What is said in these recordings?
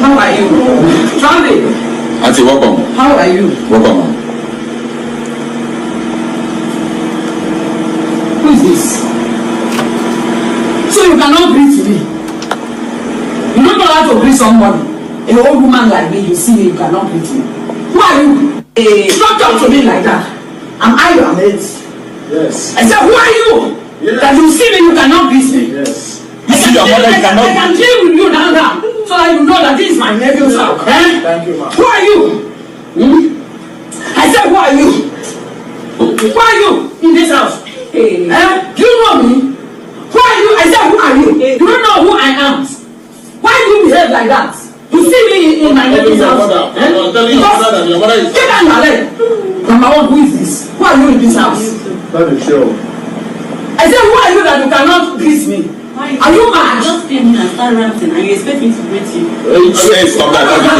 How are you? Sunday. Auntie, welcome. How are you? Welcome, ma'am. Who is this? So you cannot greet me. You don't know how to greet somebody. An old woman like me, you see me, you cannot greet me. Who are you? Don't talk to me like that. Am I your mate? Yes. I said, who are you? Yes. That you see me, you cannot greet me. Yes. You see your mother, you cannot. I can deal with you now, so that you know that this is my nephew's house. Thank you, ma'am. Who are you? I said, who are you? Who are you in this house? Do you know me? Who are you? I said, who are you? You don't know who I am. Why do you behave like that? You see me in my nephew's house. I'm telling your mother that your mother is. Get down your leg. Number one, who is this? Who are you in this house? That is sure. I said, who are you that you cannot greet me? Are you mad? I just came in and started ranting and you expect me to greet you. Stop that nonsense.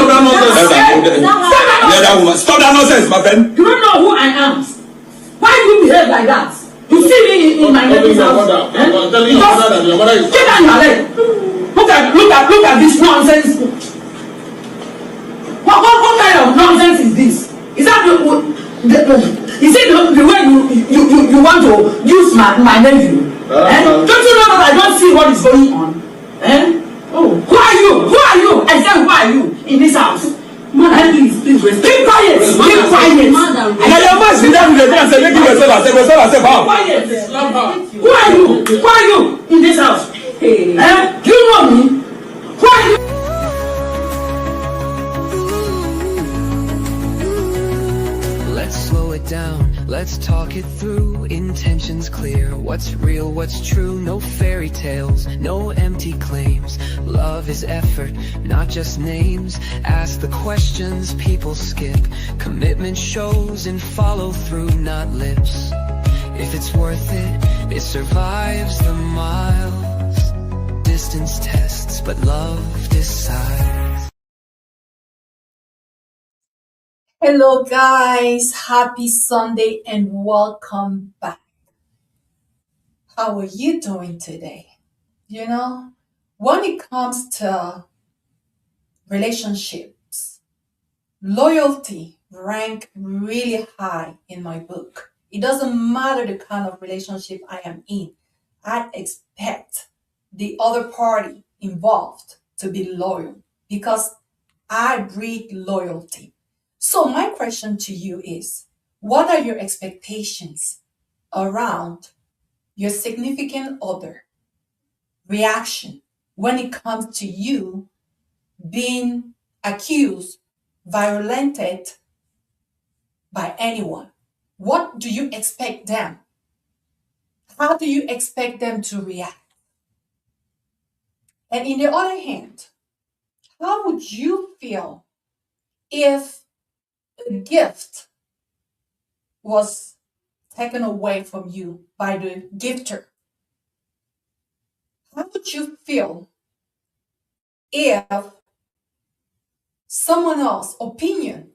Stop that nonsense, my friend. You don't know who I am. Why do you behave like that? You see me in my nephew's house. I'm telling your mother that your mother is. Get down your leg. Look at this nonsense. What kind of nonsense is this? Is that the way you want to use my nephew? Don't you know that I don't see what is going on? Oh, who are you? Who are you? I said, who are you in this house? Mother, please keep quiet. Keep quiet. Your voice is down with the dance and making yourself how? Quiet. Who are you? Who are you in this house? Do you know me? Who are you? Let's slow it down, let's talk it through. Intentions clear, what's real, what's true. No fairy tales, no empty claims. Love is effort, not just names. Ask the questions people skip. Commitment shows and follow through, not lips. If it's worth it, it survives the miles. Distance tests, but love decides. Hello guys, happy Sunday and welcome back. How are you doing today? You know, when it comes to relationships, loyalty rank really high in my book. It doesn't matter the kind of relationship I am in. I expect the other party involved to be loyal because I breed loyalty. So my question to you is, what are your expectations around your significant other reaction when it comes to you being accused, violated by anyone? What do you expect them? How do you expect them to react? And in the other hand, how would you feel if a gift was taken away from you by the gifter? How would you feel if someone else's opinion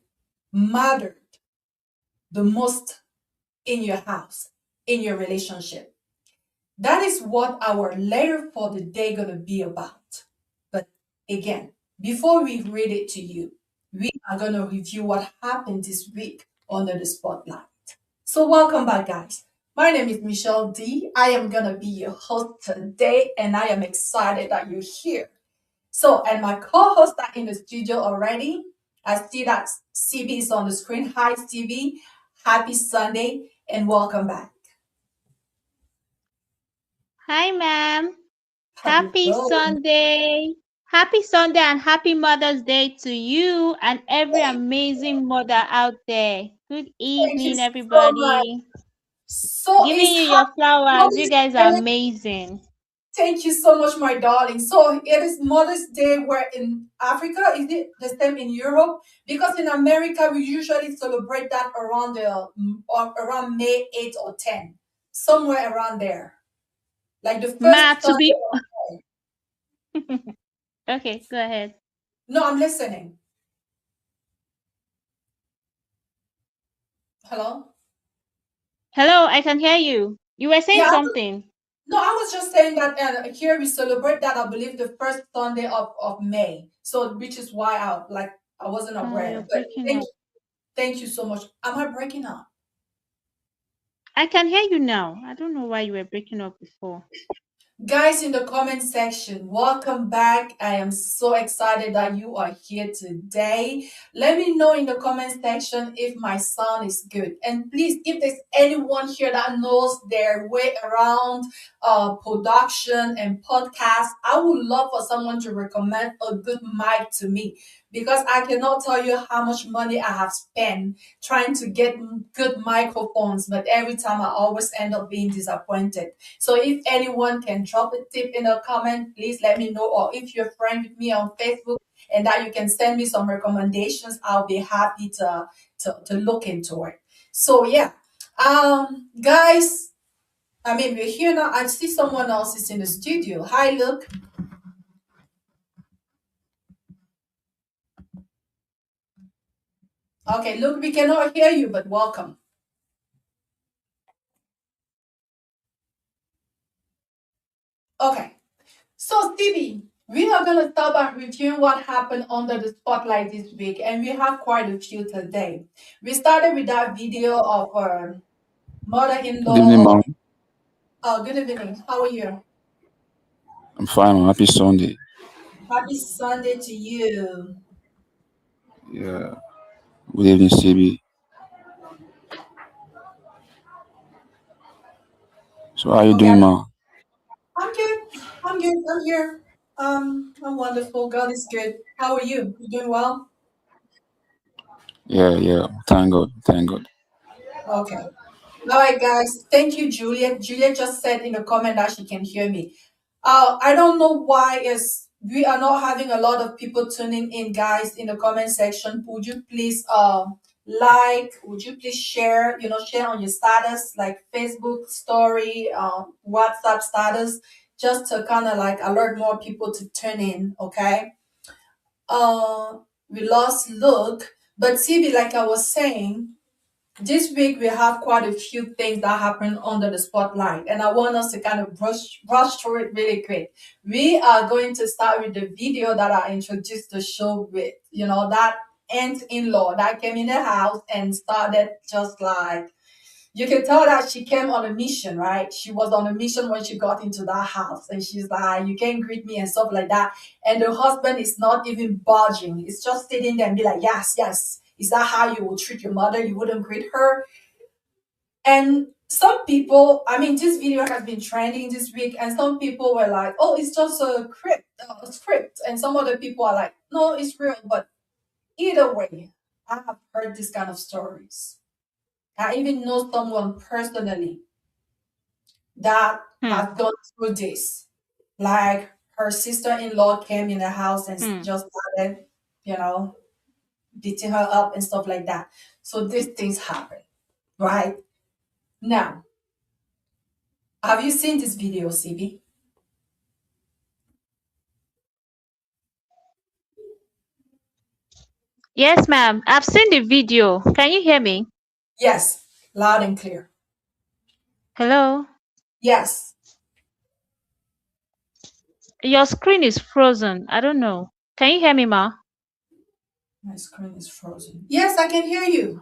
mattered the most in your house, in your relationship? That is what our letter for the day gonna be about. But again, before we read it to you, we are gonna review what happened this week under the spotlight. So welcome back, guys. My name is Michelle D. I am gonna be your host today, and I am excited that you're here. So, and my co-hosts are in the studio already. I see that CB is on the screen. Hi, CB. Happy Sunday and welcome back. Hi, ma'am. Happy Hello. Sunday. Happy Sunday and happy Mother's Day to you and every amazing mother out there. Good Thank you evening, so much. everybody. So Giving it's you your happy flowers. You Mother's guys are Day. amazing. Thank you so much, my darling. So it is Mother's Day where in Africa, is it the same in Europe? Because in America, we usually celebrate that around around May 8th or 10th, somewhere around there. Like the Ma, first to Sunday be. of May. Okay, go ahead. No, I'm listening. Hello? Hello, I can hear you. You were saying Yeah, something. No, I was just saying that here we celebrate that, I believe, the first Sunday of May. So, which is why I wasn't You're aware. But breaking up. thank you so much. Am I breaking up? I can hear you now. I don't know why you were breaking up before. Guys in the comment section, welcome back. I am so excited that you are here today. Let me know in the comment section if my sound is good. And please, if there's anyone here that knows their way around production and podcast, I would love for someone to recommend a good mic to me because I cannot tell you how much money I have spent trying to get good microphones, but every time I always end up being disappointed. So if anyone can drop a tip in the comment, please let me know. Or if you're friend with me on Facebook and that you can send me some recommendations, I'll be happy to look into it. So yeah. Guys, I mean we're here now. I see someone else is in the studio. Hi, Luke. Okay, Luke, we cannot hear you, but welcome. Okay. So, Stevie, we are going to start by reviewing what happened under the spotlight this week, and we have quite a few today. We started with that video of Good evening, mother-in-law. ma'am. Oh, good evening. How are you? I'm fine. Happy Sunday. Happy Sunday to you. Yeah. Good evening, CB. So, how you Okay, doing, ma'am? I'm good. I'm good. I'm here. I'm wonderful. God is good. How are you? You doing well? Yeah, yeah. Thank God. Thank God. Okay. All right, guys. Thank you, Juliet. Juliet just said in the comment that she can hear me. I don't know why is we are not having a lot of people tuning in, guys, in the comment section. Would you please like? Would you please share? Share on your status, like Facebook story, WhatsApp status, just to kind of like alert more people to tune in. Okay. Uh, we lost look, but CB, like I was saying. This week we have quite a few things that happen under the spotlight, and I want us to kind of brush through it really quick. We are going to start with the video that I introduced the show with. That aunt-in-law that came in the house and started just like you can tell that she came on a mission, right? She was on a mission when she got into that house, and she's like, "You can't greet me" and stuff like that. And the husband is not even budging; it's just sitting there and be like, "Yes, yes." Is that how you will treat your mother? You wouldn't greet her? And some people, I mean, this video has been trending this week, and some people were like, "Oh, it's just a script," and some other people are like, "No, it's real." But either way, I have heard this kind of stories. I even know someone personally that Hmm. has gone through this. Like her sister-in-law came in the house and Hmm. just started, you know, beating her up and stuff like that. So these things happen, right? Now, have you seen this video, CB? Yes, ma'am. I've seen the video. Can you hear me? Yes, loud and clear. Hello? Yes, Your screen is frozen. I don't know. Can you hear me, ma? my screen is frozen. Yes, I can hear you.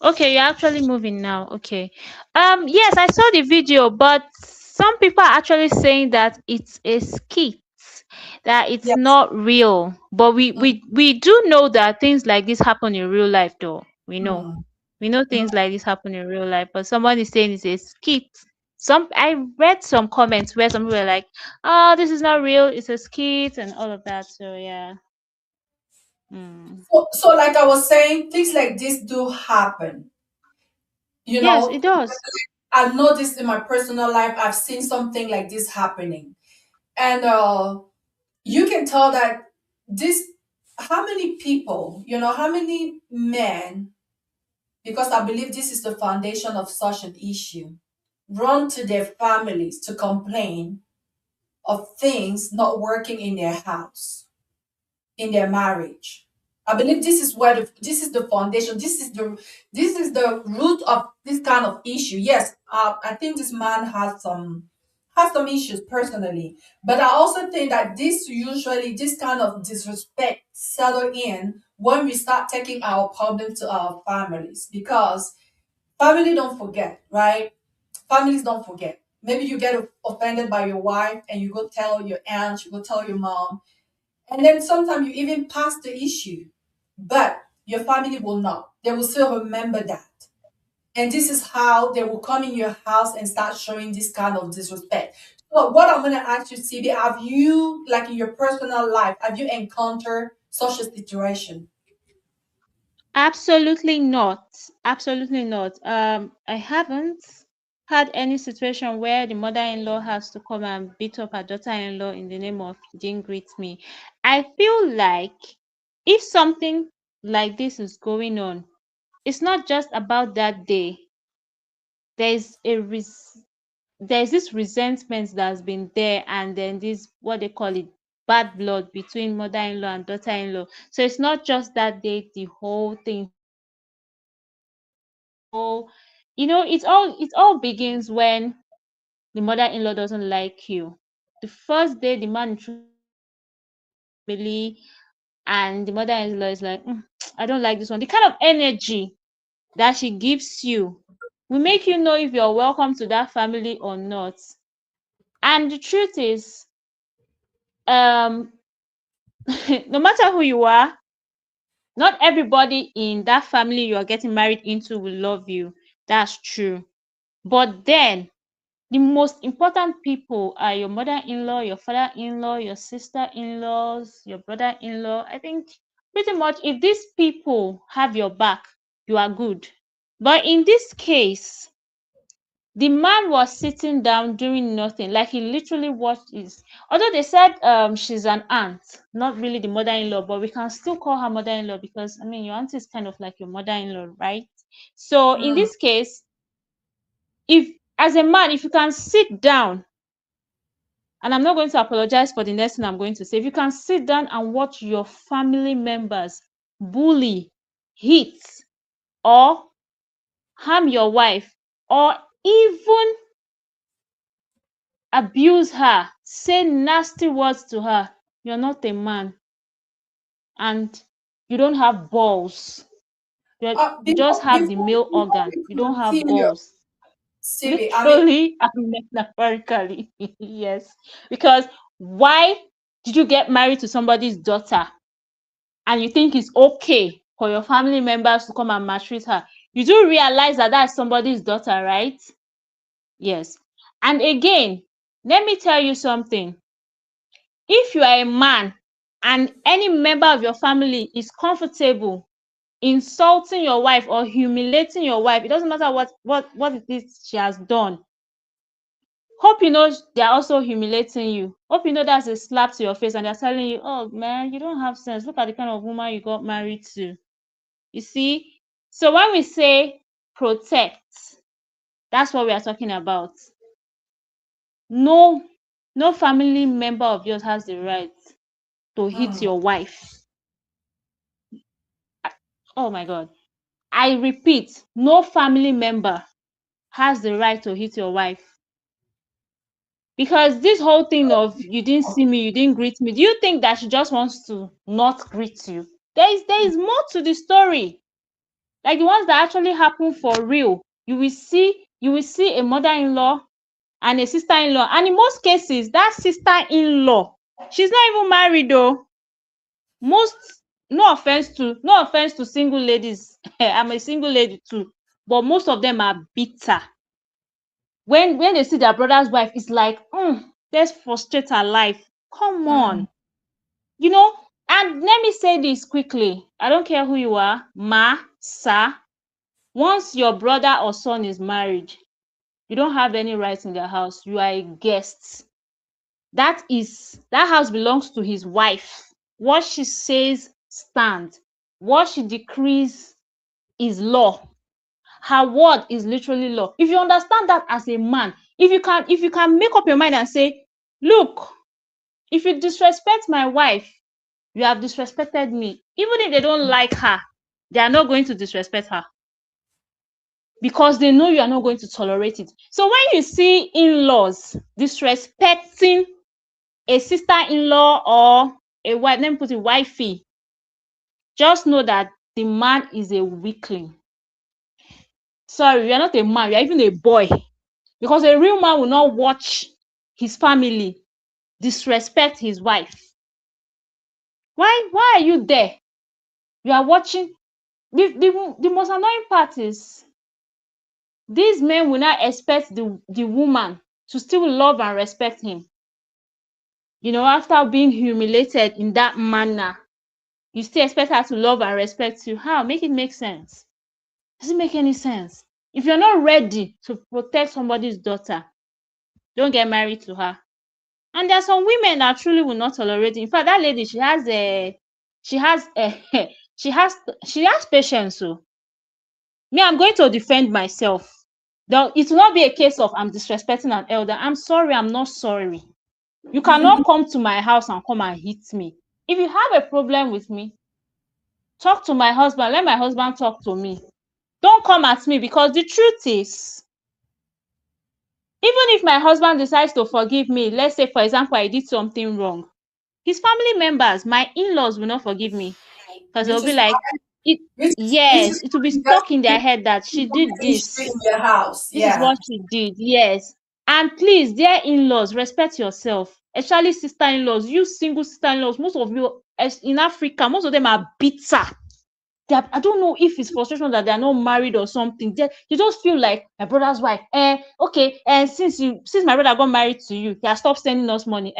Okay, you're actually moving now. Okay. Yes, I saw the video, but some people are actually saying that it's a skit, that it's Yes. not real. But we do know that things like this happen in real life though. We know. Mm-hmm. We know things like this happen in real life, but someone is saying it's a skit. I read some comments where some people were like, "Oh, this is not real. It's a skit," and all of that. So yeah. Mm. So, like I was saying, things like this do happen. You Yes, know, it does. I've noticed in my personal life, I've seen something like this happening. And you can tell that this, how many people, how many men, because I believe this is the foundation of such an issue, run to their families to complain of things not working in their house, in their marriage. I believe this is the foundation. This is the root of this kind of issue. Yes, I think this man has some have some issues personally, but I also think that this kind of disrespect settle in when we start taking our problem to our families, because family don't forget, right? Families don't forget. Maybe you get offended by your wife and you go tell your aunt, you go tell your mom, and then sometimes you even pass the issue, but your family will not. They will still remember that. And this is how they will come in your house and start showing this kind of disrespect. So what I'm gonna ask you, CB, have you, like in your personal life, have you encountered such a situation? Absolutely not. Absolutely not. I haven't had any situation where the mother-in-law has to come and beat up her daughter-in-law in the name of "you didn't greet me." I feel like if something like this is going on, it's not just about that day. There's a there's this resentment that's been there, and then this, what they call it, bad blood between mother-in-law and daughter-in-law. So it's not just that day, the whole thing. So, it all begins when the mother-in-law doesn't like you. The first day the man introduces you to the family, and the mother-in-law is like, I don't like this one. The kind of energy that she gives you will make you know if you're welcome to that family or not. And the truth is, um, no matter who you are, not everybody in that family you are getting married into will love you. That's true. But then the most important people are your mother-in-law, your father-in-law, your sister-in-laws, your brother-in-law. I think pretty much if these people have your back, you are good. But in this case, the man was sitting down doing nothing. Like, he literally watched his, although they said she's an aunt, not really the mother-in-law, but we can still call her mother-in-law because, I mean, your aunt is kind of like your mother-in-law, right? So in Mm, this case, if, as a man, if you can sit down, and I'm not going to apologize for the next thing I'm going to say, if you can sit down and watch your family members bully, hit, or harm your wife, or even abuse her, say nasty words to her, you're not a man, and you don't have balls. You just have the male before organ. we You don't have continue, balls. CB, I mean, Literally and metaphorically. Yes. Because why did you get married to somebody's daughter and you think it's okay for your family members to come and maltreat her? You do realize that that's somebody's daughter, right? Yes. And again, let me tell you something. If you are a man and any member of your family is comfortable insulting your wife or humiliating your wife, it doesn't matter what it is she has done. Hope you know they're also humiliating you. Hope you know that's a slap to your face and they're telling you, oh man, you don't have sense. Look at the kind of woman you got married to. You see? So when we say protect, that's what we are talking about. No, no family member of yours has the right to hit mm, your wife. Oh my God. I repeat, no family member has the right to hit your wife. Because this whole thing of you didn't see me, you didn't greet me, do you think that she just wants to not greet you? There is more to the story. Like the ones that actually happen for real. You will see a mother-in-law and a sister-in-law. And in most cases, that sister-in-law, she's not even married though. Most, no offense to single ladies. I'm a single lady too, but most of them are bitter. When they see their brother's wife, it's like, let's frustrate her life. Come mm, on. You know, and let me say this quickly. I don't care who you are, ma, sir. Once your brother or son is married, you don't have any rights in their house. You are a guest. That house belongs to his wife. What she says stands. What she decrees is law. Her word is literally law. If you understand that as a man, if you can make up your mind and say, look, if you disrespect my wife, you have disrespected me. Even if they don't like her, they are not going to disrespect her. because they know you are not going to tolerate it. So when you see in-laws disrespecting a sister-in-law or a wife, let me put it wifey, just know that the man is a weakling. Sorry, you're not a man, you're even a boy. Because a real man will not watch his family disrespect his wife. Why are you there? You are watching. The most annoying part is these men will not expect the woman to still love and respect him. After being humiliated in that manner, you still expect her to love and respect you. How? Make it make sense. Does it make any sense? If you're not ready to protect somebody's daughter, don't get married to her. And there are some women that truly will not tolerate it. In fact, that lady, she has she has she has patience. So me, I'm going to defend myself. Though it will not be a case of I'm disrespecting an elder. I'm sorry, I'm not sorry. You cannot come to my house and come and hit me. If you have a problem with me, talk to my husband. Let my husband talk to me. Don't come at me, because the truth is, even if my husband decides to forgive me, let's say, for example, I did something wrong, his family members, my in-laws, will not forgive me, because they'll Which be is like, it which yes, is it will be that's stuck in their head that she did the issue this. in your house. This is Yeah. what she did. Yes. And please, dear in-laws, respect yourself. Especially sister-in-laws. You single sister-in-laws, most of you in Africa, most of them are bitter. I don't know if it's frustration that they are not married or something. You just feel like my brother's wife. Okay. And since my brother got married to you, he has stopped sending us money.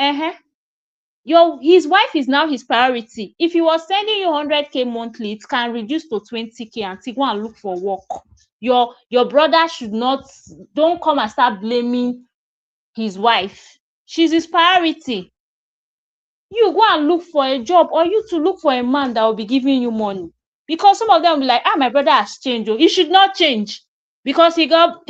His wife is now his priority. If he was sending you 100K monthly, it can reduce to 20K and go and look for work. Your brother should not. Don't come and start blaming his wife. She's his priority. You go and look for a job, or you to look for a man that will be giving you money. Because some of them will be like, my brother has changed. He should not change, because he got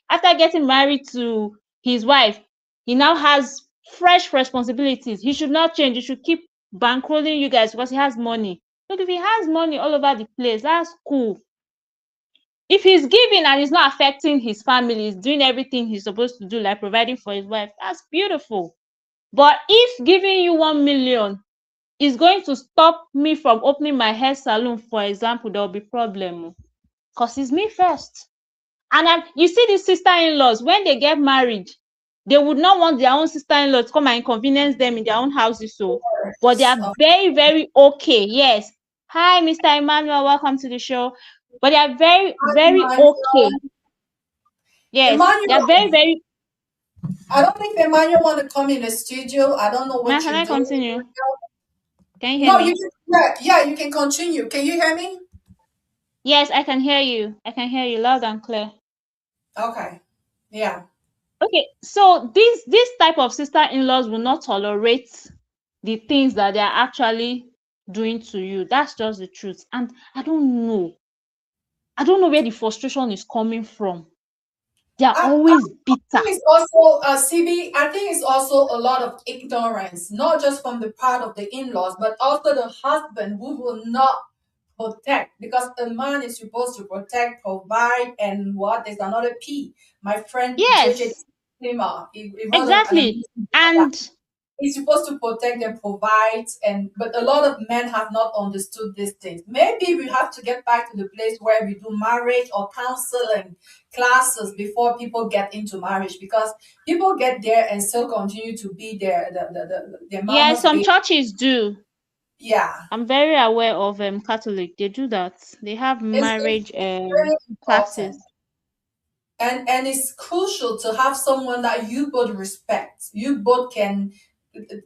after getting married to his wife, he now has fresh responsibilities. He should not change. He should keep bankrolling you guys because he has money. Look, if he has money all over the place, that's cool. If he's giving and it's not affecting his family, he's doing everything he's supposed to do, like providing for his wife, that's beautiful. But if giving you 1 million is going to stop me from opening my hair salon, for example, there will be problem, because it's me first. And you see these sister-in-laws, when they get married, they would not want their own sister-in-law to come and inconvenience them in their own houses. But they are very, very okay. Yes. Hi, Mr. Emmanuel, welcome to the show. But they are very, very okay. Yes, they are Emmanuel, very, very. I don't think Emmanuel want to come in the studio. I don't know Man, what can you're I doing. continue? Can you hear No, you me? can. Yeah, you can continue. Can you hear me? Yes, I can hear you. I can hear you loud and clear. Okay. Yeah. Okay, so this type of sister-in-laws will not tolerate the things that they are actually doing to you. That's just the truth. And I don't know. I don't know where the frustration is coming from. They are I always bitter. think it's also CB. I think it's also a lot of ignorance, not just from the part of the in-laws, but also the husband who will not protect, because a man is supposed to protect, provide, and what is another P. My friend JJ Yes, Klima, he wrote an exactly. amazing book on that. And He's supposed to protect and provide, and but a lot of men have not understood these things. Maybe we have to get back to the place where we do marriage or counseling classes before people get into marriage, because people get there and still continue to be their yeah, mama's some baby. churches do. Yeah, I'm very aware of Catholic. They do that. They have it's marriage very classes. important. And it's crucial to have someone that you both respect, you both can,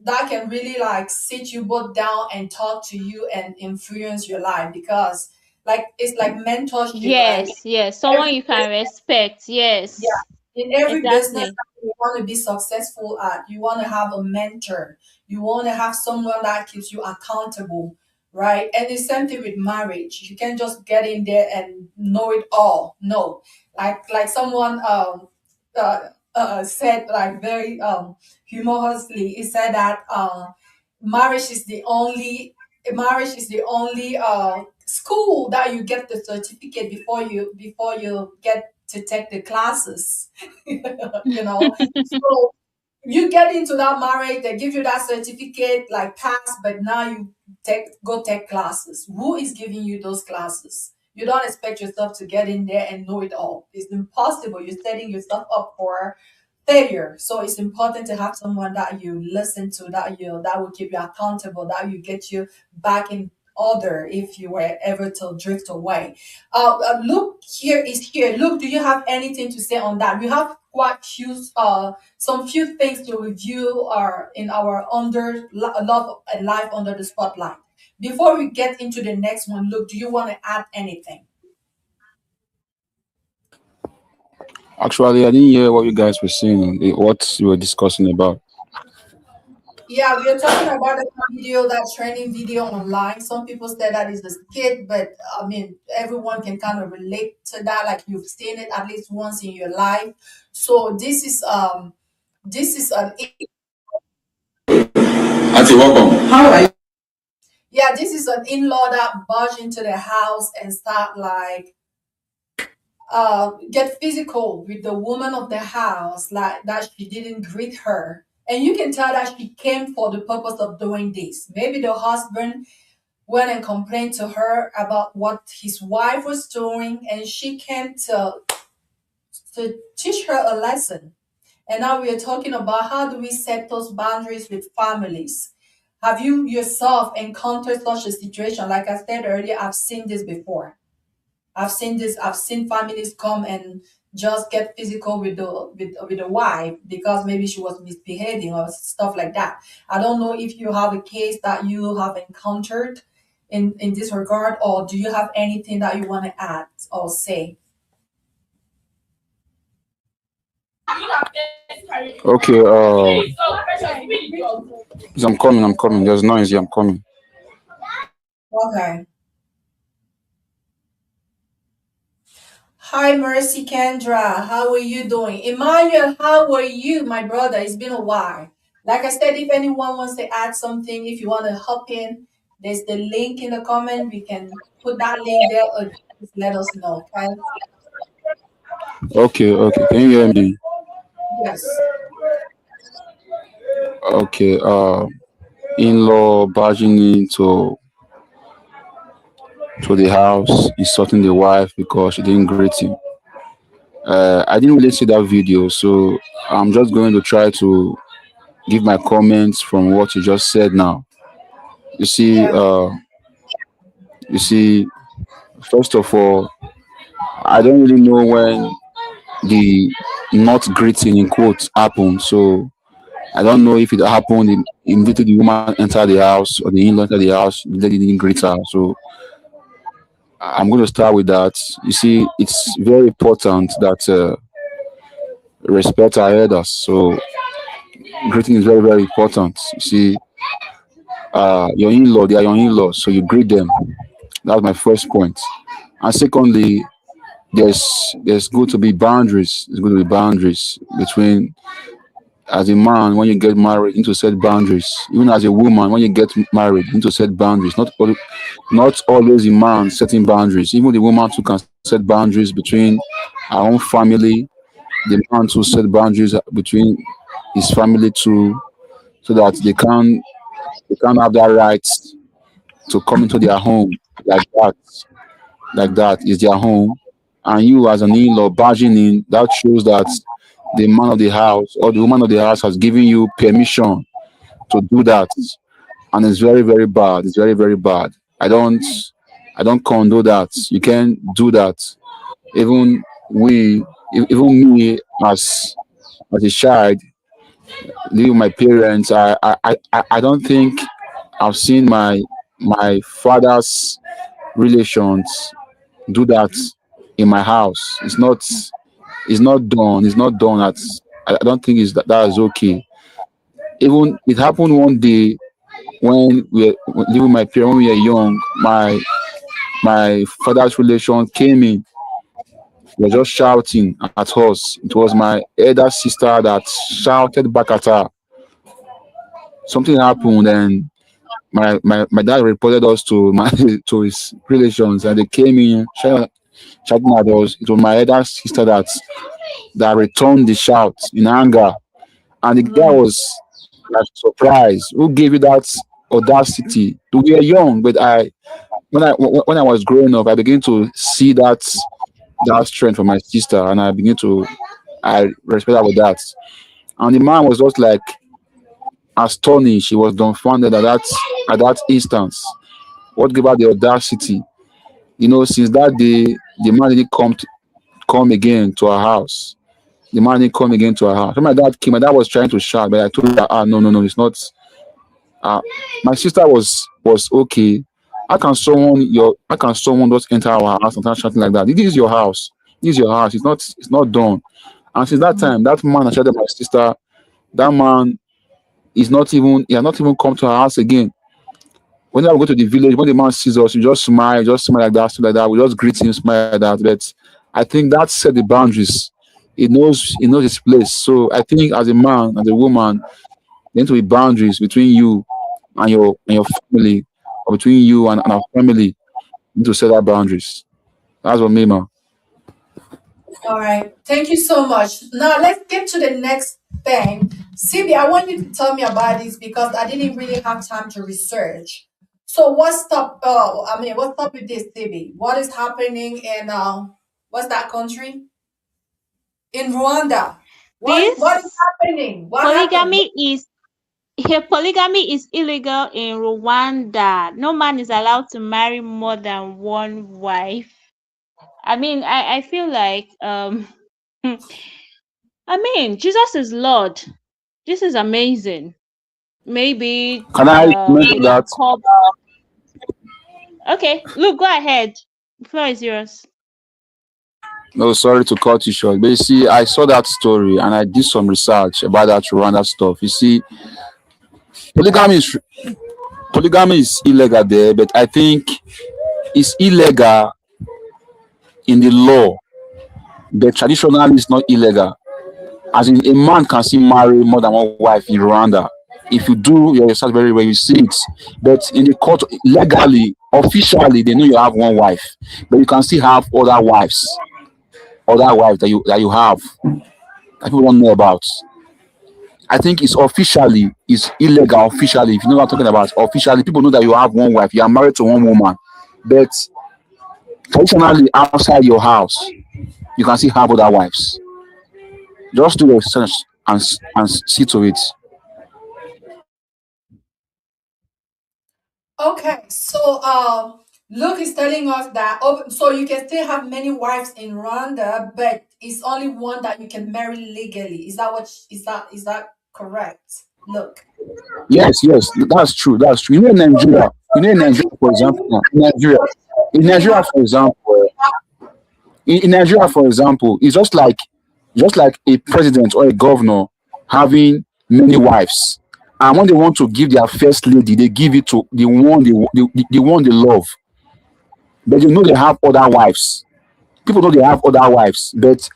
that can really like sit you both down and talk to you and influence your life, because like it's like mentorship, right? Yes, yes. Someone Every you can respect. Yeah, Yes, in every business exactly. that you want to be successful at, you want to have a mentor. You want to have someone that keeps you accountable, right? And the same thing with marriage. You can't just get in there and know it all. No, like someone said, like very humorously, he said that marriage is the only marriage is the only school that you get the certificate before you get to take the classes. You know, so you get into that marriage, they give you that certificate like pass, but now you take classes. Who is giving you those classes? You don't expect yourself to get in there and know it all. It's impossible. You're setting yourself up for failure. So it's important to have someone that you listen to, that will keep you accountable, that will get you back in order if you were ever to drift away. Luke here is here. Luke, do you have anything to say on that? We have quite few some few things to review are in our love and life under the spotlight. Before we get into the next one, Luke, do you want to add anything? Actually, I didn't hear what you guys were saying, what you were discussing about. Yeah, we are talking about a video, that training video online. Some people say that is a skit, but I mean, everyone can kind of relate to that. Like you've seen it at least once in your life. So this is an Auntie, welcome. How are you? yeah, this is an in-law that barged into the house and start like get physical with the woman of the house, like that she didn't greet her. And you can tell that she came for the purpose of doing this. Maybe the husband went and complained to her about what his wife was doing, and she came to teach her a lesson. And now we are talking about how do we set those boundaries with families. Have you yourself encountered such a situation? Like I said earlier, I've seen this before. I've seen this. I've seen families come and just get physical with the wife because maybe she was misbehaving or stuff like that. I don't know if you have a case that you have encountered in this regard, or do you have anything that you want to add or say? Okay, I'm coming, I'm coming. There's noisy, I'm coming. Okay. Hi, Mercy Kendra. How are you doing? Emmanuel, how are you, my brother? It's been a while. Like I said, if anyone wants to add something, if you want to hop in, there's the link in the comment. We can put that link there or just let us know. Okay? Okay, okay. Can you hear me? Yes. Okay, in-law barging to the house, insulting the wife because she didn't greet him. I didn't really see that video, so I'm just going to try to give my comments from what you just said now. You see, Yeah. you see, first of all, I don't really know when the not greeting in quotes happened. So I don't know if it happened immediately the woman entered the house or the in-law entered the house, the lady didn't greet her. So I'm going to start with that. You see, it's very important that respect our elders. So greeting is very, very important. You see, your in-law, they are your in-law, so you greet them. That's my first point. And secondly, there's going to be boundaries. There's going to be boundaries between as a man when you get married you need to set boundaries. Even as a woman when you get married you need to set boundaries. Not always the man setting boundaries. Even the woman too can set boundaries between her own family. The man too set boundaries between his family too, so that they can have that right to come into their home like that. Like that is their home. And you as an in-law barging in, that shows that the man of the house or the woman of the house has given you permission to do that. And it's very, very bad. It's very, very bad. I don't condone that. You can't do that. Even we even me as a child living with my parents, I don't think I've seen my father's relations do that in my house. It's not done. It's not done. I don't think that is okay. Even it happened one day when we were living with my parents when we were young. My father's relation came in. They were just shouting at us. It was my elder sister that shouted back at her. Something happened, and my dad reported us to my to his relations, and they came in shouting at us. It was my elder sister that returned the shout in anger, and the guy Mm. was like surprised. Who gave you that audacity? We were young, but when I was growing up, I began to see that strength from my sister, and I respect her with that. And the man was just like astonished. He was dumbfounded at that instance. What gave her the audacity? Since that day, the man didn't come again to our house. The man didn't come again to our house. When my dad came, my dad was trying to shout, but I told her, no, no, no, it's not. Uh, my sister was okay. How can someone just enter our house and start shouting like that? This is your house. This is your house. It's not done. And since that time, that man shouted at my sister. That man he has not even come to our house again. Whenever we go to the village, when the man sees us, we just smile like that, stuff like that. We just greet him, smile like that. But I think that set the boundaries. He knows his place. So I think as a man, as a woman, there need to be boundaries between you and your family, or between you and our family. You need to set that boundaries. That's what me, man. All right. Thank you so much. Now let's get to the next thing. Cindy, I want you to tell me about this because I didn't really have time to research. So what's up with this, Cindy? What is happening in what's that country? In Rwanda. What is This happening? What happened? polygamy is polygamy is illegal in Rwanda. No man is allowed to marry more than one wife. I mean, I feel like I mean, Jesus is Lord. This is amazing. Maybe Can I comment they on can that? call. Okay, look, go ahead. The floor is yours. No, sorry to cut you short. But you see, I saw that story and I did some research about that Rwanda stuff. You see, polygamy is polygamy is illegal there, but I think it's illegal in the law, but traditionally it's not illegal. As in, a man can still marry more than one wife in Rwanda. If you do your research very well, you see it. But in the court, legally, officially, they know you have one wife, but you can still have other wives that you have that people don't know about. I think it's illegal officially. If you know what I'm talking about, officially, people know that you have one wife, you are married to one woman. But traditionally, outside your house, you can still have other wives. Just do your research and see to it. Okay, so Luke is telling us that so you can still have many wives in Rwanda, but it's only one that you can marry legally. Is that correct? Look. Yes, yes, that's true. That's true. In Nigeria, for example, Yeah. in Nigeria, for example, it's just like a president or a governor having many wives. And when they want to give their first lady, they give it to the one they love. But you know they have other wives. People know they have other wives, but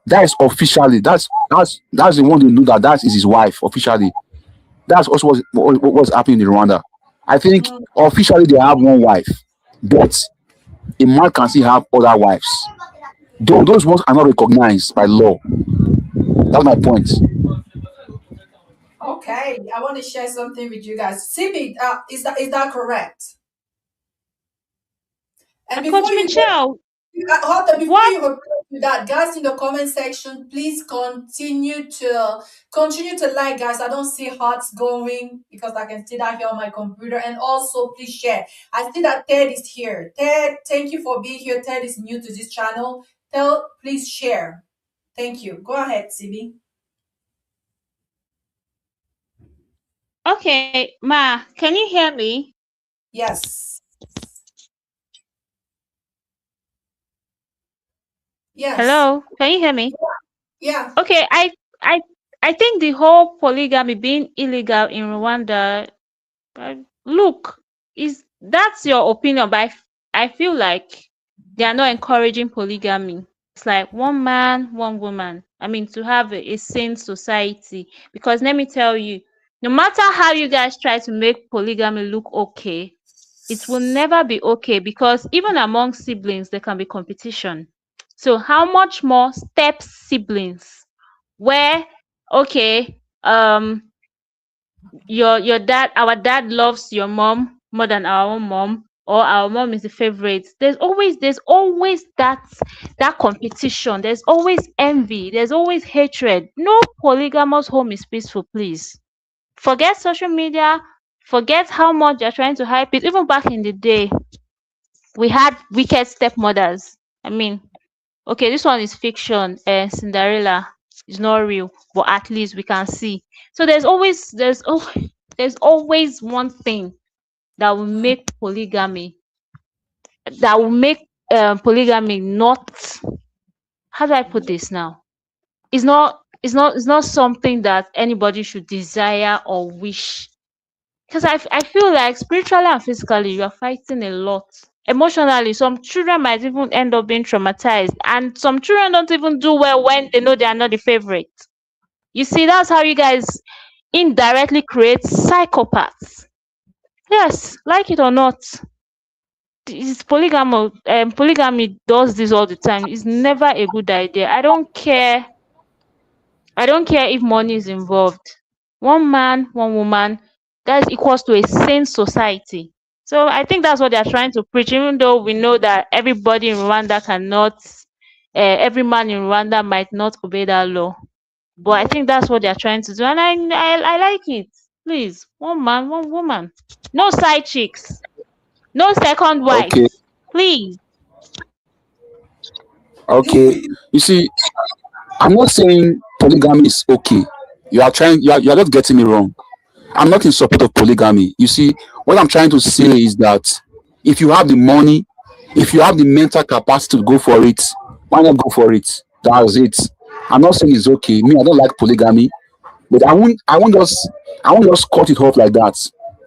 that is officially that's the one they know that is his wife officially. That's also what's happening in Rwanda. I think Mm, officially they have one wife, but a man can still have other wives. Though those ones are not recognized by law. That's my point. okay, I want to share something with you guys. Sibi, is that correct? And Coach before you go, Michelle, Hold on, before what? you go to that, guys in the comment section, please continue to like, guys. I don't see hearts going because I can see that here on my computer. And also, please share. I see that Ted is here. Ted, thank you for being here. Ted is new to this channel. Please share. Thank you. Go ahead, CB. Okay, Ma, can you hear me? Yes. Yes. Hello, can you hear me? Yeah. Okay, I, I think the whole polygamy being illegal in Rwanda. Look, is that's your opinion, but I feel like they are not encouraging polygamy. It's like one man, one woman. I mean, to have a sane society. Because let me tell you, No matter how you guys try to make polygamy look okay, it will never be okay, because even among siblings there can be competition. So how much more step siblings, where, okay, your dad, our dad loves your mom more than our own mom, or our mom is the favorite. There's always that competition. There's always envy, there's always hatred. No polygamous home is peaceful, please. Forget social media, forget how much you're trying to hype it. Even back in the day, we had wicked stepmothers. I mean, okay, this one is fiction, Cinderella is not real, but at least we can see. So there's always one thing that will make polygamy not, how do I put this now, it's not something that anybody should desire or wish. Because I feel like spiritually and physically you are fighting a lot. Emotionally, some children might even end up being traumatized, and some children don't even do well when they know they are not the favorite. You see, that's how you guys indirectly create psychopaths. Yes, like it or not, polygamy does this all the time. It's never a good idea. I don't care if money is involved. One man, one woman, that's equals to a sane society. So I think that's what they're trying to preach, even though we know that everybody in Rwanda cannot, every man in Rwanda might not obey that law. But I think that's what they're trying to do, and I like it. Please, one man, one woman, no side chicks, no second Okay, wives, please. okay. You see, I'm not saying polygamy is okay. You are not getting me wrong. I'm not in support of polygamy. You see, what I'm trying to say is that if you have the money, if you have the mental capacity to go for it, why not go for it? That's it. I'm not saying it's okay. Me, I don't like polygamy, but I won't just cut it off like that.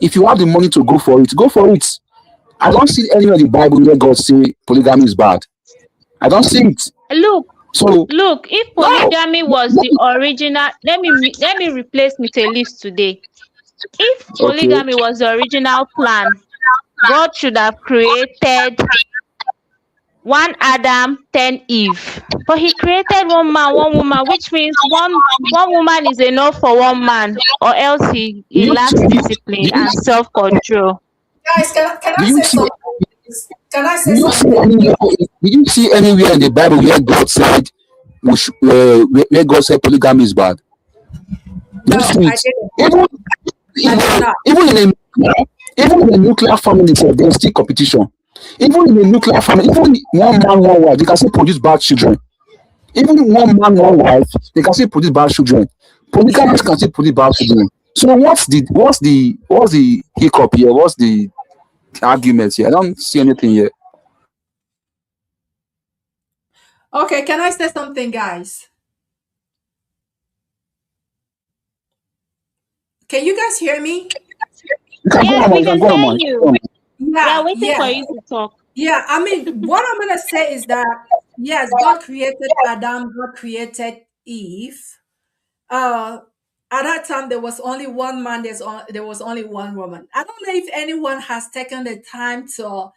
If you have the money to go for it, go for it. I don't see anywhere in the Bible where God say polygamy is bad. I don't see it. Look, So look. If no, polygamy was the original, let me replace Mr. List today. If okay. polygamy was the original plan, God should have created one Adam, 10 Eve. But he created one man, one woman, which means one woman is enough for one man, or else he Do lacks you, discipline do you, and self-control. Guys, can do I you say see something? Please? Can I do say you see something? anywhere do you see anywhere in the Bible where God said where God said polygamy is bad? Do you No, see I it? didn't. Even I did even not. even in a even in a nuclear family itself, there's still competition. Even in a nuclear family, even one man, one wife, they can still produce bad children. Even one man, one wife, they can still produce bad children. Polygamy can still produce bad children. So what's the hiccup here? What's the argument here? I don't see anything here. Okay, can I say something, guys? Can you guys hear me? You can go Yes, on, man. we You can can go on, hear man. Go you. on. We are Yeah, waiting for yeah, you to talk. yeah. I mean, what I'm gonna say is that yes, God created Adam, God created Eve. uh at that time there was only one man, there was only one woman. I don't know if anyone has taken the time to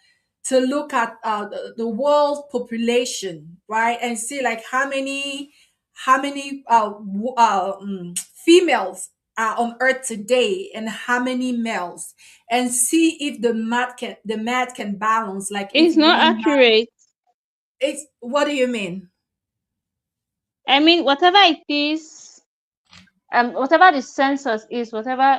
look at the world population, right, and see like how many females are on earth today and how many males, and see if the math can balance, like if It's not one man. accurate. It's What do you mean? I mean, whatever it is, whatever the census is, whatever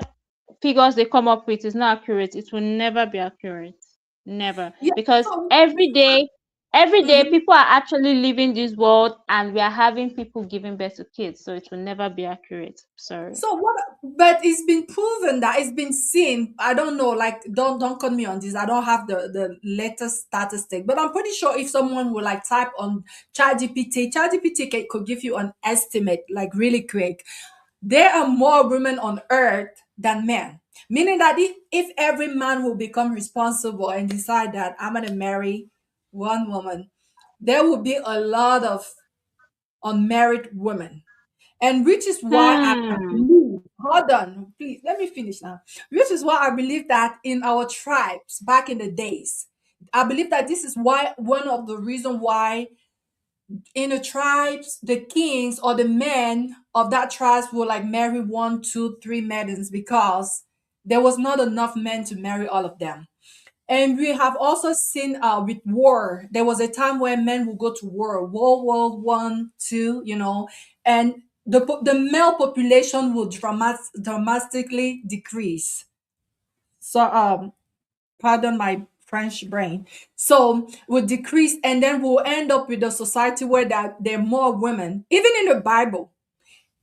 figures they come up with is not accurate. It will never be accurate. Never. Yeah, Because so every day mhm. people are actually living this world, and we are having people giving birth to kids. So it will never be accurate. Sorry. So what? But it's been proven, that it's been seen. I don't know. Like, don't cut me on this. I don't have the latest statistic, but I'm pretty sure if someone would like type on ChatGPT could give you an estimate, like really quick. There are more women on earth than men. Meaning that if every man will become responsible and decide that I'm gonna marry one woman, there will be a lot of unmarried women, and which is why I Hmm. believe, hold on, please. Let me finish now. Which is why I believe that in our tribes back in the days, I believe that this is why one of the reason why in the tribes, the kings or the men of that tribes will like marry one, two, three maidens because there was not enough men to marry all of them. And we have also seen with war, there was a time where men would go to war, World War I, two, and the male population will dramatically decrease. So pardon my French brain. So will decrease, and then we'll end up with a society where that there are more women. Even in the Bible,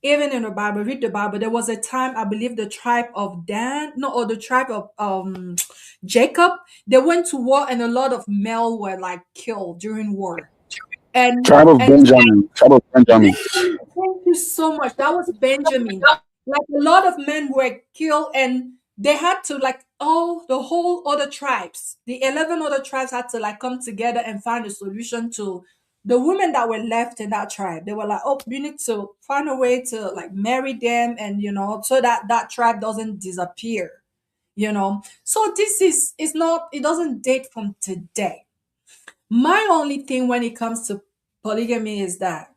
read the Bible. There was a time, I believe, the tribe of Dan, no, or the tribe of Jacob. They went to war, and a lot of male were like killed during war. And Tribe of Benjamin. thank you so much. That was Benjamin. Like a lot of men were killed, and they had to like all the whole other tribes, the 11 other tribes had to like come together and find a solution to the women that were left in that tribe. They were like, oh, we need to find a way to like marry them, and so that that tribe doesn't disappear. So this is it's not it doesn't date from today. My only thing when it comes to polygamy is that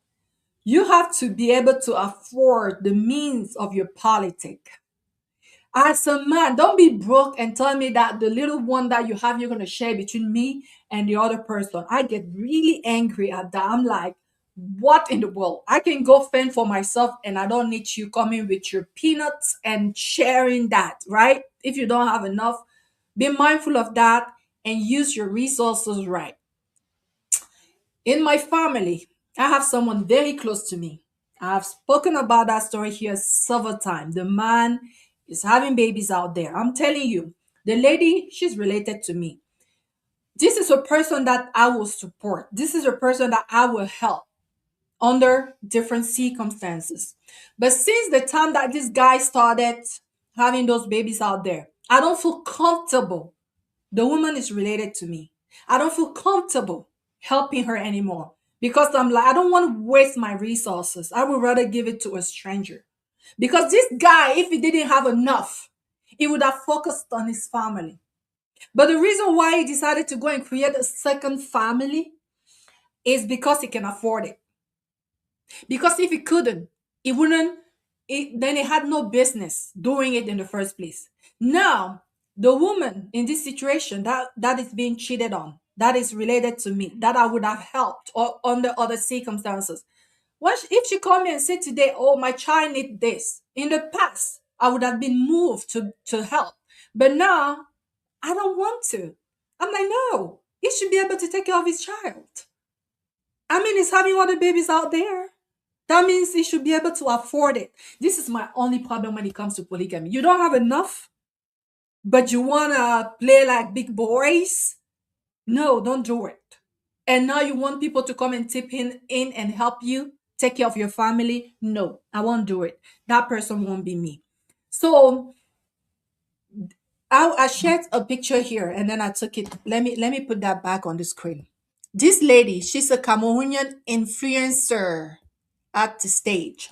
you have to be able to afford the means of your politic. As a man, don't be broke and tell me that the little one that you have, you're going to share between me and the other person. I get really angry at that. I'm like, what in the world? I can go fend for myself and I don't need you coming with your peanuts and sharing that, right? If you don't have enough, be mindful of that and use your resources right. In my family, I have someone very close to me. I have spoken about that story here several times. The man is having babies out there. I'm telling you, the lady, she's related to me. This is a person that I will support. This is a person that I will help under different circumstances. But since the time that this guy started having those babies out there, I don't feel comfortable. The woman is related to me. I don't feel comfortable helping her anymore because I'm like, I don't want to waste my resources. I would rather give it to a stranger. Because this guy, if he didn't have enough, he would have focused on his family. But the reason why he decided to go and create a second family is because he can afford it. Because if he couldn't, he wouldn't, then he had no business doing it in the first place. Now, the woman in this situation that is being cheated on, that is related to me, that I would have helped or under other circumstances. If she called me and said today, oh, my child need this, in the past, I would have been moved to help. But now, I don't want to. I'm like, no, he should be able to take care of his child. I mean, he's having other babies out there. That means he should be able to afford it. This is my only problem when it comes to polygamy. You don't have enough, but you want to play like big boys? No, don't do it. And now you want people to come and tip in and help you take care of your family? No, I won't do it. That person won't be me. So I shared a picture here and then I took it. Let me put that back on the screen. This lady, she's a Cameroonian influencer at the stage.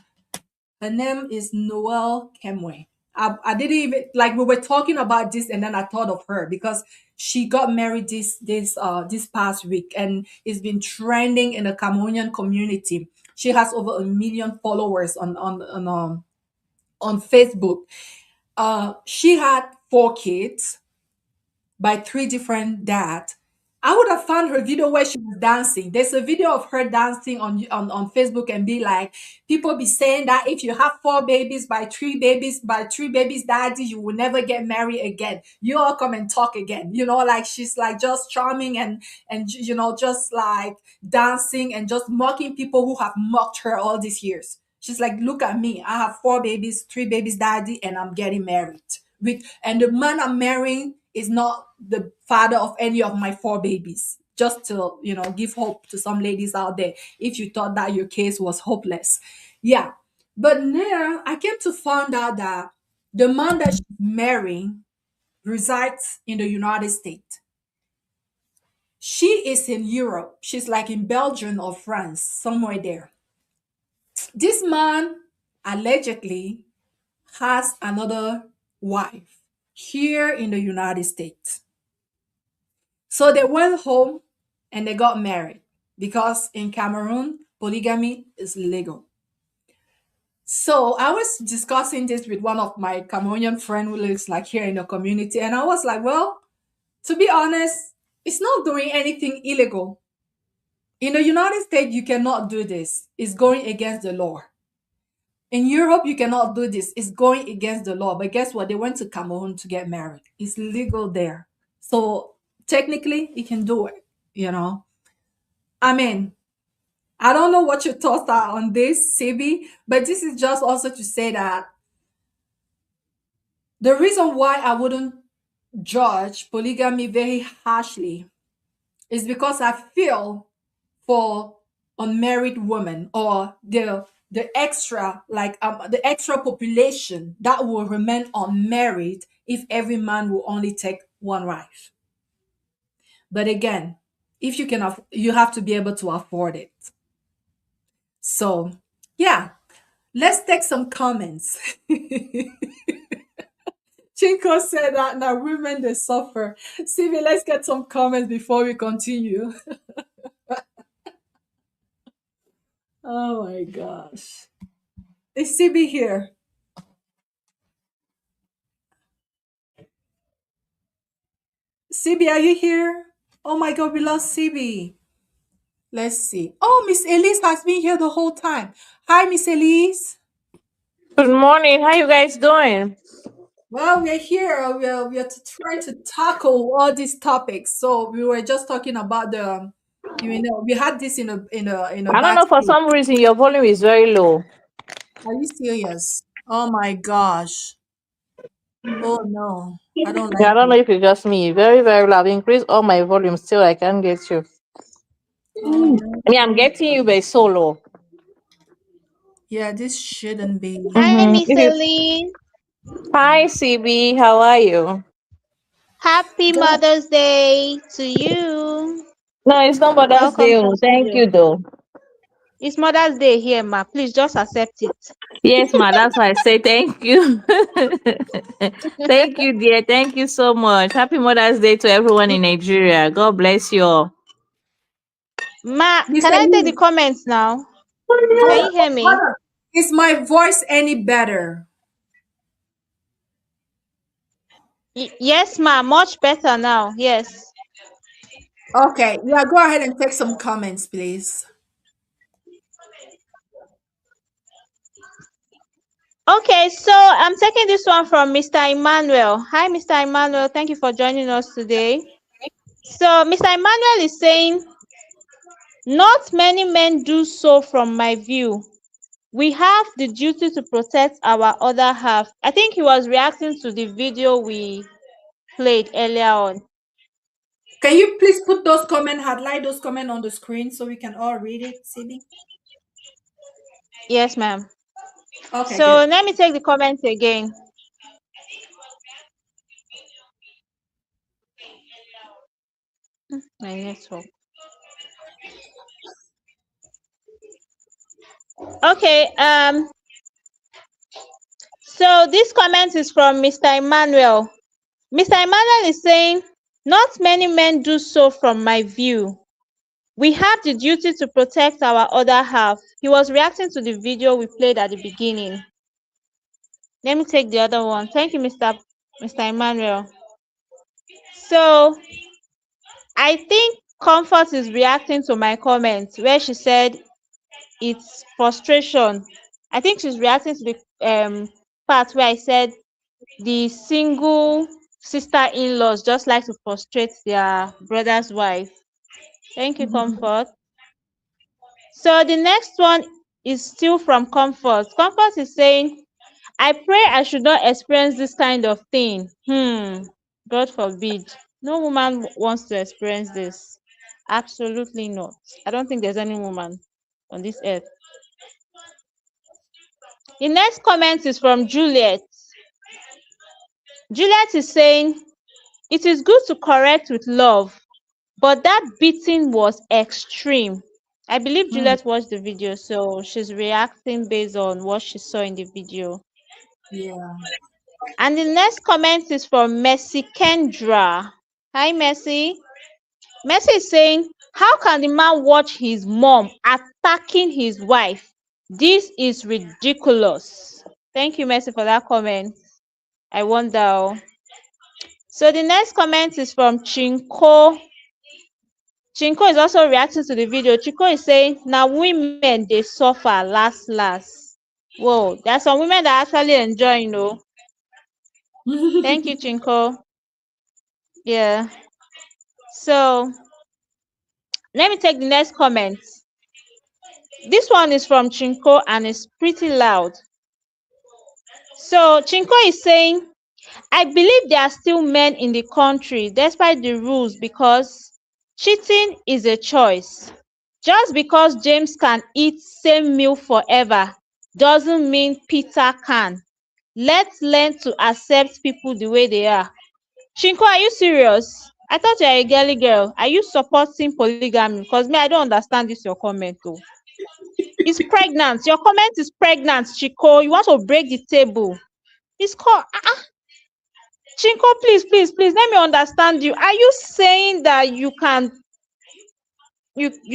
Her name is Noelle Kemwe. I didn't even like we were talking about this and then I thought of her because she got married this past week and it's been trending in the Cameroonian community. She has over 1 million followers on Facebook. She had 4 kids by 3 different dads. I would have found her video where she was dancing. There's a video of her dancing on Facebook and be like, people be saying that if you have 4 babies by three babies, daddy, you will never get married again. You all come and talk again. Like she's like just charming and just like dancing and just mocking people who have mocked her all these years. She's like, look at me. I have 4 babies, 3 babies, daddy, and I'm getting married. And the man I'm marrying is not the father of any of my 4 babies. Just to, give hope to some ladies out there if you thought that your case was hopeless. Yeah. But now I came to find out that the man that she's marrying resides in the United States. She is in Europe. She's like in Belgium or France, somewhere there. This man allegedly has another wife here in the United States. So they went home and they got married because in Cameroon, polygamy is legal. So I was discussing this with one of my Cameroonian friend who lives like here in the community, and I was like, well, to be honest, it's not doing anything illegal. In the United States, you cannot do this. It's going against the law. In Europe, you cannot do this. It's going against the law. But guess what? They went to Cameroon to get married. It's legal there. So technically, you can do it, you know. I mean, I don't know what your thoughts are on this, Sibi, but this is just also to say that the reason why I wouldn't judge polygamy very harshly is because I feel for unmarried women or the extra population that will remain unmarried if every man will only take one wife. But again, if you can you have to be able to afford it. So yeah, let's take some comments. Chinko said that now women they suffer. Sivi, let's get some comments before we continue. Oh my gosh. Is Sibi here? Sibi, are you here? Oh my god, we lost Sibi. Let's see. Oh, Miss Elise has been here the whole time. Hi, Miss Elise. Good morning. How you guys doing? Well, we're here. We're trying to tackle all these topics. So we were just talking about we had this in a I don't know, for backstage. some reason your volume is very low. Are you serious? Oh my gosh. Oh no. I don't Yeah, like I don't know it. if it's just me. Very, very loud. Increase all my volume. Still, I can't get you. Oh no. I mean, I'm getting you, but it's so low. Yeah, this shouldn't be. Hi, Mm-hmm. Miss Eileen. Hi, CB. How are you? Happy Go. Mother's Day to you. No, it's not Mother's Welcome Day. to Oh. Thank studio. you, though. It's Mother's Day here, ma. Please just accept it. Yes, ma. That's why I say thank you. Thank you, dear. Thank you so much. Happy Mother's Day to everyone in Nigeria. God bless you all. Ma, Miss can I take the Elise, comments now? hold Can on, you hear me? hold on. Is my voice any better? Yes, ma. Much better now. Yes. Okay, yeah, go ahead and take some comments, please. Okay, so I'm taking this one from Mr. Emmanuel. Hi, Mr. Emmanuel. Thank you for joining us today. So, Mr. Emmanuel is saying, not many men do so from my view. We have the duty to protect our other half. I think he was reacting to the video we played earlier on. Can you please put those comment, highlight those comment on the screen so we can all read it, Sibi? Yes, ma'am. Okay, So good. let me take the comments again. My network. Okay, so this comment is from Mr. Emmanuel. Mr. Emmanuel is saying, not many men do so from my view. We have the duty to protect our other half. He was reacting to the video we played at the beginning. Let me take the other one. Thank you, Mr. Emmanuel. So I think Comfort is reacting to my comment where she said it's frustration. I think she's reacting to the part where I said the single sister-in-laws just like to frustrate their brother's wife. Thank you, Mhm. Comfort. So the next one is still from Comfort. Comfort is saying, I pray I should not experience this kind of thing. God forbid. No woman wants to experience this. Absolutely not. I don't think there's any woman on this earth. The next comment is from Juliet. Juliet is saying, it is good to correct with love, but that beating was extreme. I believe Mm. Juliet watched the video, so she's reacting based on what she saw in the video. Yeah. And the next comment is from Mercy Kendra. Hi, Mercy. Mercy is saying, how can the man watch his mom attacking his wife? This is ridiculous. Thank you, Mercy, for that comment. I wonder. So the next comment is from Chinko. Chinko is also reacting to the video. Chinko is saying, now women, they suffer last, last. Whoa, there are some women that actually enjoy, Thank you, Chinko. Yeah. So let me take the next comment. This one is from Chinko and it's pretty loud. So Chinko is saying, I believe there are still men in the country despite the rules because cheating is a choice. Just because James can eat same meal forever doesn't mean Peter can. Let's learn to accept people the way they are. Chinko, are you serious? I thought you are a girly girl. Are you supporting polygamy? Because me, I don't understand this your comment though. It's pregnant. Your comment is pregnant, Chico. You want to break the table. It's called Chinko, please, let me understand you. Are you saying that you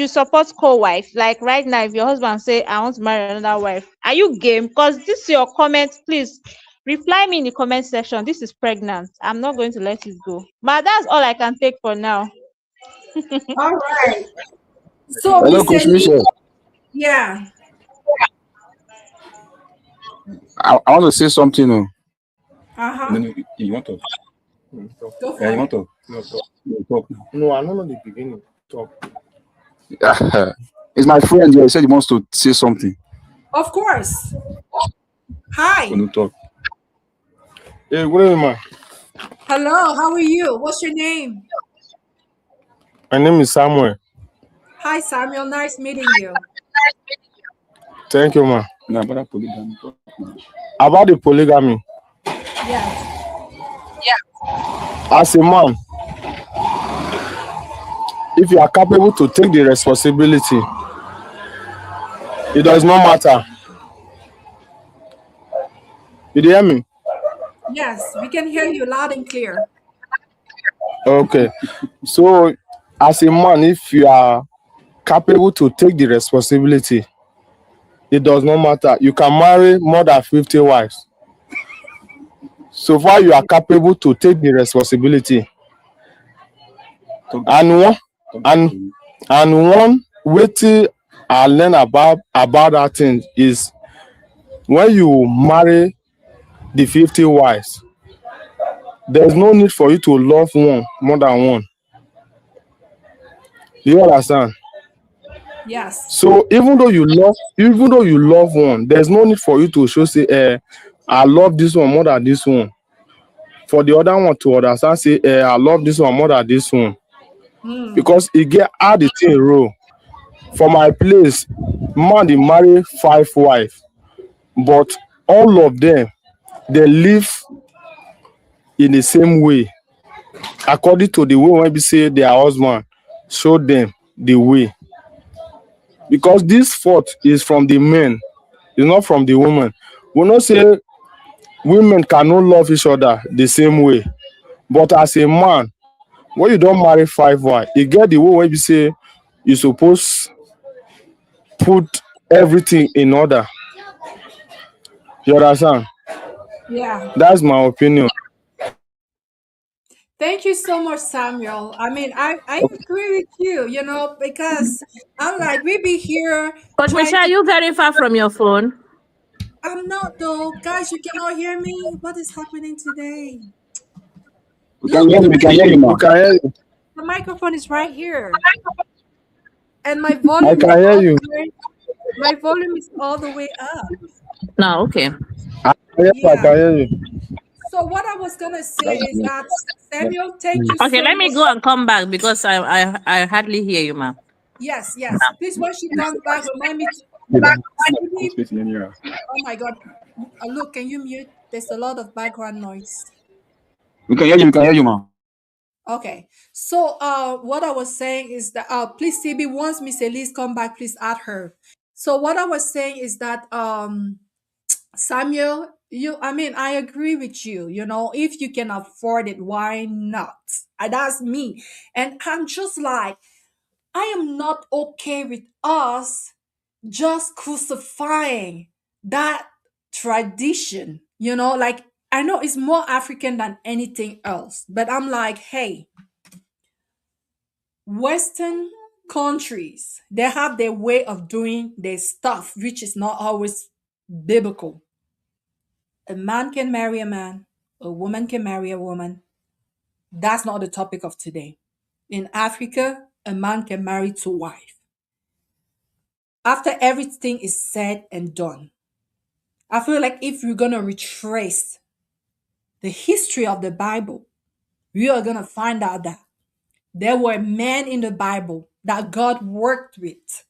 support co-wife? Like right now, if your husband say, I want to marry another wife, are you game? Because this is your comment, please. Reply me in the comment section. This is pregnant. I'm not going to let it go. But that's all I can take for now. All right. So Hello, Miss Coach Elise, Michelle. yeah. I want to say something. Uh-huh. And then you want to? Go Yeah, for you want it. to? No, talk. No, talk now. No, I don't know the beginning. Talk. It's my friend here. He said he wants to say something. Of course. Oh, Hi. no, talk. Hey, good evening, man. Hello, how are you? What's your name? My name is Samuel. Hi, Samuel. Nice meeting you. Thank you, man. No, but that polygamy. Talk now. About the polygamy, Yes. as a man, if you are capable to take the responsibility, it does not matter. You hear me? Yes, we can hear you loud and clear. Okay. So, as a man, if you are capable to take the responsibility, it does not matter. You can marry more than 50 wives. So far, you are capable to take the responsibility. Talk And one, talk and to and one wetin I learn about that thing is when you marry the 50 wives, there's no need for you to love one more than one. Do you understand? Yes. So even though you love one, there's no need for you to show say, I love this one more than this one. For the other one to understand, say, I love this one more than this one. Because it get how the thing roll. For my place, man dey marry 5 wives, but all of them they live in the same way, according to the way when we say their husband show them the way. Because this fault is from the men, it's not from the woman. We not say women cannot love each other the same way, but as a man, when you don't marry 5 wives, you get the way when we say you suppose put everything in order. You understand? Yeah. That's my opinion. Thank you so much, Samuel. I mean, I agree with you, because I'm like, we be here Coach trying Michelle, to. you very far from your phone. I'm not though. Guys, you cannot hear me. What is happening today? we can Look, hear you. We can hear you, We man. can hear you. the microphone is right here. And my I volume is can hear all you. the way. My volume is all the way up. No, okay. I Yeah. can hear you. So what I was gonna say That's is me. that Samuel, thank you Okay, so let me much. go and come back because I hardly hear you, ma'am. Yes, yes. Please, when she comes back, remind me to Yeah, but Stevie. it's facing anyhow. Oh my God. Look, can you mute? There's a lot of background noise. We can hear you. We can hear you, man. Okay. So what I was saying is that please CB, once Miss Elise come back, please add her. So what I was saying is that Samuel, I agree with you. If you can afford it, why not? That's me. And I'm just like, I am not okay with us just crucifying that tradition. Like, I know it's more African than anything else, but I'm like, hey, Western countries, they have their way of doing their stuff, which is not always biblical. A man can marry a man, a woman can marry a woman. That's not the topic of today. In Africa, a man can marry two wives. After everything is said and done, I feel like if we're going to retrace the history of the Bible, we are going to find out that there were men in the Bible that God worked with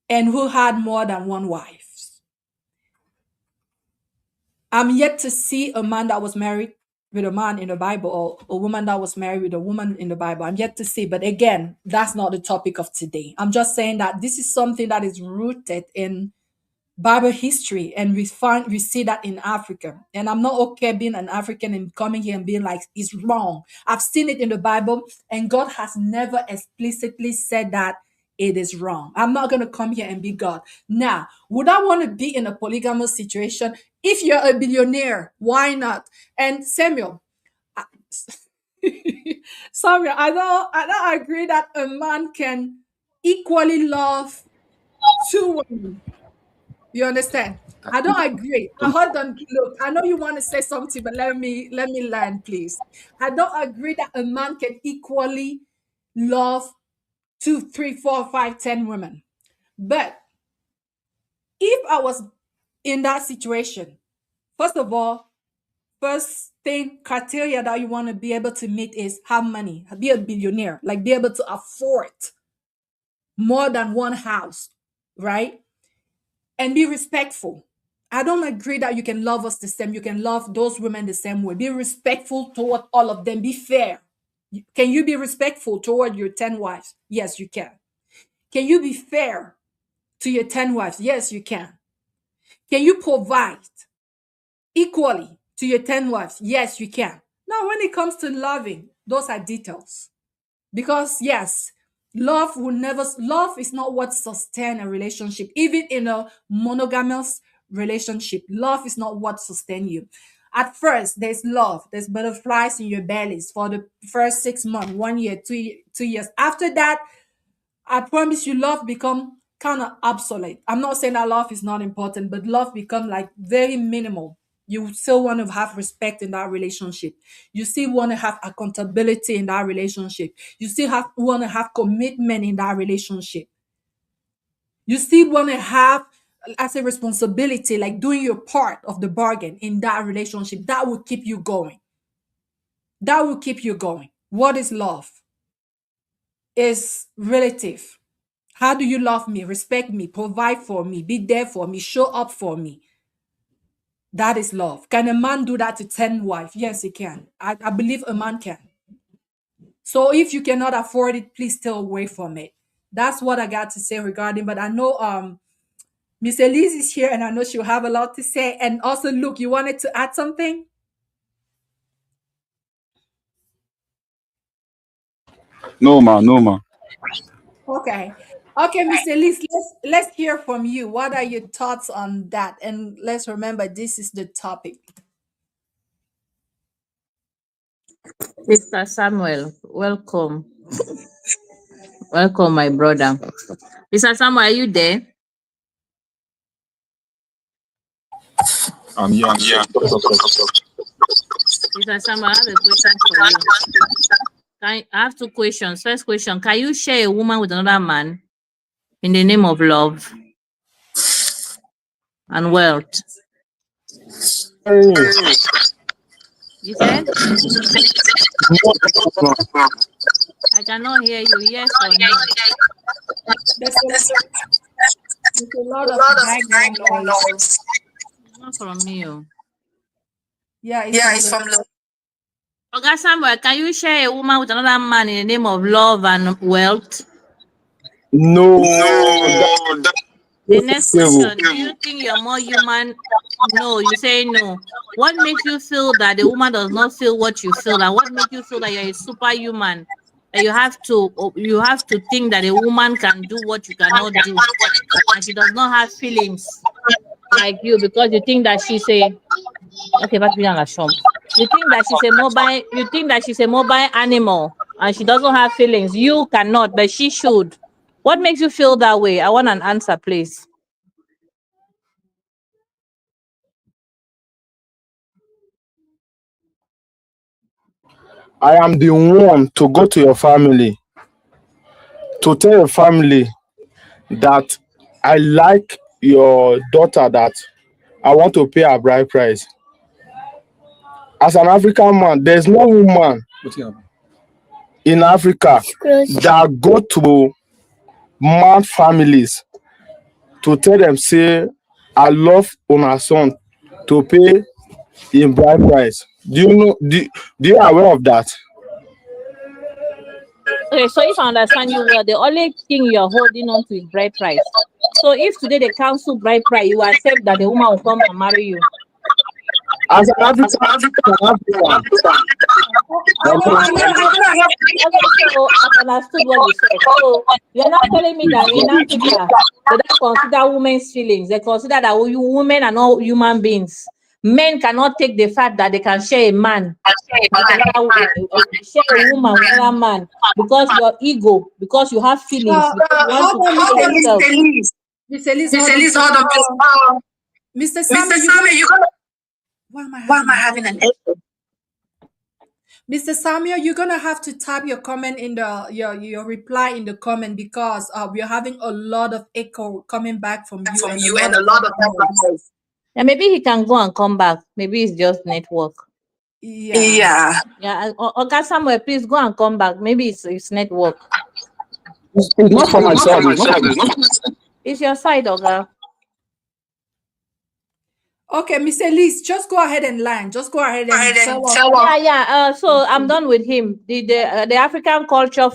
and who had more than one wife. I'm yet to see a man that was married with a man in the Bible, or a woman that was married with a woman in the Bible. I'm yet to see. But again, that's not the topic of today. I'm just saying that this is something that is rooted in Bible history, and we see that in Africa. And I'm not okay being an African and coming here and being like it's wrong. I've seen it in the Bible, and God has never explicitly said that it is wrong. I'm not gonna come here and be God. Now, would I want to be in a polygamous situation? If you're a billionaire, why not? And Samuel, Samuel, I don't agree that a man can equally love two women. You understand? I don't agree. Hold on, look. I know you want to say something, but let me learn, please. I don't agree that a man can equally love two, three, four, five, 10 women. But if I was in that situation, first of all, first thing criteria that you want to be able to meet is have money, be a billionaire, like be able to afford more than one house, right? And be respectful. I don't agree that you can love us the same. You can love those women the same way. Be respectful toward all of them. Be fair. Can you be respectful toward your 10 wives? Yes, you can. Can you be fair to your 10 wives? Yes, you can. Can you provide equally to your 10 wives? Yes, you can. Now, when it comes to loving, those are details. Because yes, love is not what sustains a relationship. Even in a monogamous relationship, love is not what sustains you. At first, there's love, there's butterflies in your bellies for the first 6 months, 1 year, 2 years. After that, I promise you, love become kind of obsolete. I'm not saying that love is not important, but love become like very minimal. You still want to have respect in that relationship. You still want to have accountability in that relationship. You still want to have commitment in that relationship. You still want to have as a responsibility, like doing your part of the bargain in that relationship. That will keep you going. That will keep you going. What is love? Is relative. How do you love me, respect me, provide for me, be there for me, show up for me? That is love. Can a man do that to 10 wives? Yes, he can. I believe a man can. So if you cannot afford it, please stay away from it. That's what I got to say regarding. But I know Miss Elise is here, and I know she'll have a lot to say. And also, Luke, you wanted to add something? No, ma, no, ma. Okay. Okay, Miss Elise, let's hear from you. What are your thoughts on that? And let's remember this is the topic. Mr. Samuel, welcome. Welcome, my brother. Mr. Samuel, are you there? Yeah, I'm here. Mr. Samuel, I have a question for you. I have two questions. First question, can you share a woman with another man in the name of love and wealth? You said? I cannot hear you. Yes or no? There's a lot of background noise. Not from me. Oh. Yeah, it's from the Okay, Samuel, can you share a woman with another man in the name of love and wealth? No, The next question: do you think you're more human? No, you say no. What makes you feel that the woman does not feel what you feel, and what makes you feel that you're a superhuman? That you have to think that a woman can do what you cannot do, and she does not have feelings like you because you think that she's a okay, but we are not sure. You think that she's a mobile animal and she doesn't have feelings. You cannot, but she should. What makes you feel that way? I want an answer, please. I am the one to go to your family to tell your family that I like your daughter, that I want to pay her bride price. As an African man, there's no woman in Africa that go to man families to tell them, say, I love una son, to pay in bride price. Do you know? Do you aware of that? Okay, so if I understand you well, the only thing you're holding on to is bride price. So if today they cancel bride price, you accept that the woman will come and marry you. As an African, So I understood what you said. So you're not telling me that in Africa they don't consider women's feelings. They consider that women are not human beings. Men cannot take the fact that they can share a man, share a woman with another man because your ego, because you have feelings, because you want to kill yourself. Mr. Elise, hold on. Mr. Samuel, you gonna why am I having an echo? Mr. Samuel, you're gonna have to type your comment in the your reply in the comment because we're having a lot of echo coming back from you and a lot of noise. Yeah, maybe he can go and come back. Maybe it's just network. Yeah. Yeah. Okay, Samuel, please go and come back. Maybe it's network. It's not for myself. It's your side, Oga. Okay, Miss Elise, just go ahead and land. Just go ahead and tell us. Yeah. So I'm done with him. The African culture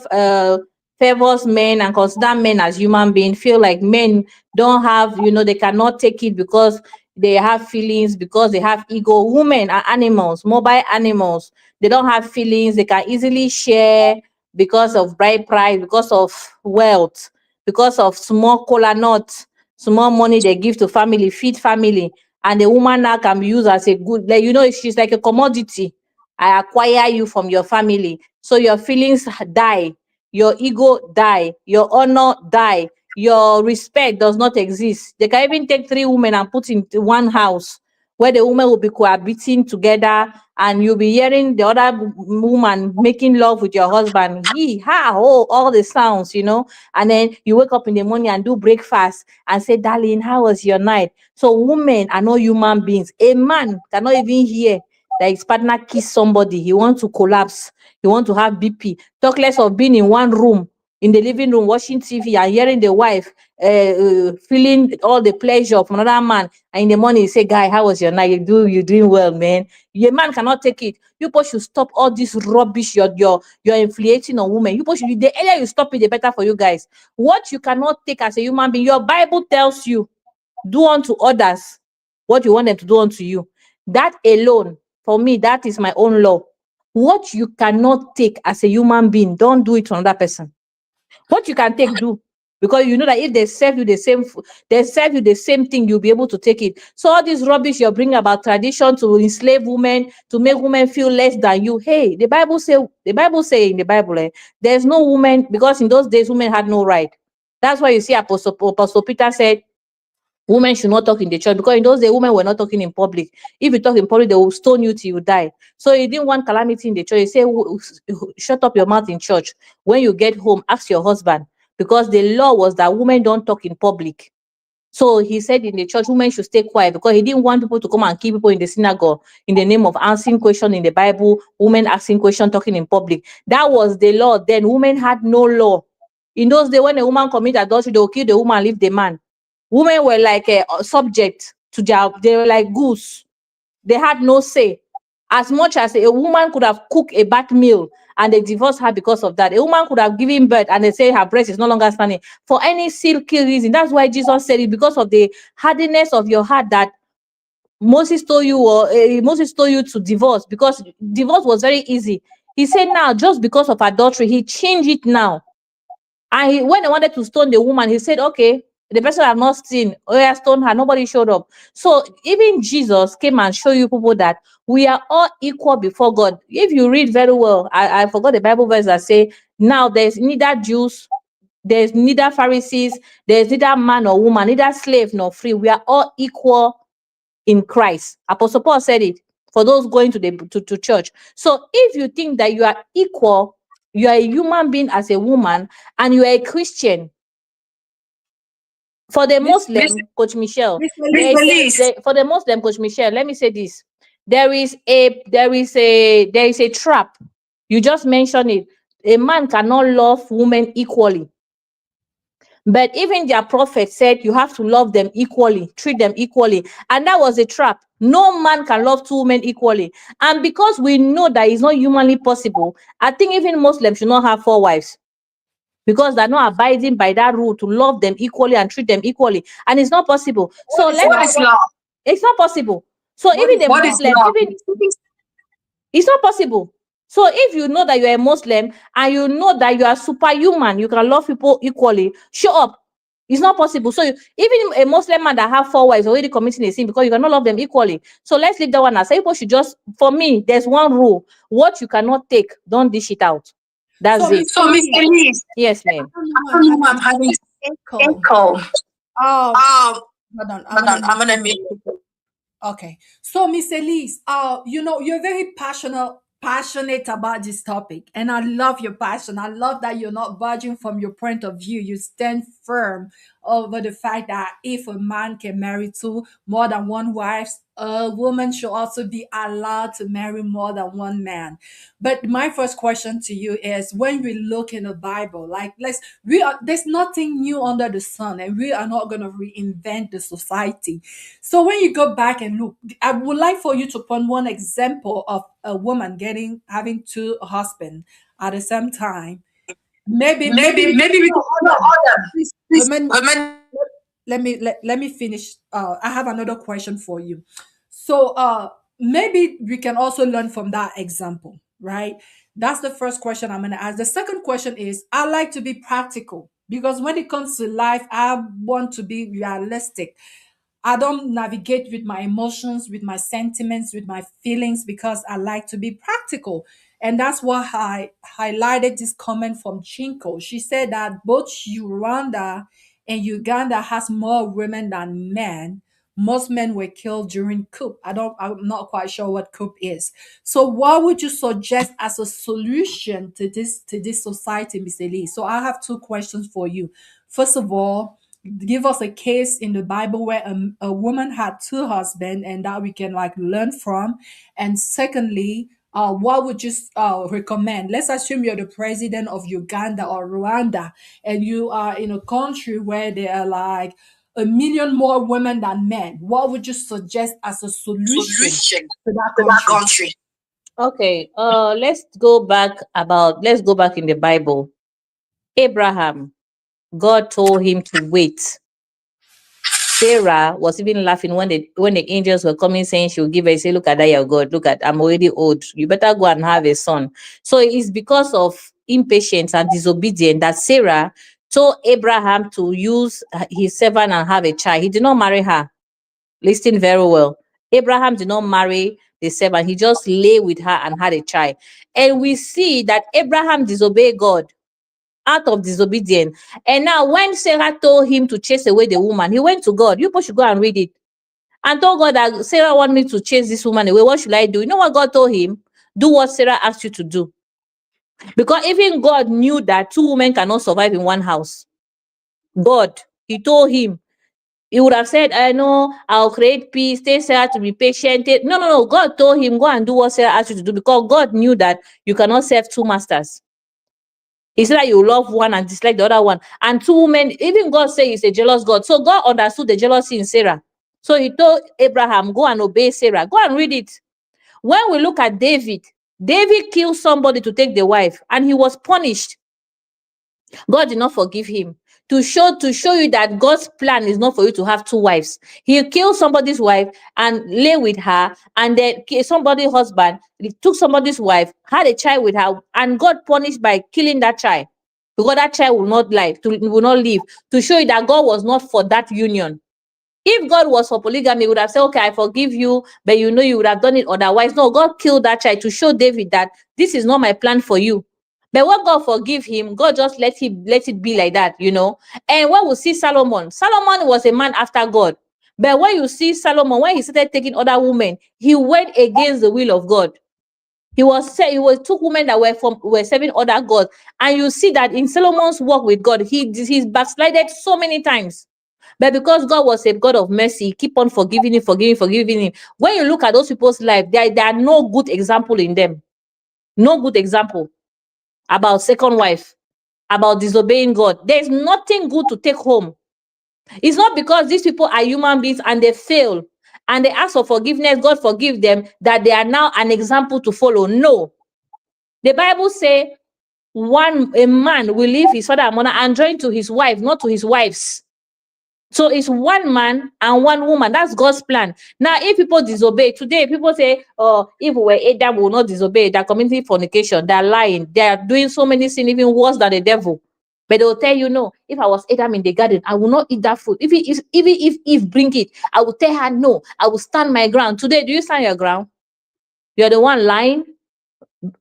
favors men and consider men as human beings. Feel like men don't have, they cannot take it because they have feelings, because they have ego. Women are animals, mobile animals. They don't have feelings. They can easily share because of bride price, because of wealth, because of small cola nut, small money they give to family, feed family. And the woman now can be used as a good, she's like a commodity. I acquire you from your family. So your feelings die, your ego die, your honor die, your respect does not exist. They can even take 3 women and put into one house where the women will be cohabiting together and you'll be hearing the other woman making love with your husband. Yee, ha, oh, all the sounds, and then you wake up in the morning and do breakfast and say, darling, how was your night? So women are not human beings. A man cannot even hear that his partner kiss somebody. He wants to collapse. He wants to have BP. Talk less of being in one room, in the living room, watching TV and hearing the wife feeling all the pleasure from another man. And in the morning, you say, guy, how was your night? You're doing well, man. Your man cannot take it. You both should stop all this rubbish you're inflating on women. You both should, the earlier you stop it, the better for you guys. What you cannot take as a human being, your Bible tells you, do unto others what you want them to do unto you. That alone, for me, that is my own law. What you cannot take as a human being, don't do it to another person. What you can take, do. Because you know that if they serve you the same thing, you'll be able to take it. So all this rubbish you're bringing about tradition to enslave women, to make women feel less than you. Hey, the Bible say in the Bible, there's no woman, because in those days women had no right. That's why you see Apostle Peter said, women should not talk in the church, because in those days, women were not talking in public. If you talk in public, they will stone you till you die. So he didn't want calamity in the church. He said, shut up your mouth in church. When you get home, ask your husband, because the law was that women don't talk in public. So he said in the church, women should stay quiet, because he didn't want people to come and kill people in the synagogue in the name of answering questions in the Bible, women asking questions, talking in public. That was the law then. Women had no law. In those days, when a woman commit adultery, they will kill the woman and leave the man. Women were like a subject to they were like goose. They had no say. As much as a woman could have cooked a bad meal and they divorced her because of that, a woman could have given birth and they say her breast is no longer standing for any silky reason. That's why Jesus said it, because of the hardiness of your heart that Moses told you, or Moses told you to divorce, because divorce was very easy. He said now, just because of adultery, he changed it now. And when they wanted to stone the woman, he said, okay, the person have not seen. Oh, yeah, stone her. Nobody showed up. So even Jesus came and show you people that we are all equal before God. If you read very well, I forgot the Bible verse that say, now there's neither Jews, there's neither Pharisees, there's neither man or woman, neither slave nor free. We are all equal in Christ. Apostle Paul said it for those going to church. So if you think that you are equal, you are a human being as a woman, and you are a Christian. For the Muslim, Coach Michelle, for the Muslim, Coach Michelle, let me say this: there is a trap. You just mentioned it. A man cannot love women equally. But even their prophet said you have to love them equally, treat them equally. And that was a trap. No man can love two women equally. And because we know that it's not humanly possible, I think even Muslims should not have 4 wives, because they're not abiding by that rule to love them equally and treat them equally. And it's not possible. So it's not possible. So even the Muslim, it's not possible. So if you know that you're a Muslim and you know that you are superhuman, you can love people equally, show up. It's not possible. So even a Muslim man that have 4 wives already committing a sin, because you cannot love them equally. So let's leave that one aside. People should just, for me, there's one rule: what you cannot take, don't dish it out. That's it. So, Mr. Lee, yes, ma'am. I don't know, I'm having echo. Hold on, I'm gonna make it. Okay. So, Miss Elise, you're very passionate about this topic, and I love your passion. I love that you're not budging from your point of view. You stand firm over the fact that if a man can marry more than one wife, a woman should also be allowed to marry more than one man. But my first question to you is, when we look in the Bible, like there's nothing new under the sun, and we are not going to reinvent the society. So when you go back and look, I would like for you to point one example of a woman having 2 husbands at the same time. Maybe we can please, let me finish. I have another question for you. So maybe we can also learn from that example, right? That's the first question I'm going to ask. The second question is, I like to be practical, because when it comes to life, I want to be realistic. I don't navigate with my emotions, with my sentiments, with my feelings, because I like to be practical. And that's why I highlighted this comment from Chinko. She said that both Rwanda and Uganda has more women than men. Most men were killed during coup. I'm not quite sure what coup is. So what would you suggest as a solution to this society, Mr. Lee? So I have 2 questions for you. First of all, give us a case in the Bible where a woman had 2 husbands, and that we can like learn from. And secondly, what would you recommend? Let's assume you're the president of Uganda or Rwanda, and you are in a country where there are like 1 million more women than men. What would you suggest as a solution to that country? Okay, let's go back in the Bible. Abraham, God told him to wait. Sarah was even laughing when the angels were coming, saying she will give her. Say, look at that, your God. Look at, I'm already old. You better go and have a son. So it's because of impatience and disobedience that Sarah told Abraham to use his servant and have a child. He did not marry her. Listen very well. Abraham did not marry the servant. He just lay with her and had a child. And we see that Abraham disobeyed God out of disobedience. And now when Sarah told him to chase away the woman, he went to God. You people should go and read it. And told God that Sarah want me to chase this woman away. What should I do? You know what God told him? Do what Sarah asked you to do. Because even God knew that 2 women cannot survive in one house. God, he told him, he would have said, I know, I'll create peace, tell Sarah to be patient. No. God told him, go and do what Sarah asked you to do, because God knew that you cannot serve 2 masters. He said that you love one and dislike the other one. And 2 women, even God said he's a jealous God. So God understood the jealousy in Sarah. So he told Abraham, go and obey Sarah. Go and read it. When we look at David, David killed somebody to take the wife, and he was punished. God did not forgive him. To show you that God's plan is not for you to have two wives. He killed somebody's wife and lay with her, and then somebody's husband, he took somebody's wife, had a child with her, and God punished by killing that child. Because that child will not live. To show you that God was not for that union. If God was for polygamy, he would have said, okay, I forgive you, but you would have done it otherwise. No, God killed that child to show David that this is not my plan for you. But when God forgive him, God just let it be like that, And when we see Solomon was a man after God. But when you see Solomon, when he started taking other women, he went against the will of God. He took women that were serving other gods. And you see that in Solomon's walk with God, he's backslided so many times. But because God was a God of mercy, he keep on forgiving him. When you look at those people's life, there are no good example in them. No good example about second wife, about disobeying God. There's nothing good to take home. It's not because these people are human beings and they fail and they ask for forgiveness, God forgive them, that they are now an example to follow. No. The Bible says a man will leave his father and mother and join to his wife, not to his wives. So it's one man and one woman. That's God's plan. Now, if people disobey, today people say, oh, if we were Adam, we will not disobey. They're committing fornication. They're lying. They are doing so many sins, even worse than the devil. But they'll tell you, no, if I was Adam in the garden, I will not eat that food. Even if Eve bring it, I will tell her, no, I will stand my ground. Today, do you stand your ground? You're the one lying,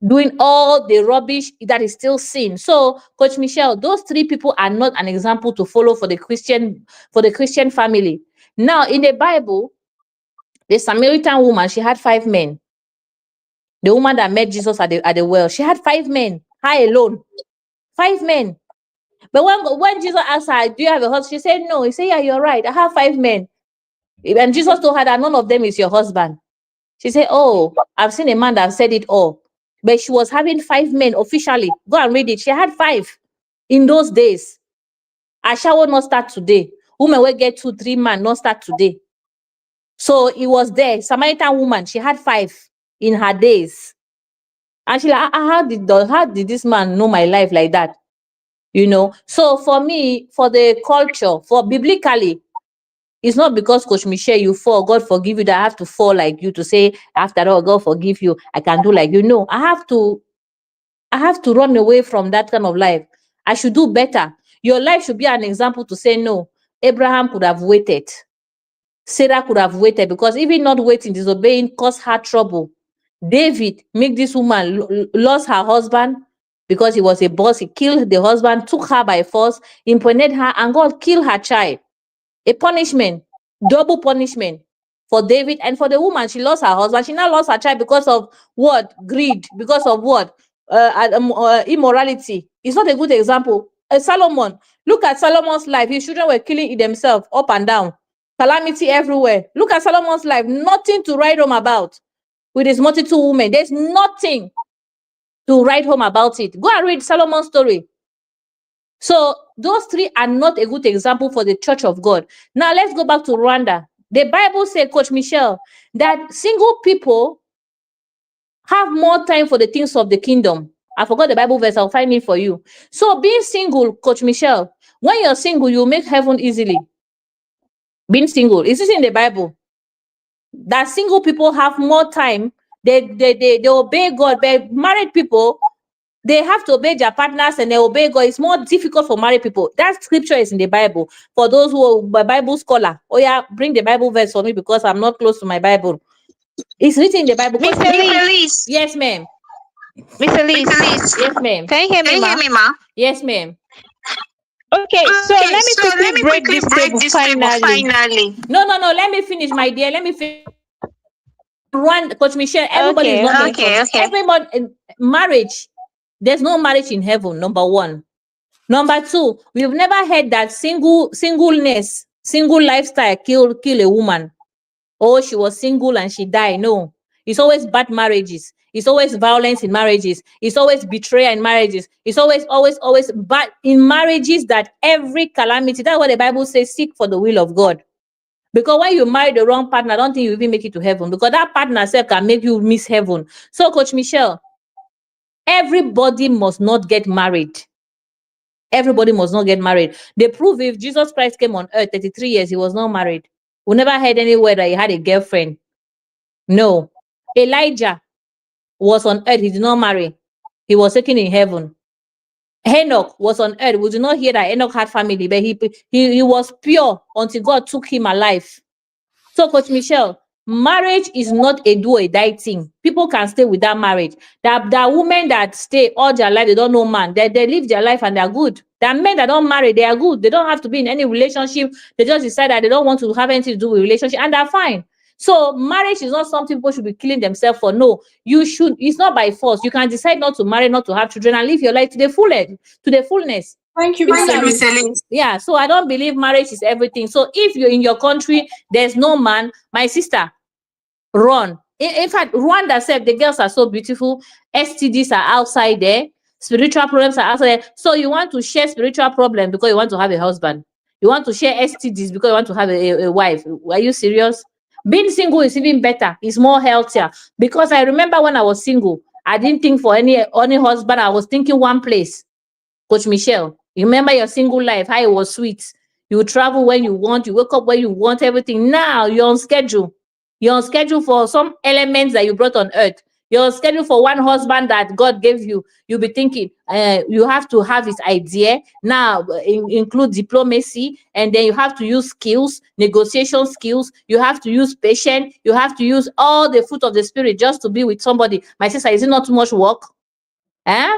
doing all the rubbish that is still sin. So, Coach Michelle, those three people are not an example to follow for the Christian family. Now, in the Bible, the Samaritan woman, she had 5 men. The woman that met Jesus at the well, she had 5 men, her alone. 5 men. But when Jesus asked her, do you have a husband? She said, no. He said, yeah, you're right. I have 5 men. And Jesus told her that none of them is your husband. She said, oh, I've seen a man that said it all. But she was having 5 men officially. Go and read it. She had 5 in those days. Asha will not start today. Women will get 2, 3 men, not start today. So it was there. Samaritan woman, she had 5 in her days. And she like, how did this man know my life like that? So for me, for the culture, for biblically, it's not because Coach Michelle, you fall, God forgive you, that I have to fall like you to say, after all, God forgive you, I can do like you. No, I have to run away from that kind of life. I should do better. Your life should be an example to say, no, Abraham could have waited. Sarah could have waited, because even not waiting, disobeying, caused her trouble. David make this woman lost her husband because he was a boss. He killed the husband, took her by force, impregnated her, and God killed her child. A punishment, double punishment for David and for the woman. She lost her husband. She now lost her child because of what? Greed. Because of what? Immorality. It's not a good example. Solomon, look at Solomon's life. His children were killing themselves up and down. Calamity everywhere. Look at Solomon's life. Nothing to write home about with his multitude women. There's nothing to write home about it. Go and read Solomon's story. So those 3 are not a good example for the church of God. Now let's go back to Rwanda. The Bible says, Coach Michelle, that single people have more time for the things of the kingdom. I forgot the Bible verse. I'll find it for you. So being single, Coach Michelle, when you're single, you make heaven easily. Being single, is this in the Bible? That single people have more time. They obey God. But married people, they have to obey their partners and they obey God. It's more difficult for married people. That scripture is in the Bible. For those who are Bible scholar, oh yeah, bring the Bible verse for me because I'm not close to my Bible. It's written in the Bible. Miss Elise. Yes, ma'am. Miss Elise. Yes, ma'am. Can you hear me, ma? Yes, ma'am. Okay, so let me quickly break this table finally. No. Let me finish, my dear. Let me finish. Coach Michelle, everybody is not okay. Everybody, marriage. There's no marriage in heaven, number 1. Number 2, we've never heard that single lifestyle kill a woman. Oh, she was single and she died. No. It's always bad marriages. It's always violence in marriages. It's always betrayal in marriages. It's always bad in marriages, that every calamity. That's what the Bible says, seek for the will of God. Because when you marry the wrong partner, I don't think you even make it to heaven, because that partner self can make you miss heaven. So, Coach Michelle, everybody must not get married. Everybody must not get married. They prove if Jesus Christ came on earth 33 years, he was not married. We never heard anywhere that he had a girlfriend. No. Elijah was on earth, he did not marry. He was taken in heaven. Enoch was on earth. We do not hear that Enoch had family, but he was pure until God took him alive. So, Coach Michelle, marriage is not a do or die thing. People can stay without marriage. There are women that stay all their life, they don't know man. They live their life and they're good. There are men that don't marry, they are good. They don't have to be in any relationship. They just decide that they don't want to have anything to do with relationship, and they're fine. So marriage is not something people should be killing themselves for. No, you should. It's not by force. You can decide not to marry, not to have children, and live your life to the fullness. Thank you, People Mr. that Lee. Yeah, so I don't believe marriage is everything. So if you're in your country, there's no man, my sister, run. In fact, Rwanda said the girls are so beautiful. STDs are outside there. Spiritual problems are outside there. So you want to share spiritual problems because you want to have a husband. You want to share STDs because you want to have a wife. Are you serious? Being single is even better. It's more healthier. Because I remember when I was single, I didn't think for any husband. I was thinking one place. Coach Michelle, you remember your single life, how it was sweet. You travel when you want, you wake up when you want, everything. Now you're on schedule. You're on schedule for some elements that you brought on earth. You're on schedule for one husband that God gave you. You'll be thinking, you have to have his idea. Now, include diplomacy, and then you have to use skills, negotiation skills. You have to use patience. You have to use all the fruit of the spirit just to be with somebody. My sister, is it not too much work? Eh?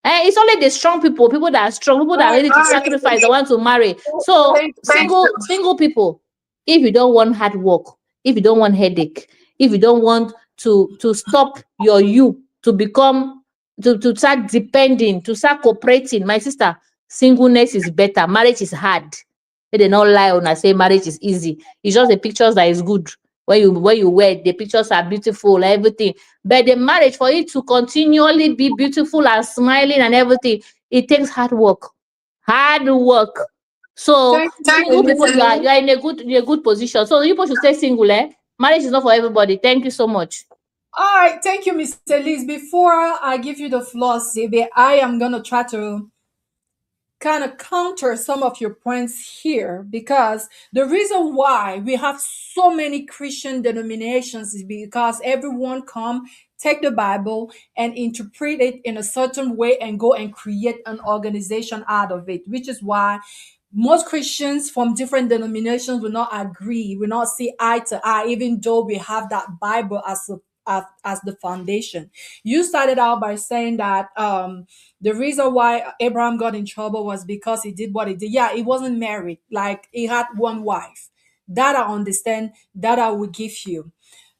It's only the strong people that are strong, people that are ready to sacrifice, that want to marry. So single people, if you don't want hard work, if you don't want headache, if you don't want to stop you to become to start depending, to start cooperating, my sister, singleness is better. Marriage is hard. They don't lie on and say marriage is easy. It's just the pictures that is good. When you wear the pictures are beautiful, everything. But the marriage, for it to continually be beautiful and smiling and everything, it takes hard work. Hard work. So single people, you are in a good position. So you people should stay single, eh? Marriage is not for everybody. Thank you so much. All right, thank you, Mr. Liz. Before I give you the floor, Zibi, I am gonna try to kind of counter some of your points here, because the reason why we have so many Christian denominations is because everyone come, take the Bible and interpret it in a certain way and go and create an organization out of it, which is why most Christians from different denominations will not agree, will not see eye to eye, even though we have that Bible as the foundation. You started out by saying that the reason why Abraham got in trouble was because he did what he did. Yeah, he wasn't married. Like, he had one wife. That I understand. That I will give you.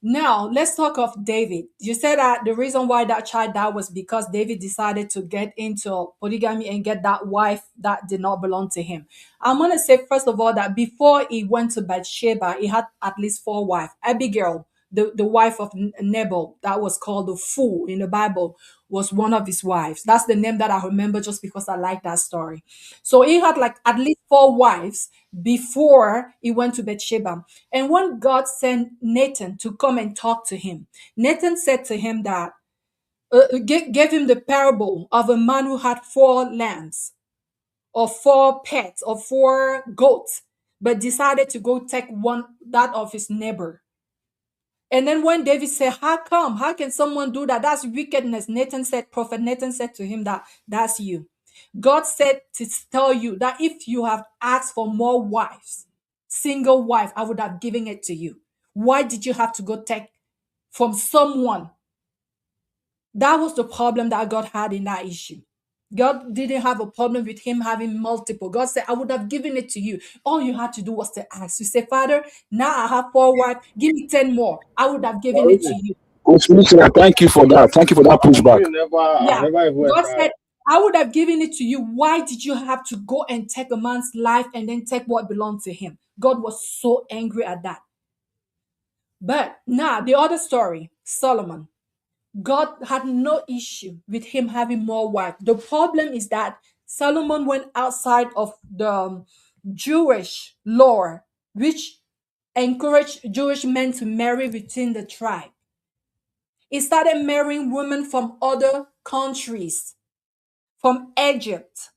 Now, let's talk of David. You said that the reason why that child died was because David decided to get into polygamy and get that wife that did not belong to him. I'm going to say, first of all, that before he went to Bathsheba, he had at least 4 wives. Abigail, the wife of Nabal, that was called the fool in the Bible, was one of his wives. That's the name that I remember just because I like that story. So he had like at least 4 wives before he went to Bathsheba. And when God sent Nathan to come and talk to him, Nathan said to him that, gave him the parable of a man who had 4 lambs or 4 pets or 4 goats, but decided to go take one, that of his neighbor. And then when David said, how come? How can someone do that? That's wickedness. Prophet Nathan said to him that that's you. God said to tell you that if you have asked for more wives, single wife, I would have given it to you. Why did you have to go take from someone? That was the problem that God had in that issue. God didn't have a problem with him having multiple. God said, I would have given it to you. All you had to do was to ask. You say, Father, now I have 4 wives. Give me 10 more. I would have given it to you. Coach Michelle, thank you for that. Thank you for that pushback. Yeah. God said, I would have given it to you. Why did you have to go and take a man's life and then take what belonged to him? God was so angry at that. But now, the other story, Solomon. God had no issue with him having more wives. The problem is that Solomon went outside of the Jewish law, which encouraged Jewish men to marry within the tribe. He started marrying women from other countries, from Egypt.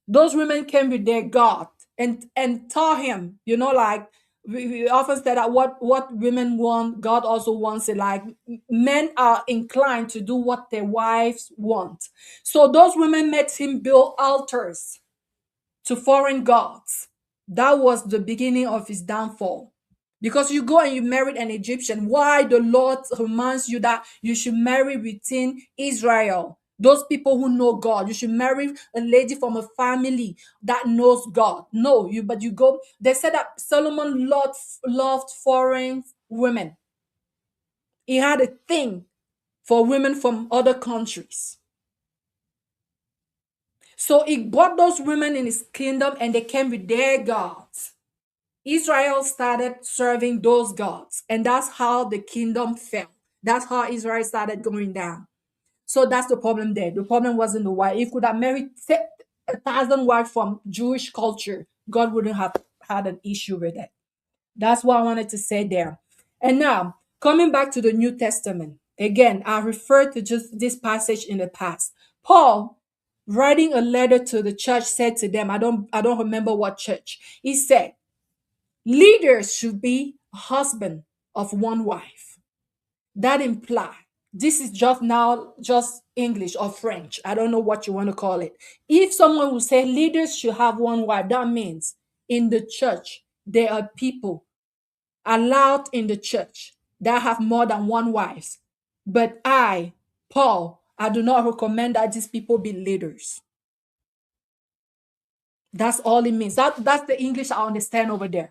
Those women came with their God and taught him, like we often say that what women want, God also wants it. Like men are inclined to do what their wives want. So those women made him build altars to foreign gods. That was the beginning of his downfall. Because you go and you married an Egyptian, why the Lord reminds you that you should marry within Israel, those people who know God. You should marry a lady from a family that knows God. No, but you go. They said that Solomon loved foreign women. He had a thing for women from other countries. So he brought those women in his kingdom and they came with their gods. Israel started serving those gods, and that's how the kingdom fell. That's how Israel started going down. So that's the problem there. The problem wasn't the wife. If he could have married 1,000 wives from Jewish culture, God wouldn't have had an issue with it. That's what I wanted to say there. And now, coming back to the New Testament, again, I referred to just this passage in the past. Paul, writing a letter to the church, said to them, I don't remember what church. He said, leaders should be a husband of one wife. That implies this is just English or French. I don't know what you want to call it. If someone will say leaders should have one wife, that means in the church there are people allowed in the church that have more than one wife. But Paul, I do not recommend that these people be leaders. That's all it means. That's the English I understand over there.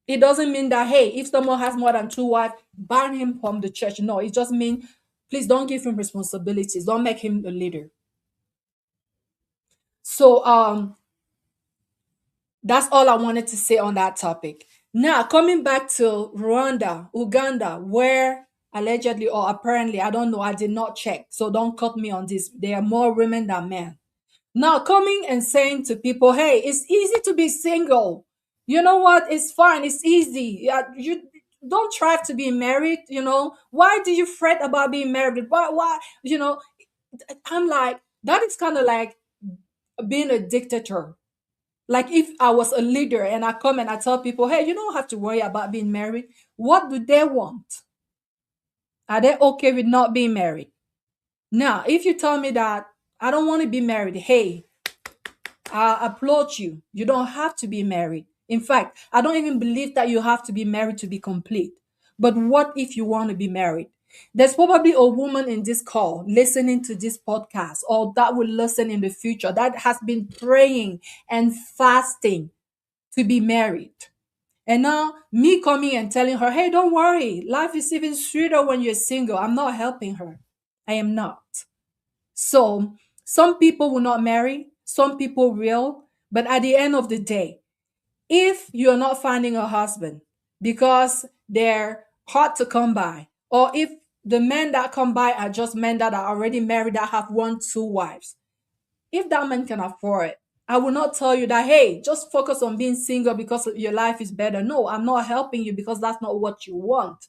It doesn't mean that, hey, if someone has more than two wives, ban him from the church. No, it just means, please don't give him responsibilities. Don't make him a leader. So that's all I wanted to say on that topic. Now, coming back to Rwanda, Uganda, where allegedly or apparently, I don't know, I did not check. So don't cut me on this. There are more women than men. Now, coming and saying to people, hey, it's easy to be single. You know what? It's fine. It's easy. You don't try to be married. Why do you fret about being married? Why? I'm like, that is kind of like being a dictator. Like if I was a leader and I come and I tell people, hey, you don't have to worry about being married. What do they want? Are they okay with not being married? Now, if you tell me that I don't want to be married, hey, I applaud you. You don't have to be married. In fact, I don't even believe that you have to be married to be complete. But what if you want to be married? There's probably a woman in this call listening to this podcast or that will listen in the future that has been praying and fasting to be married. And now me coming and telling her, hey, don't worry. Life is even sweeter when you're single. I'm not helping her. I am not. So some people will not marry, some people will. But at the end of the day, if you're not finding a husband because they're hard to come by, or if the men that come by are just men that are already married that have one, two wives, if that man can afford it, I will not tell you that, hey, just focus on being single because your life is better. No, I'm not helping you because that's not what you want.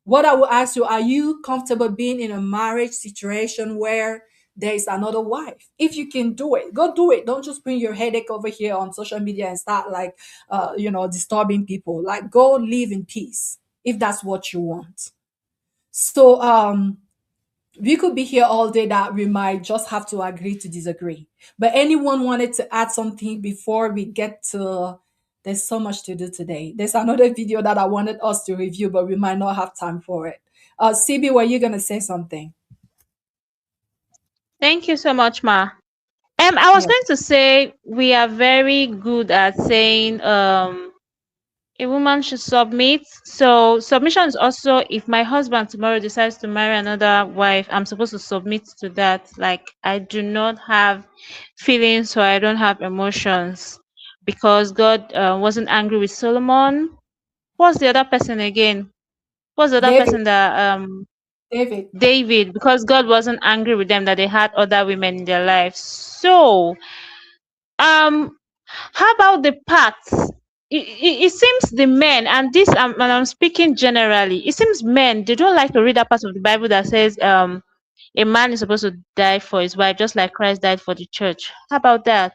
What I will ask you, are you comfortable being in a marriage situation where there is another wife? If you can do it, go do it. Don't just bring your headache over here on social media and start disturbing people. Like go live in peace if that's what you want. So we could be here all day that we might just have to agree to disagree. But anyone wanted to add something before we get to there's so much to do today. There's another video that I wanted us to review, but we might not have time for it. CB, were you gonna say something? Thank you so much, Ma. I was Yeah. going to say we are very good at saying a woman should submit. So submission is also if my husband tomorrow decides to marry another wife, I'm supposed to submit to that. Like I do not have feelings or I don't have emotions because God wasn't angry with Solomon. What's the other person again? What's the other David, person that David, David, because God wasn't angry with them that they had other women in their lives. So how about the part it seems the men, and this and I'm speaking generally, it seems men, they don't like to read that part of the Bible that says a man is supposed to die for his wife just like Christ died for the church. How about that?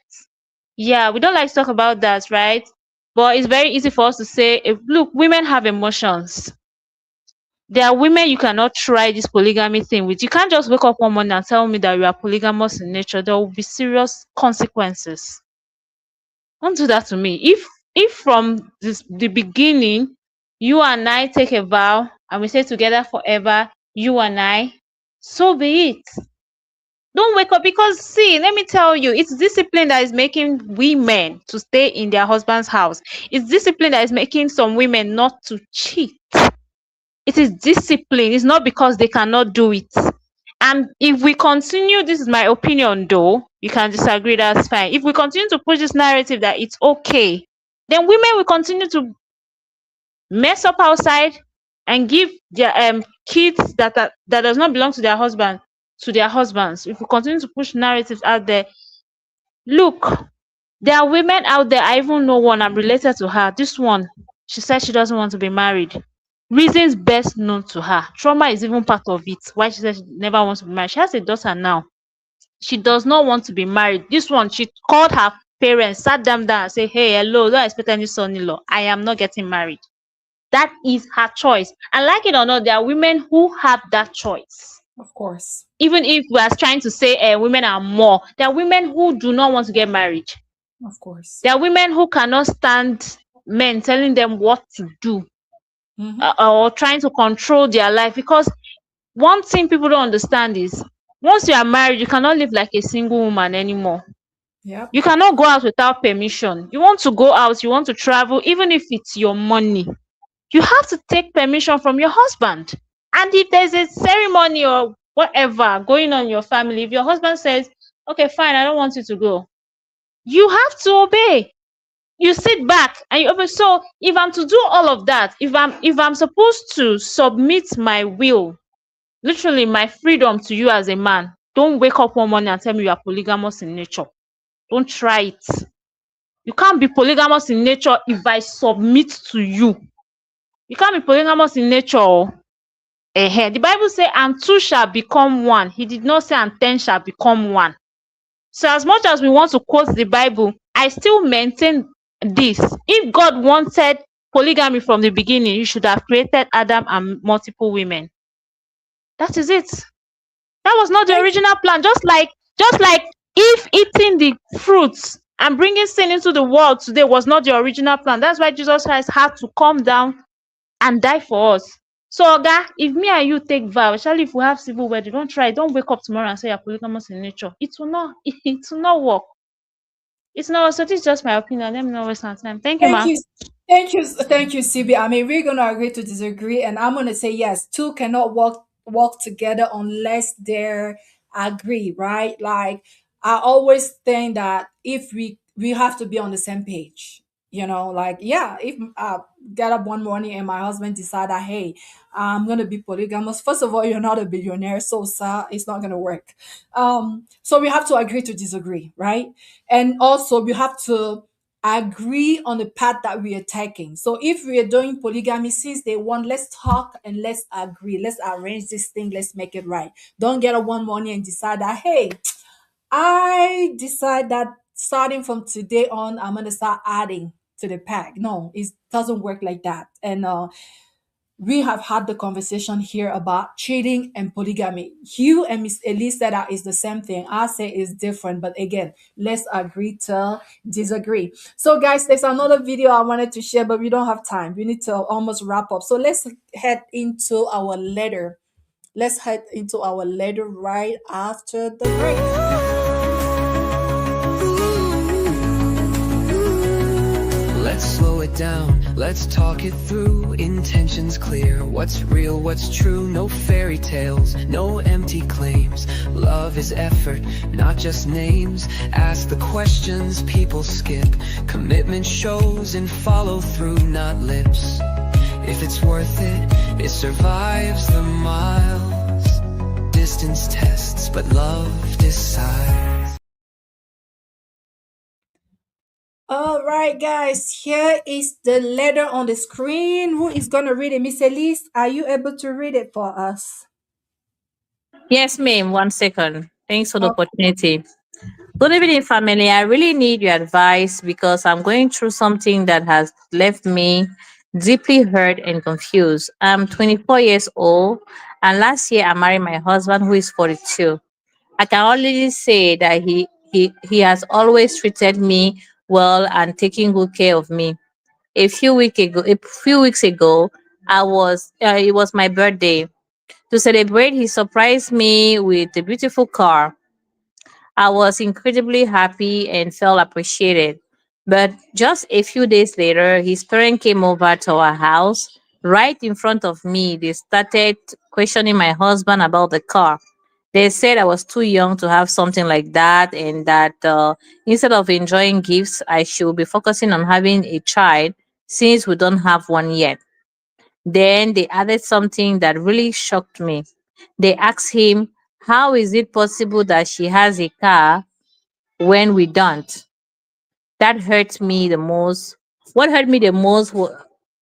Yeah, we don't like to talk about that, right? But it's very easy for us to say, look, women have emotions. There are women you cannot try this polygamy thing with. You can't just wake up one morning and tell me that you are polygamous in nature. There will be serious consequences. Don't do that to me. If from the beginning you and I take a vow and we stay together forever, you and I, so be it. Don't wake up, because see, let me tell you, it's discipline that is making women to stay in their husband's house. It's discipline that is making some women not to cheat. It is discipline. It's not because they cannot do it. And if we continue, this is my opinion though, you can disagree, that's fine. If we continue to push this narrative that it's okay, then women will continue to mess up outside and give their kids that does not belong to their husband to their husbands. If we continue to push narratives out there, look, there are women out there, I even know one, I'm related to her. This one, she said she doesn't want to be married. Reasons best known to her. Trauma is even part of it. Why she said she never wants to be married. She has a daughter now. She does not want to be married. This one, she called her parents, sat them down and said, hey, hello, don't expect any son-in-law. I am not getting married. That is her choice. And like it or not, there are women who have that choice. Of course. Even if we are trying to say women are more, there are women who do not want to get married. Of course. There are women who cannot stand men telling them what to do, or trying to control their life. Because one thing people don't understand is, once you are married, you cannot live like a single woman anymore. Yep. You cannot go out without permission. You want to go out, you want to travel, even if it's your money, you have to take permission from your husband. And if there's a ceremony or whatever going on in your family, if your husband says, okay, fine, I don't want you to go, you have to obey. You sit back and you obey. So if I'm to do all of that, if I'm supposed to submit my will, literally my freedom, to you as a man, don't wake up one morning and tell me you are polygamous in nature. Don't try it. You can't be polygamous in nature if I submit to you. You can't be polygamous in nature. The Bible says, and two shall become one. He did not say, and 10 shall become one. So as much as we want to quote the Bible, I still maintain this. If God wanted polygamy from the beginning, he should have created Adam and multiple women. That is it. That was not the original plan. Just like if eating the fruits and bringing sin into the world today was not the original plan. That's why Jesus Christ had to come down and die for us. So, Oga, if me and you take vow, especially if we have civil wedding, don't try. Don't wake up tomorrow and say you're polygamous in nature. It will not work. It's not. So this is just my opinion. Let me not waste my time. Thank you, ma'am. Thank you, CB. I mean, we're gonna agree to disagree, and I'm gonna say yes. Two cannot walk together unless they agree, right? Like, I always think that if we have to be on the same page. Like, yeah, if I get up one morning and my husband decide that, hey, I'm gonna be polygamous. First of all, you're not a billionaire, so sir, it's not gonna work. So we have to agree to disagree, right? And also we have to agree on the path that we are taking. So if we are doing polygamy since day one, let's talk and let's agree. Let's arrange this thing. Let's make it right. Don't get up one morning and decide that, hey, I decide that starting from today on, I'm gonna start adding to the pack. No, it doesn't work like that. And we have had the conversation here about cheating and polygamy. You and Miss Elise said that is the same thing. I say it's different, but again, let's agree to disagree. So, guys, there's another video I wanted to share, but we don't have time. We need to almost wrap up. So let's head into our letter. Let's head into our letter right after the break. Let's slow it down, let's talk it through. Intentions clear, what's real, what's true. No fairy tales, no empty claims. Love is effort, not just names. Ask the questions people skip. Commitment shows and follow through, not lips. If it's worth it, it survives the miles. Distance tests, but love decides. All right, guys, here is the letter on the screen. Who is going to read it? Miss Elise, are you able to read it for us? Yes, ma'am. 1 second. Thanks for the Okay. opportunity. Good evening, family. I really need your advice because I'm going through something that has left me deeply hurt and confused. I'm 24 years old, and last year I married my husband, who is 42. I can only say that he has always treated me well and taking good care of me. A few weeks ago, it was my birthday. To celebrate, he surprised me with a beautiful car. I was incredibly happy and felt appreciated. But just a few days later, his parents came over to our house. Right in front of me, they started questioning my husband about the car. They said I was too young to have something like that, and that instead of enjoying gifts, I should be focusing on having a child since we don't have one yet. Then they added something that really shocked me. They asked him, how is it possible that she has a car when we don't? That hurt me the most. What hurt me the most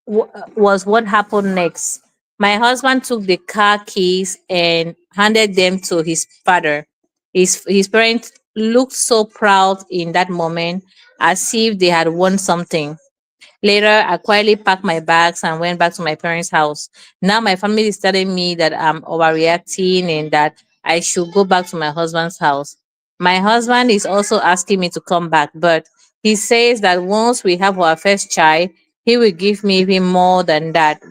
was what happened next. My husband took the car keys and handed them to his father. His parents looked so proud in that moment, as if they had won something. Later, I quietly packed my bags and went back to my parents' house. Now my family is telling me that I'm overreacting and that I should go back to my husband's house. My husband is also asking me to come back, but he says that once we have our first child, he will give me even more than that,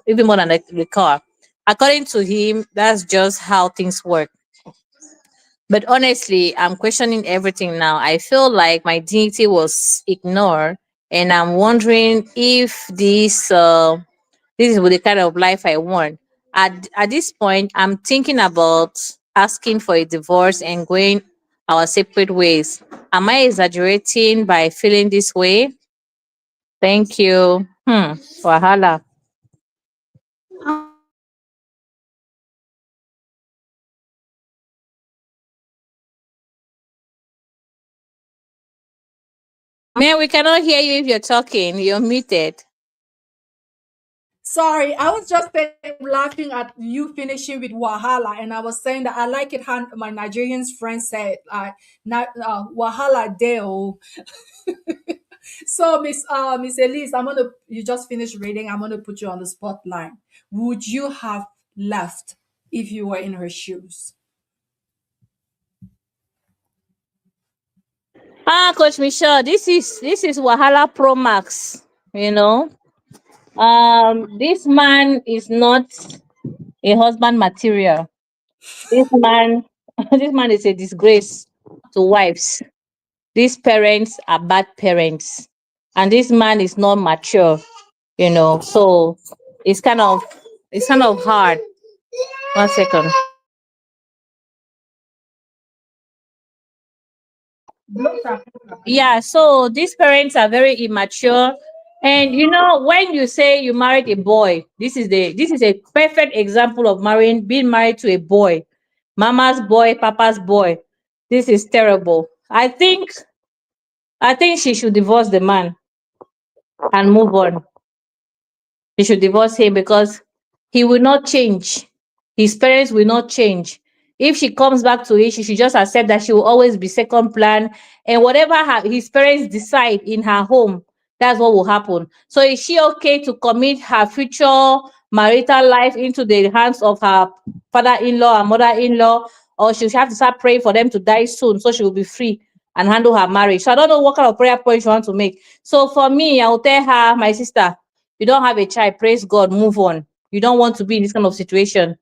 even more than the car. According to him, that's just how things work. But honestly, I'm questioning everything now. I feel like my dignity was ignored, and I'm wondering if this is the kind of life I want. At this point, I'm thinking about asking for a divorce and going our separate ways. Am I exaggerating by feeling this way? Thank you. Wahala. Man, we cannot hear you if you're talking. You're muted. Sorry, I was just laughing at you finishing with Wahala, and I was saying that I like it how my Nigerian friend said, Wahala Deo. So, Miss Elise, you just finished reading. I'm gonna put you on the spotlight. Would you have left if you were in her shoes? Coach Michelle, this is Wahala Pro Max. You know, this man is not a husband material. This man, this man is a disgrace to wives. These parents are bad parents, and this man is not mature. So it's kind of it's kind of hard. 1 second. Yeah, so these parents are very immature. And when you say you married a boy, this is a perfect example of being married to a boy. Mama's boy, papa's boy. This is terrible. I think she should divorce the man and move on. She should divorce him because he will not change. His parents will not change. If she comes back to it, she should just accept that she will always be second plan. And whatever his parents decide in her home, that's what will happen. So is she okay to commit her future marital life into the hands of her father-in-law and mother-in-law, or she have to start praying for them to die soon so she will be free and handle her marriage? So I don't know what kind of prayer point she want to make. So for me, I will tell her, my sister, you don't have a child, praise God, move on. You don't want to be in this kind of situation.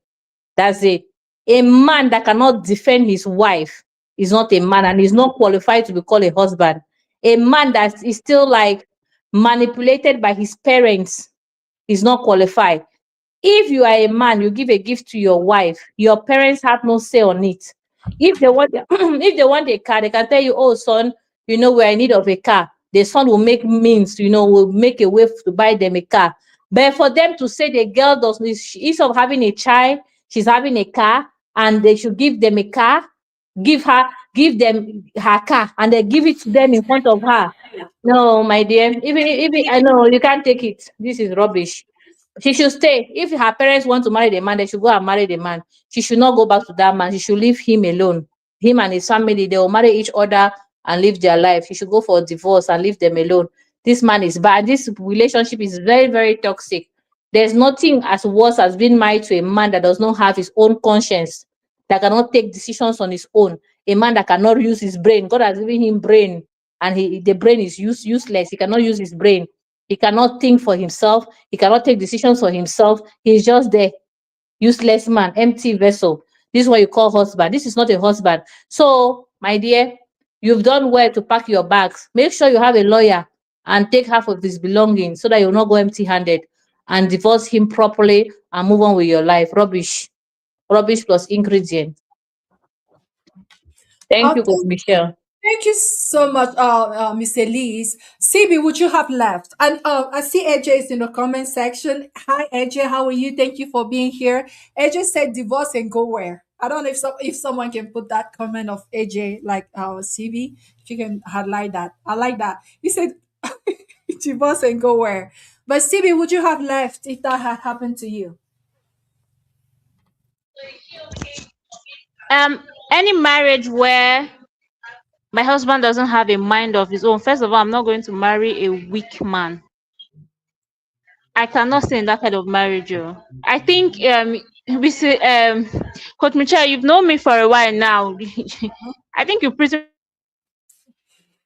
That's it. A man that cannot defend his wife is not a man, and is not qualified to be called a husband. A man that is still like manipulated by his parents is not qualified. If you are a man, you give a gift to your wife, your parents have no say on it. If they want if they want a car, they can tell you, oh son, we're in need of a car. The son will make means, will make a way to buy them a car. But for them to say the girl does, instead of having a child, she's having a car, and they should give them a car, give her give them her car and they give it to them in front of her. No, my dear. Even I know you can't take it. This is rubbish. She should stay. If her parents want to marry the man, they should go and marry the man. She should not go back to that man. She should leave him alone. Him and his family, they will marry each other and live their life. She should go for a divorce and leave them alone. This man is bad. This relationship is very, very toxic. There's nothing as worse as being married to a man that does not have his own conscience, that cannot take decisions on his own. A man that cannot use his brain. God has given him brain, and the brain is useless. He cannot use his brain. He cannot think for himself. He cannot take decisions for himself. He's just there. Useless man, empty vessel. This is what you call husband. This is not a husband. So, my dear, you've done well to pack your bags. Make sure you have a lawyer and take half of his belongings so that you'll not go empty handed, and divorce him properly and move on with your life. Rubbish. Rubbish plus ingredient. Thank you, Coach Michelle. Thank you so much, Miss Elise. CB, would you have left? And I see AJ is in the comment section. Hi, AJ. How are you? Thank you for being here. AJ said divorce and go where? I don't know if someone can put that comment of AJ like CB. If you can highlight that. I like that. He said divorce and go where? But CB, would you have left if that had happened to you? Any marriage where my husband doesn't have a mind of his own, first of all, I'm not going to marry a weak man. I cannot stay in that kind of marriage. Oh. I think we say Coach Michelle, you've known me for a while now. I think you pretty much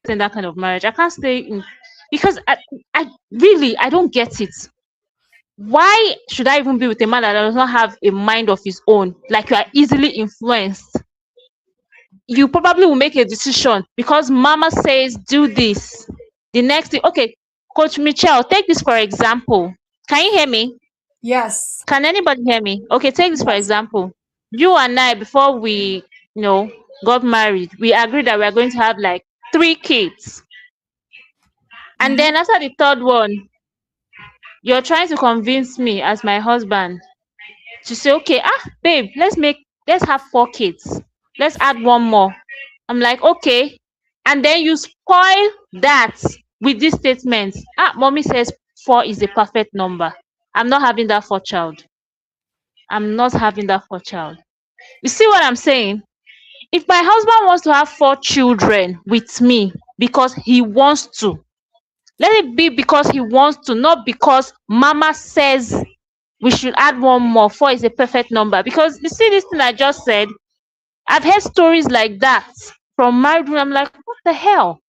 in that kind of marriage. I can't stay in because I really I don't get it. Why should I even be with a man that does not have a mind of his own? Like you are easily influenced. You probably will make a decision because mama says do this. The next thing, okay, Coach Michelle, take this for example. Can you hear me? Yes. Can anybody hear me? Okay, take this for Yes. example. You and I, before we, got married, we agreed that we are going to have like 3 kids. And then after the third one, you're trying to convince me as my husband to say, okay, babe, let's have 4 kids. Let's add one more. I'm like, okay. And then you spoil that with this statement. Mommy says 4 is the perfect number. I'm not having that 4th child. I'm not having that 4th child. You see what I'm saying? If my husband wants to have 4 children with me because he wants to, let it be because he wants to, not because mama says we should add one more. 4 is a perfect number. Because you see this thing I just said, I've heard stories like that from married women. I'm like, what the hell?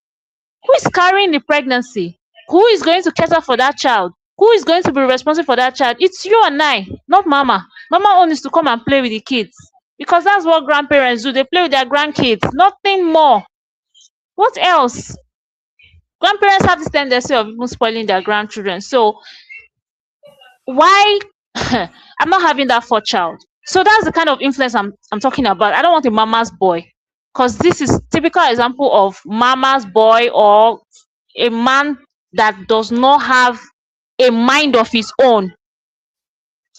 Who is carrying the pregnancy? Who is going to cater for that child? Who is going to be responsible for that child? It's you and I, not mama. Mama only is to come and play with the kids. Because that's what grandparents do. They play with their grandkids. Nothing more. What else? Grandparents have this tendency of even spoiling their grandchildren. So why I'm not having that 4th child. So that's the kind of influence I'm talking about. I don't want a mama's boy. Because this is typical example of mama's boy or a man that does not have a mind of his own.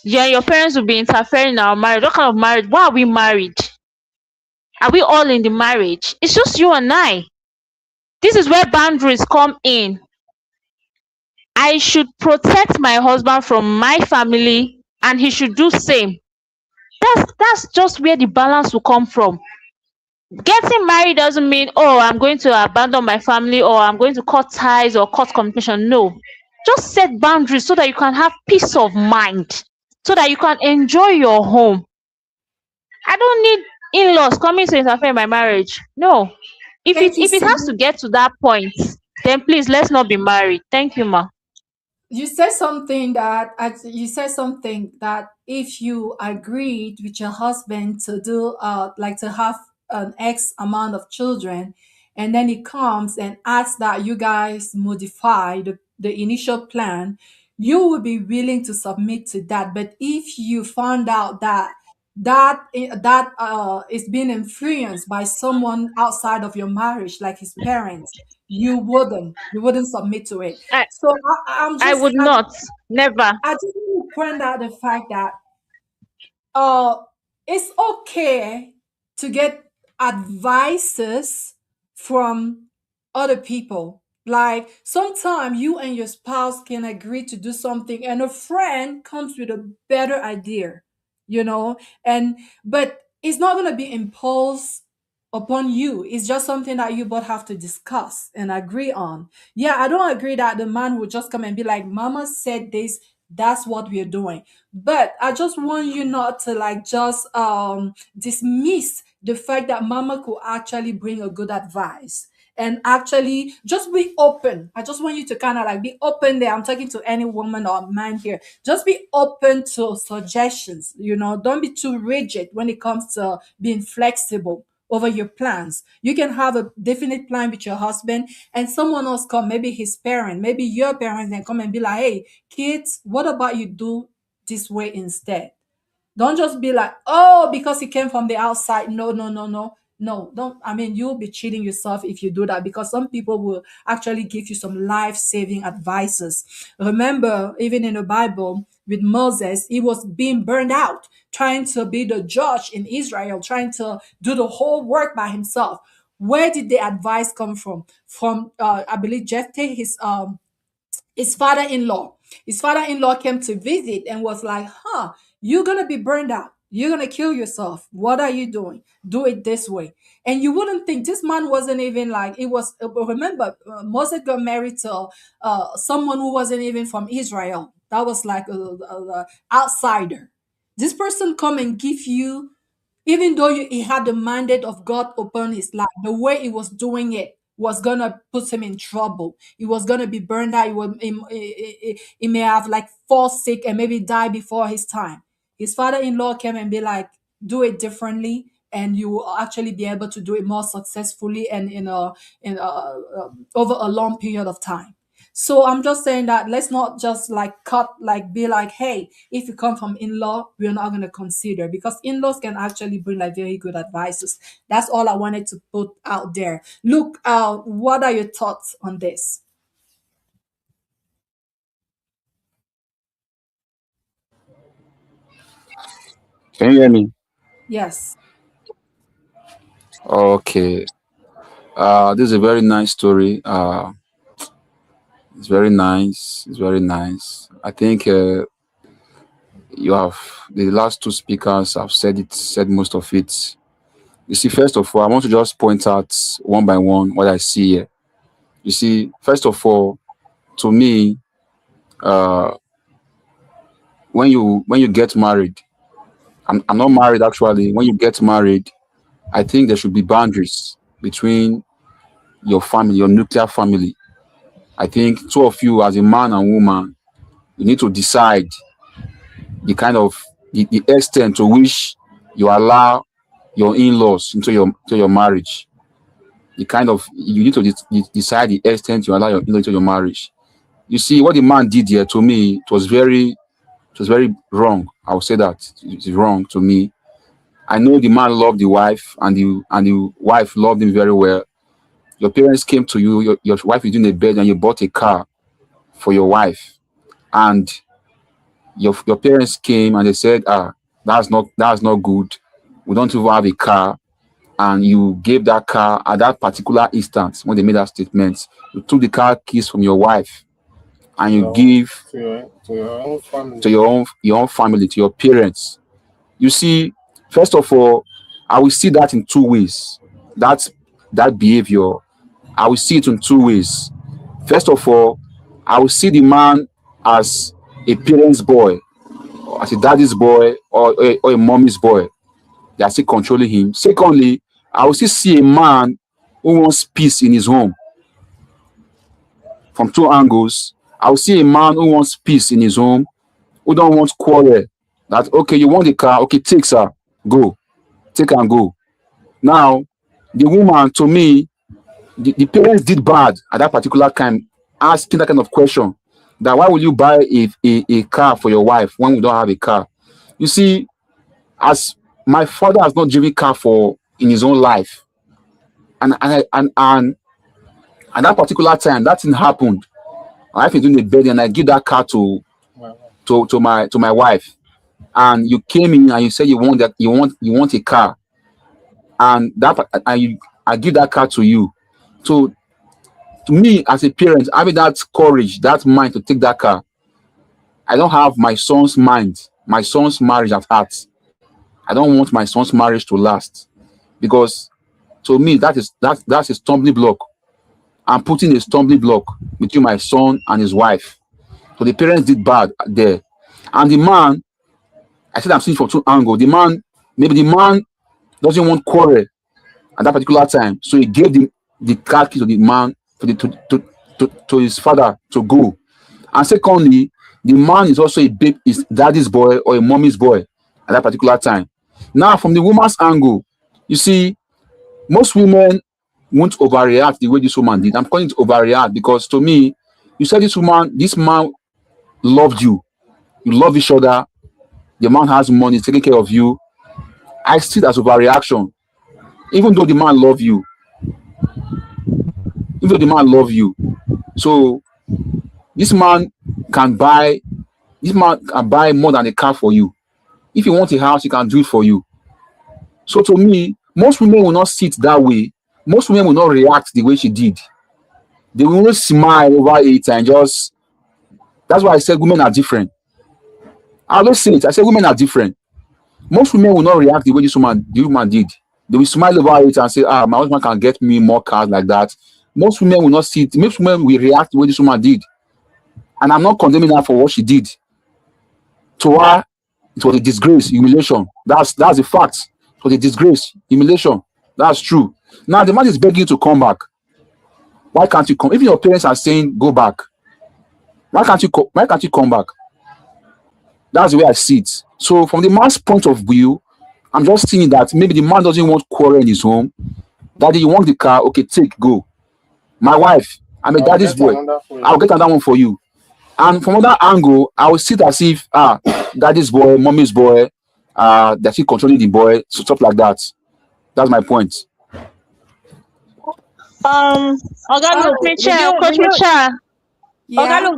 Yeah, your parents will be interfering in our marriage. What kind of marriage? Why are we married? Are we all in the marriage? It's just you and I. This is where boundaries come in. I should protect my husband from my family and he should do same. That's just where the balance will come from. Getting married doesn't mean, oh, I'm going to abandon my family or I'm going to cut ties or cut communication. No. Just set boundaries so that you can have peace of mind, so that you can enjoy your home. I don't need in-laws coming to interfere in my marriage. No. If Thank you, it has to CB. get to that point, then please let's not be married. Thank you, ma. You said something that if you agreed with your husband to do like to have an X amount of children, and then he comes and asks that you guys modify the initial plan, you would be willing to submit to that. But if you found out that is being influenced by someone outside of your marriage, like his parents, you wouldn't submit to it. I So I would not. Never. I just want to point out the fact that uh it's okay to get advices from other people. Like sometimes you and your spouse can agree to do something, and a friend comes with a better idea, you know, and but it's not gonna be imposed upon you. It's just something that you both have to discuss and agree on. Yeah, I don't agree that the man would just come and be like, Mama said this, that's what we're doing. But I just want you not to like just dismiss the fact that Mama could actually bring a good advice, and actually just be open. I just want you to kind of like be open there. I'm talking to any woman or man here. Just be open to suggestions, you know. Don't be too rigid when it comes to being flexible over your plans. You can have a definite plan with your husband, and someone else come, maybe his parent, maybe your parents, then come and be like, hey, kids, what about you do this way instead? Don't just be like, oh, because it came from the outside. No, no, no, no. No, don't. I mean, you'll be cheating yourself if you do that, because some people will actually give you some life saving advices. Remember, even in the Bible, with Moses, he was being burned out, trying to be the judge in Israel, trying to do the whole work by himself. Where did the advice come from? From, I believe, Jephthah, his father-in-law. His father-in-law came to visit and was like, huh, you're gonna be burned out. You're gonna kill yourself. What are you doing? Do it this way. And you wouldn't think this man wasn't even like, it was, remember, Moses got married to someone who wasn't even from Israel. That was like a outsider. This person come and give you, even though he had the mandate of God upon his life, the way he was doing it was gonna put him in trouble. He was gonna be burned out. He may have like fall sick and maybe die before his time. His father-in-law came and be like, do it differently, and you will actually be able to do it more successfully and over a long period of time. So I'm just saying that let's not just like cut, like be like, hey, if you come from in-law, we're not gonna consider, because in-laws can actually bring like very good advices. That's all I wanted to put out there. Look, what are your thoughts on this? Can you hear me? Yes. Okay. This is a very nice story. It's very nice. It's very nice. I think you have the last two speakers have said most of it. You see, first of all, I want to just point out one by one what I see here. You see, first of all, to me, uh, when you get married, I'm not married actually. When you get married, I think there should be boundaries between your family, your nuclear family. I think two of you, as a man and woman, you need to decide the kind of the extent to which you allow your in-laws into your marriage. The kind of you need to decide the extent you allow your in-laws into your marriage. You see, what the man did here, to me, it was very wrong. I would say that it's wrong to me. I know the man loved the wife, and the wife loved him very well. Your parents came to you, your wife is in a bed, and you bought a car for your wife. And your parents came and they said, that's not good. We don't even have a car. And you gave that car at that particular instance when they made that statement. You took the car keys from your wife and you give to your own family. to your own family, to your parents. You see, first of all, I will see that in two ways. That behavior, I will see it in two ways. First of all, I will see the man as a parent's boy, as a daddy's boy, or a mommy's boy. They are still controlling him. Secondly, I will still see a man who wants peace in his home from two angles. I will see a man who wants peace in his home, who don't want quarrel. That okay, you want the car, okay, take sir, go, take and go. Now, the woman, to me, the parents did bad at that particular time, asking that kind of question. That why will you buy a car for your wife when we don't have a car? You see, as my father has not driven car for in his own life, and at that particular time, that thing happened. My wife is doing the bed, and I give that car to my wife. And you came in and you said you want a car. and I give that car to you. So to me, as a parent, having that courage, that mind to take that car, I don't have my son's mind, my son's marriage at heart. I don't want my son's marriage to last, because to me that's a stumbling block. I'm putting a stumbling block between my son and his wife. So the parents did bad there. And the man, I said I'm seeing from two angles. Maybe the man doesn't want quarrel at that particular time. So he gave the car key to the man, to his father to go. And secondly, the man is also is daddy's boy or a mommy's boy at that particular time. Now, from the woman's angle, you see, most women won't overreact the way this woman did. I'm calling it overreact because to me, you said this man loved you. You love each other. The man has money, he's taking care of you. I see it as overreaction. Even though the man love you. Even though the man love you. So this man can buy more than a car for you. If you want a house, he can do it for you. So to me, most women will not see it that way. Most women will not react the way she did. They will only smile over it and just. That's why I said women are different. I always say it. I say women are different. Most women will not react the way the woman did. They will smile over it and say, my husband can get me more cars like that. Most women will not see it. Most women will react the way this woman did. And I'm not condemning her for what she did. To her, it was a disgrace, humiliation. That's the fact. It was a disgrace, humiliation. That's true. Now the man is begging you to come back. Why can't you come? Even your parents are saying go back. Why can't you come back? That's the way I see it. So from the man's point of view, I'm just seeing that maybe the man doesn't want quarrel in his home. Daddy, you want the car? Okay, go. My wife, I'm a daddy's boy. I'll get another one for you. And from another angle, I will see it as if daddy's boy, mommy's boy, that he controlling the boy, so stuff like that. That's my point. Coach Michelle. Yeah.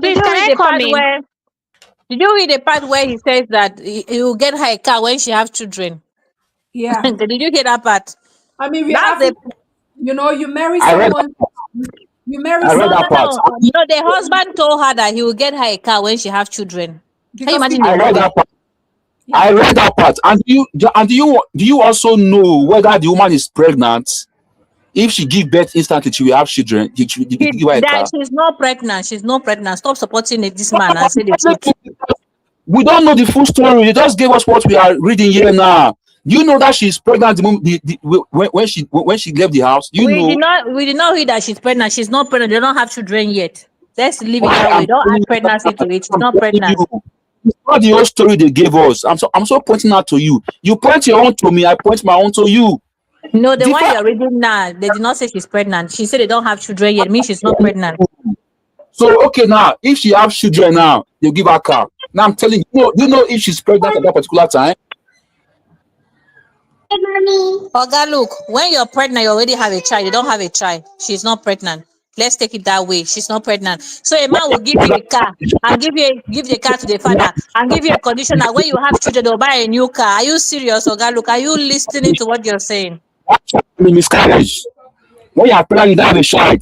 Did you read the part where he says that he will get her a car when she have children? Yeah. Did you hear that part? I mean, That's you marry I read someone. You marry I read someone that part. No, the husband told her that he will get her a car when she have children. Can you because imagine I the read love? that part. I read that part. And do you also know whether the woman is pregnant? If she give birth instantly, she will have children. She give her a car. She's not pregnant. She's not pregnant. Stop supporting this man and say the truth. We don't know the full story. They just gave us what we are reading here now. Do you know that she's pregnant when she left the house? Do you know? We did not read that she's pregnant. She's not pregnant. They don't have children yet. Let's leave it Why that way. I'm Don't telling add you pregnancy to it. She's I'm not telling pregnant. you. It's not the whole story they gave us. I'm so pointing out to you. You point your own to me. I point my own to you. No, the The one fact you're reading now, they did not say she's pregnant. She said they don't have children yet. Means she's not pregnant. So okay, now if she have children now, they'll give her car. Now I'm telling you, you know if she's pregnant at that particular time. Oga, look, when you're pregnant, you already have a child. You don't have a child. She's not pregnant. Let's take it that way. She's not pregnant. So a man will give you a car and give the car to the father and give you a condition that when you have children, they'll buy a new car. Are you serious, Oga? Look, are you listening to what you're saying? Miscarriage. When you are pregnant, you don't have a child.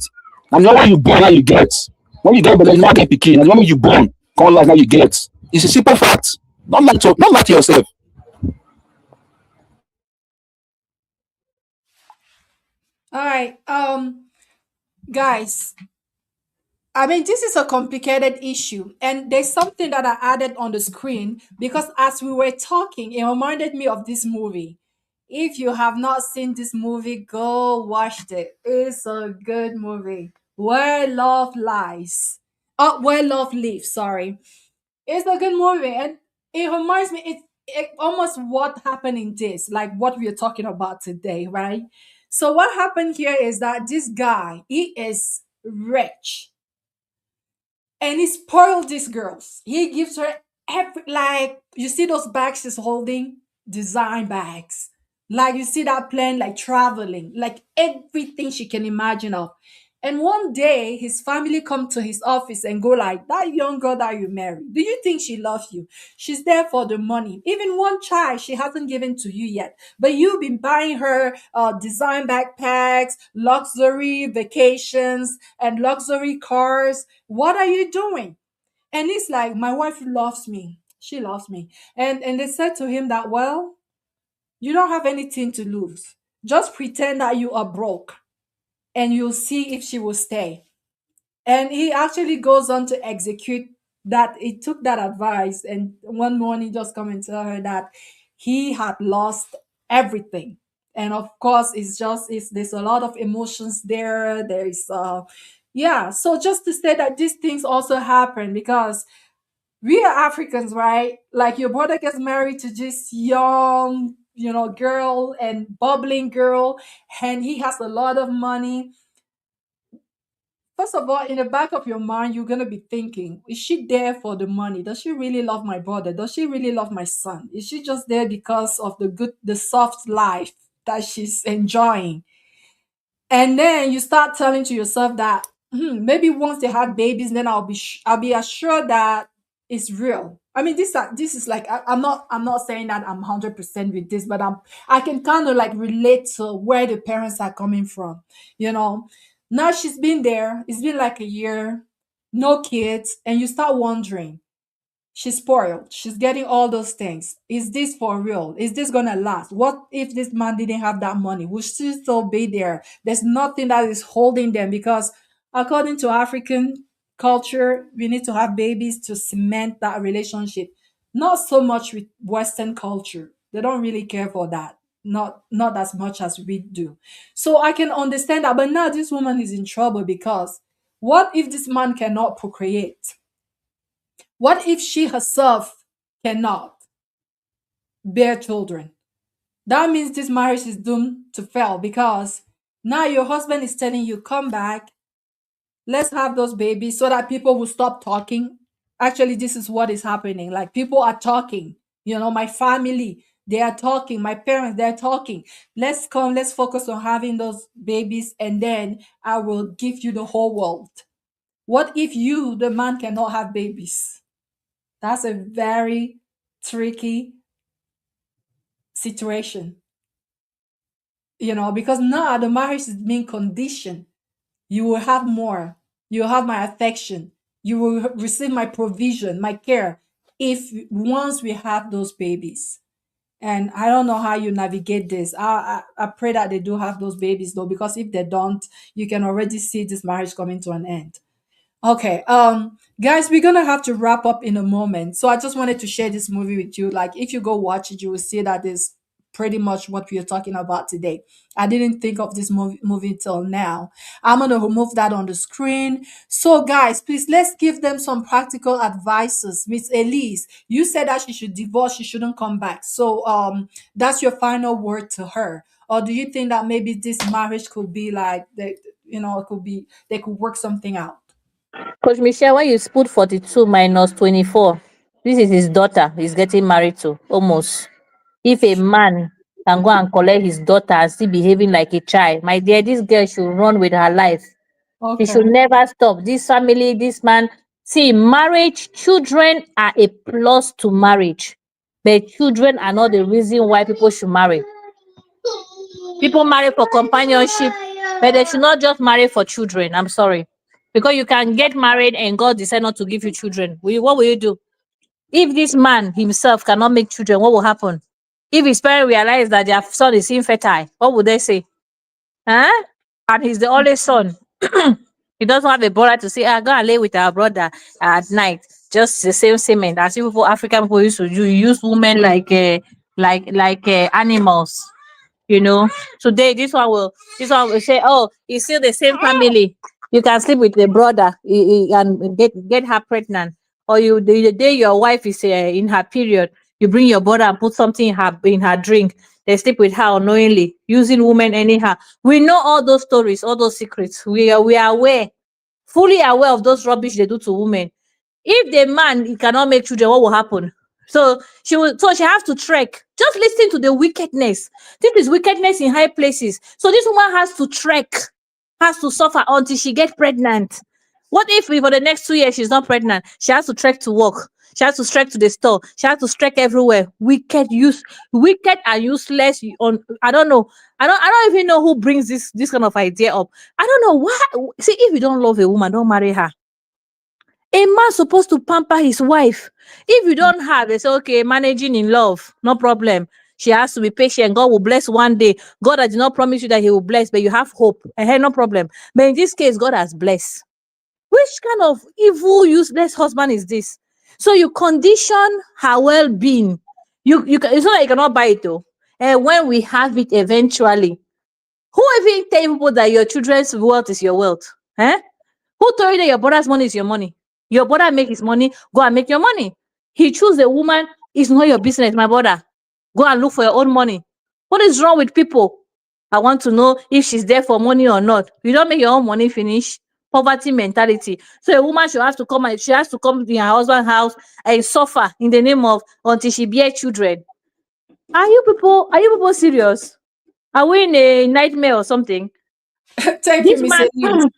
And then when you born, now you get. When you get better, you not get picking. And when you born, come life now you get. It's a simple fact. Not lie to yourself. all right. Guys, I mean, this is a complicated issue, and there's something that I added on the screen because as we were talking, it reminded me of this movie. If you have not seen this movie, go watch it. It's a good movie. Where Love Lies. Oh, Where Love Lives, sorry. It's a good movie, and it reminds me, it almost what happened in this, like what we are talking about today, right? So what happened here is that this guy, he is rich and he spoiled these girls. He gives her every, like, you see those bags she's holding, design bags. Like you see that plane, like traveling, like everything she can imagine of. And one day his family come to his office and go like, that young girl that you married, do you think she loves you? She's there for the money. Even one child she hasn't given to you yet. But you've been buying her design backpacks, luxury vacations, and luxury cars. What are you doing? And he's like, my wife loves me. She loves me. And they said to him that, well, you don't have anything to lose. Just pretend that you are broke and you'll see if she will stay. And he actually goes on to execute that. He took that advice, and one morning just come and tell her that he had lost everything. And of course, it's there's a lot of emotions there. There is yeah. So just to say that these things also happen because we are Africans, right? Like your brother gets married to this young, girl and bubbling girl, and he has a lot of money. First of all, in the back of your mind, you're gonna be thinking, is she there for the money? Does she really love my brother? Does she really love my son? Is she just there because of the soft life that she's enjoying? And then you start telling to yourself that maybe once they have babies, then I'll be assured that it's real. I mean, this is like I'm not saying that I'm 100% with this, but I can kind of like relate to where the parents are coming from. You know, now she's been there. It's been like a year, no kids, and you start wondering, she's spoiled. She's getting all those things. Is this for real? Is this gonna last? What if this man didn't have that money? Will she still be there? There's nothing that is holding them because, according to African culture, we need to have babies to cement that relationship. Not so much with Western culture. They don't really care for that. Not as much as we do. So I can understand that. But now this woman is in trouble because what if this man cannot procreate? What if she herself cannot bear children? That means this marriage is doomed to fail because now your husband is telling you, come back, let's have those babies so that people will stop talking. Actually, this is what is happening. Like people are talking, my family, they are talking, my parents, they're talking. Let's focus on having those babies, and then I will give you the whole world. What if you, the man, cannot have babies? That's a very tricky situation, because now the marriage is being conditioned. You will have more. You will have my affection. You will receive my provision, my care, if once we have those babies. And I don't know how you navigate this. I pray that they do have those babies though, because if they don't, you can already see this marriage coming to an end. Okay, guys, we're gonna have to wrap up in a moment. So I just wanted to share this movie with you. Like, if you go watch it, you will see that is pretty much what we are talking about today. I didn't think of this movie till now. I'm gonna remove that on the screen. So, guys, please let's give them some practical advices. Miss Elise, you said that she should divorce, she shouldn't come back. So, that's your final word to her. Or do you think that maybe this marriage could be like it could be they could work something out? Coach Michelle, when you put 42 minus 24, this is his daughter he's getting married to, almost. If a man can go and collect his daughter and still behaving like a child, my dear, this girl should run with her life. She should Okay. never stop. This family, this man. See, marriage, children are a plus to marriage. But children are not the reason why people should marry. People marry for companionship, but they should not just marry for children. I'm sorry. Because you can get married and God decide not to give you children. What will you do? If this man himself cannot make children, what will happen? If his parents realize that their son is infertile, what would they say? Huh? And he's the only son. He doesn't have a brother to say, go and lay with our brother at night. Just the same semen. As people, African people used to do. You use women like animals. Today this one will say, oh, it's still the same family. You can sleep with the brother and get her pregnant. Or the day your wife is in her period, you bring your brother and put something in her drink. They sleep with her unknowingly, using women anyhow. We know all those stories, all those secrets. We are aware, fully aware of those rubbish they do to women. If the man he cannot make children, what will happen? So she has to trek. Just listen to the wickedness. This is wickedness in high places. So this woman has to trek has to suffer until she get pregnant. What if for the next 2 years she's not pregnant? She has to trek to work. She has to trek to the store. She has to trek everywhere. Wicked and useless. On I don't know. I don't even know who brings this kind of idea up. I don't know why. See, if you don't love a woman, don't marry her. A man supposed to pamper his wife. If you don't have, they say, okay, managing in love, no problem. She has to be patient. God will bless one day. God did not promise you that He will bless, but you have hope. No problem. But in this case, God has blessed. Which kind of evil, useless husband is this? So you condition her well-being. It's not like you cannot buy it though. And when we have it eventually, who even tell people that your children's wealth is your wealth? Eh? Who told you that your brother's money is your money? Your brother make his money, go and make your money. He choose a woman, it's not your business, my brother. Go and look for your own money. What is wrong with people? I want to know if she's there for money or not. You don't make your own money finish. Poverty mentality. So a woman she has to come to her husband's house and suffer in the name of until she bear children. Are you people serious? Are we in a nightmare or something? Thank you, This Miss man Elise.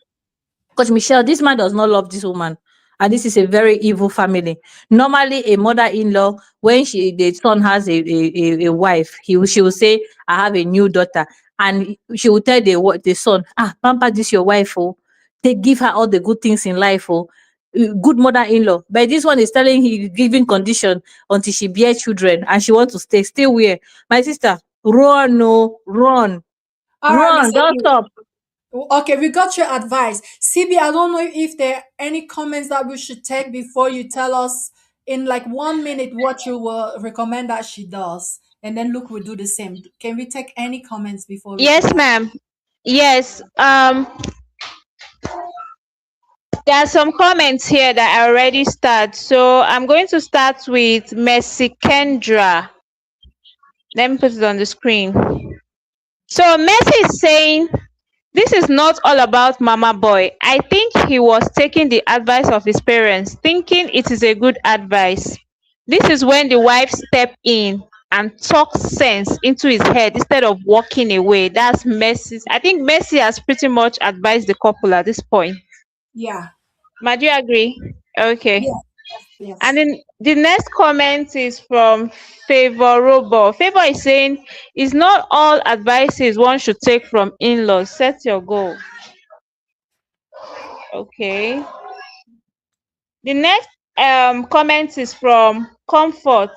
Coach Michelle, this man does not love this woman. And this is a very evil family. Normally, a mother-in-law, when the son has a wife, she will say, I have a new daughter. And she will tell the son, pamper this your wife, oh. They give her all the good things in life, oh. Good mother-in-law. But this one is telling he giving condition until she bear children and she wants to stay where? My sister, run, no, run, All right, Miss run, don't Elise. stop. Okay, we got your advice. CB, I don't know if there are any comments that we should take before you tell us in like 1 minute what you will recommend that she does. And then look, we'll do the same. Can we take any comments before we do Yes, that? ma'am. Yes. There are some comments here that I already start. So I'm going to start with Mercy Kendra. Let me put it on the screen. So Mercy is saying, this is not all about Mama Boy. I think he was taking the advice of his parents, thinking it is a good advice. This is when the wife step in and talk sense into his head instead of walking away. That's Mercy. I think Mercy has pretty much advised the couple at this point. Yeah. Ma, do you agree? Okay. Yes. Yes. And Yes. then the next comment is from Favor Robo. Favor is saying, it's not all advices one should take from in-laws. Set your goal. Okay. The next comment is from Comfort.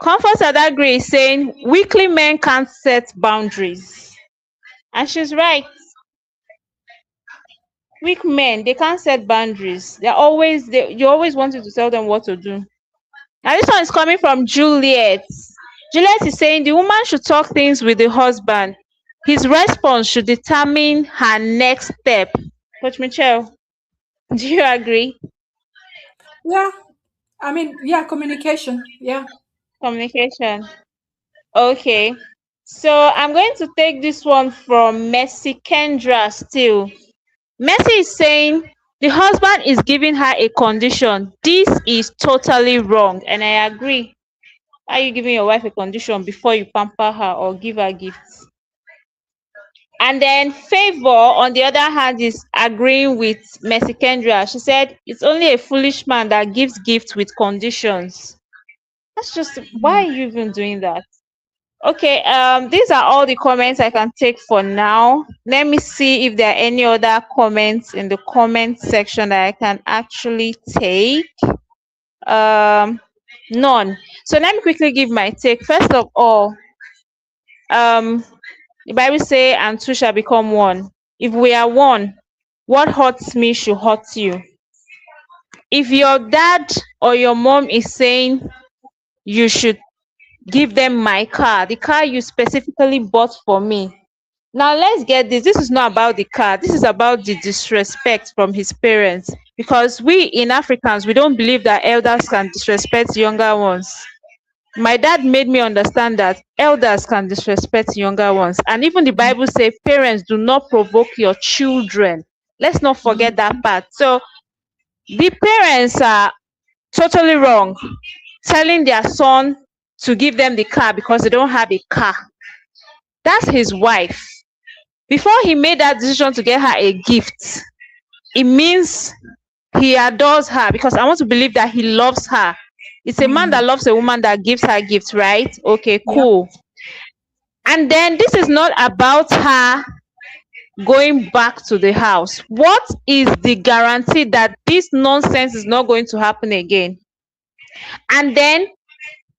Comfort Adagri is saying, weakly men can't set boundaries. And she's right. Weak men, they can't set boundaries. You always wanted to tell them what to do. Now this one is coming from Juliet. Juliet is saying the woman should talk things with the husband. His response should determine her next step. Coach Michelle, do you agree? Yeah. I mean, yeah, communication. Yeah. Communication. Okay. So I'm going to take this one from Mercy Kendra still. Mercy is saying the husband is giving her a condition. This is totally wrong. And I agree. Why are you giving your wife a condition before you pamper her or give her gifts? And then Favor, on the other hand, is agreeing with Mercy Kendra. She said it's only a foolish man that gives gifts with conditions. That's just, why are you even doing that? Okay, these are all the comments I can take for now. Let me see if there are any other comments in the comment section that I can actually take. None. So let me quickly give my take. First of all, the Bible say, and two shall become one. If we are one, what hurts me should hurt you. If your dad or your mom is saying you should give them my car, the car you specifically bought for me. Now let's get this. This is not about the car. This is about the disrespect from his parents. Because we in Africans, we don't believe that elders can disrespect younger ones. My dad made me understand that elders can disrespect younger ones. And even the Bible says parents do not provoke your children. Let's not forget that part. So the parents are totally wrong telling their son to give them the car because they don't have a car. That's his wife. before he made that decision to get her a gift, it means he adores her, because I want to believe that he loves her. It's a man that loves a woman that gives her gifts, right? Okay, Yeah. cool. And then this is not about her going back to the house. What is the guarantee that this nonsense is not going to happen again? And then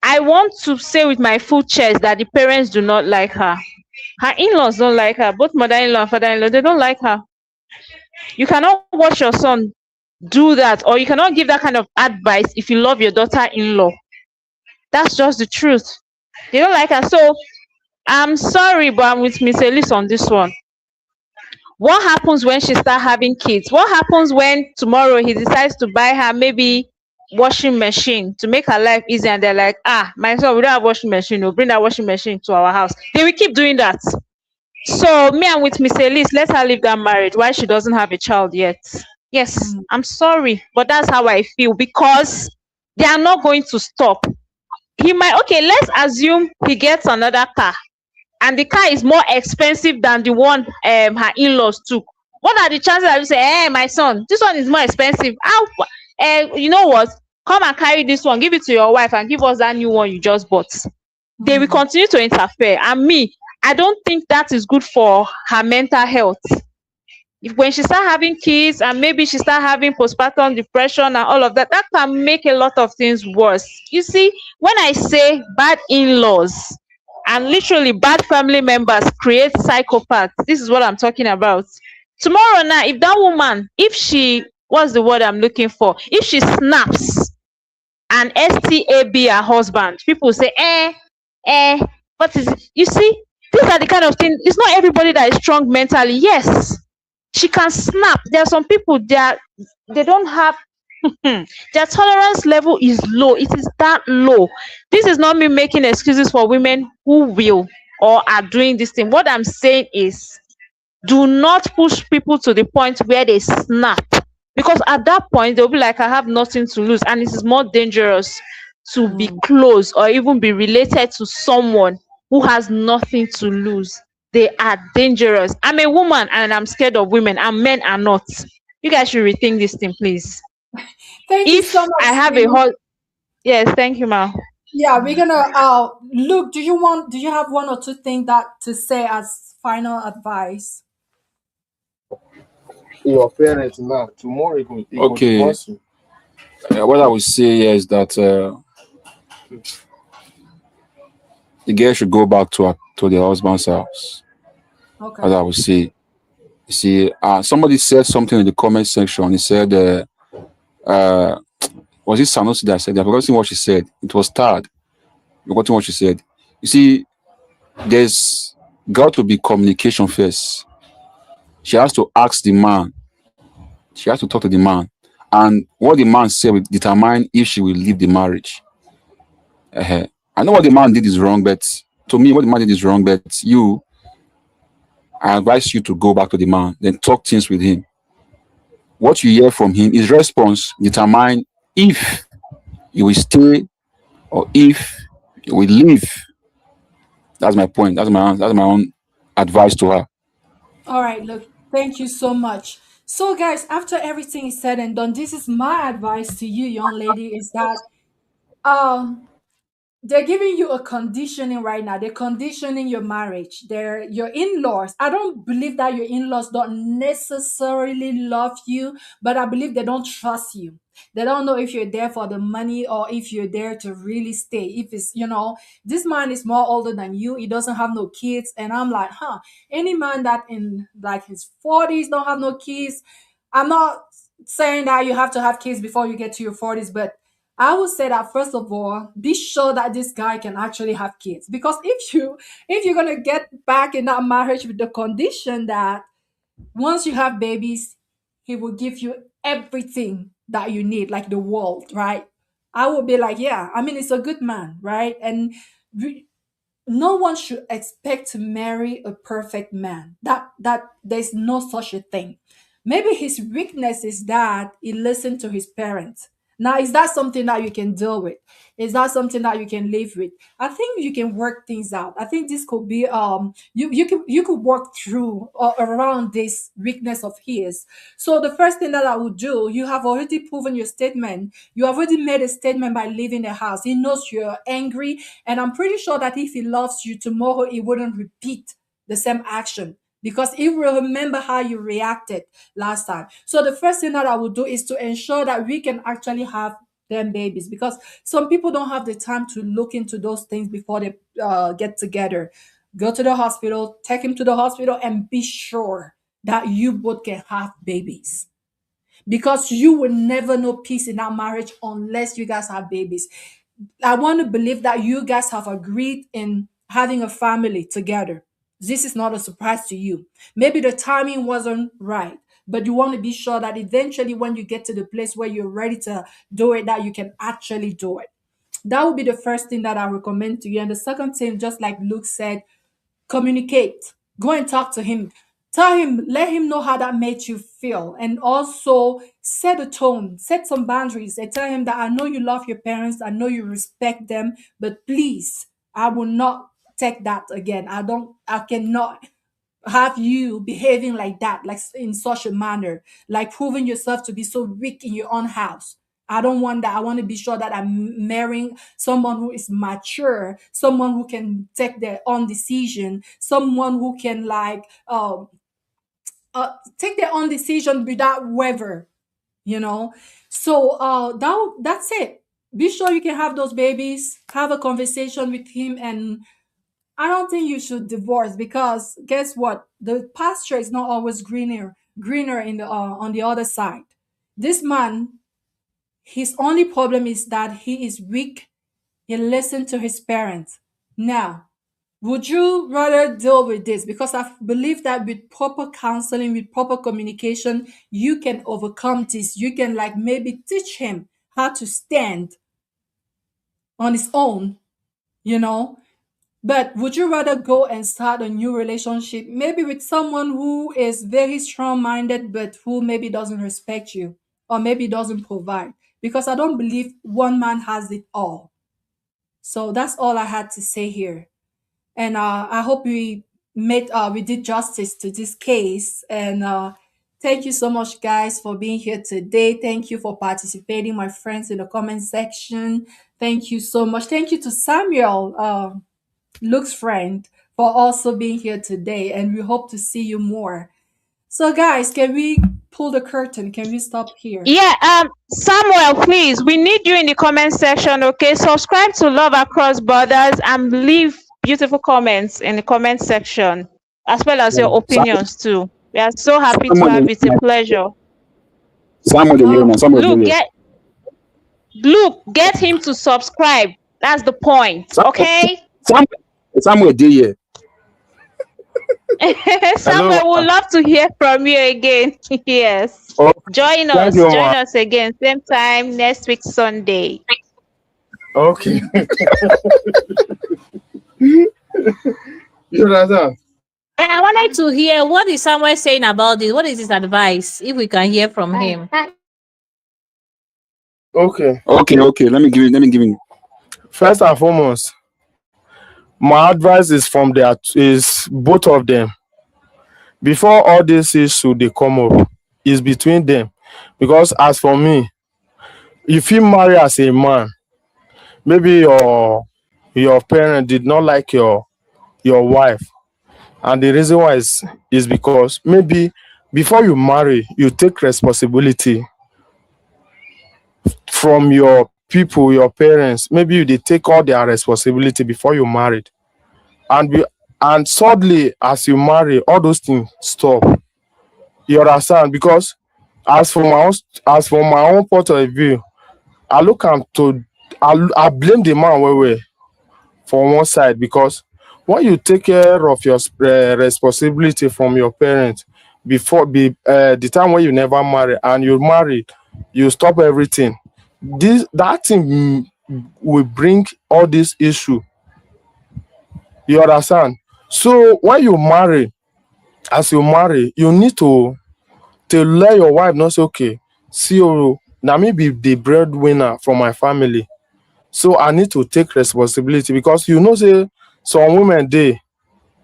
I want to say with my full chest that the parents do not like her. Her in-laws don't like her. Both mother-in-law and father-in-law, they don't like her. You cannot watch your son do that, or you cannot give that kind of advice if you love your daughter-in-law. That's just the truth. They don't like her. So I'm sorry, but I'm with Miss Elise on this one. What happens when she start having kids? What happens when tomorrow he decides to buy her maybe washing machine to make her life easy, and they're like, my son, we don't have washing machine, we'll bring that washing machine to our house. They will keep doing that. So me, I'm with Miss Elise. Let her leave that marriage. Why she doesn't have a child yet? Yes, I'm sorry, but that's how I feel, because they are not going to stop. He might, okay, let's assume he gets another car, and the car is more expensive than the one her in-laws took. What are the chances that you say, hey, my son, this one is more expensive? How? You know what? Come and carry this one, give it to your wife, and give us that new one you just bought. They will continue to interfere. And me, I don't think that is good for her mental health. If when she start having kids and maybe she start having postpartum depression and all of that, that can make a lot of things worse. You see, when I say bad in-laws and literally bad family members create psychopaths, this is what I'm talking about. Tomorrow now, if that woman, if she, what's the word I'm looking for, if she snaps and STAB her husband, people say, what is it? You see, these are the kind of things. It's not everybody that is strong mentally. Yes, she can snap. There are some people that they don't have their tolerance level is low. It is that low. This is not me making excuses for women who will or are doing this thing. What I'm saying is, do not push people to the point where they snap, because at that point they'll be like, I have nothing to lose, and it is more dangerous to be close or even be related to someone who has nothing to lose. They are dangerous. I'm a woman and I'm scared of women, and men are not. You guys should rethink this thing, please. Thank you If so much, I have a Queen. whole, yes, thank you, ma. Yeah, we're gonna Luke, do you have one or two things that to say as final advice? Your parents now, tomorrow it go Okay, divorce you. what I would say here is that the girl should go back to the husband's house. Okay. What I would say. You see, somebody said something in the comment section. He said, was it Sanusi that said that? I've forgotten what she said. It was Tad. Forgotten what she said. You see, there's got to be communication first. She has to ask the man. She has to talk to the man. And what the man said will determine if she will leave the marriage. I know what the man did is wrong, but to me, what the man did is wrong, but I advise you to go back to the man, then talk things with him. What you hear from him, his response determine if you will stay or if you will leave. That's my point. That's my own advice to her. All right, look, thank you so much. So, guys, after everything is said and done, this is my advice to you, young lady, is that um they're giving you a conditioning right now. They're conditioning your marriage. They're your in-laws. I don't believe that your in-laws don't necessarily love you, but I believe they don't trust you. They don't know if you're there for the money or if you're there to really stay. If it's, this man is more older than you, he doesn't have no kids. And I'm like, any man that in like his 40s don't have no kids. I'm not saying that you have to have kids before you get to your 40s, but I would say that first of all, be sure that this guy can actually have kids. Because if you're gonna get back in that marriage with the condition that once you have babies, he will give you everything that you need, like the world, right? I would be like, yeah, I mean, it's a good man, right? And no one should expect to marry a perfect man. That there's no such a thing. Maybe his weakness is that he listened to his parents. Now, is that something that you can deal with? Is that something that you can live with? I think you can work things out. I think this could be you could work through around this weakness of his. So the first thing that I would do, you have already proven your statement. You have already made a statement by leaving the house. He knows you're angry, and I'm pretty sure that if he loves you tomorrow, he wouldn't repeat the same action because he will remember how you reacted last time. So the first thing that I would do is to ensure that we can actually have them babies, because some people don't have the time to look into those things before they get together. Go to the hospital, take him to the hospital, and be sure that you both can have babies, because you will never know peace in that marriage unless you guys have babies. I want to believe that you guys have agreed in having a family together. This is not a surprise to you. Maybe the timing wasn't right, but you want to be sure that eventually, when you get to the place where you're ready to do it, that you can actually do it. That would be the first thing that I recommend to you. And the second thing, just like Luke said, communicate. Go and talk to him. Tell him, let him know how that made you feel. And also set a tone, set some boundaries, and tell him that I know you love your parents, I know you respect them, but please, I will not take that again. I cannot have you behaving like that, like in such a manner, like proving yourself to be so weak in your own house. I don't want that. I want to be sure that I'm marrying someone who is mature, someone who can take their own decision, someone who can take their own decision without waver, you know. So that's it. Be sure you can have those babies, have a conversation with him, and I don't think you should divorce, because guess what? The pasture is not always greener in the on the other side. This man, his only problem is that he is weak. He listened to his parents. Now, would you rather deal with this? Because I believe that with proper counseling, with proper communication, you can overcome this. You can like maybe teach him how to stand on his own, you know. But would you rather go and start a new relationship, maybe with someone who is very strong minded, but who maybe doesn't respect you or maybe doesn't provide? Because I don't believe one man has it all. So that's all I had to say here. And I hope we did justice to this case. And thank you so much, guys, for being here today. Thank you for participating, my friends, in the comment section. Thank you so much. Thank you to Samuel. Luke's friend, for also being here today, and we hope to see you more. So, guys, can we pull the curtain? Can we stop here? Yeah, Samuel, please, we need you in the comment section, okay? Subscribe to Love Across Borders and leave beautiful comments in the comment section, as well as your opinions too. We are so happy to have you. It's a pleasure. Get him to subscribe. That's the point, okay? Samuel, dear. Samuel, would love to hear from you again. Yes. Join us again, same time next week, Sunday. Okay. You understand? I wanted to hear what is Samuel saying about this. What is his advice? If we can hear from him. Okay. Let me give him. First and foremost, my advice is both of them. Before all this issue they come up, is between them. Because as for me, if you marry as a man, maybe your parent did not like your wife, and the reason why is because maybe before you marry, you take responsibility from your people, your parents. Maybe they take all their responsibility before you married, and suddenly as you marry, all those things stop. You understand? Because as for my own point of view, I blame the man well for one side, because when you take care of your responsibility from your parents before the time when you never marry and you marry, you stop everything. That thing will bring all this issue. You understand? So when you marry, as you marry, you need to let your wife know, say, okay, see, Now me be the breadwinner from my family. So I need to take responsibility because you know say some women they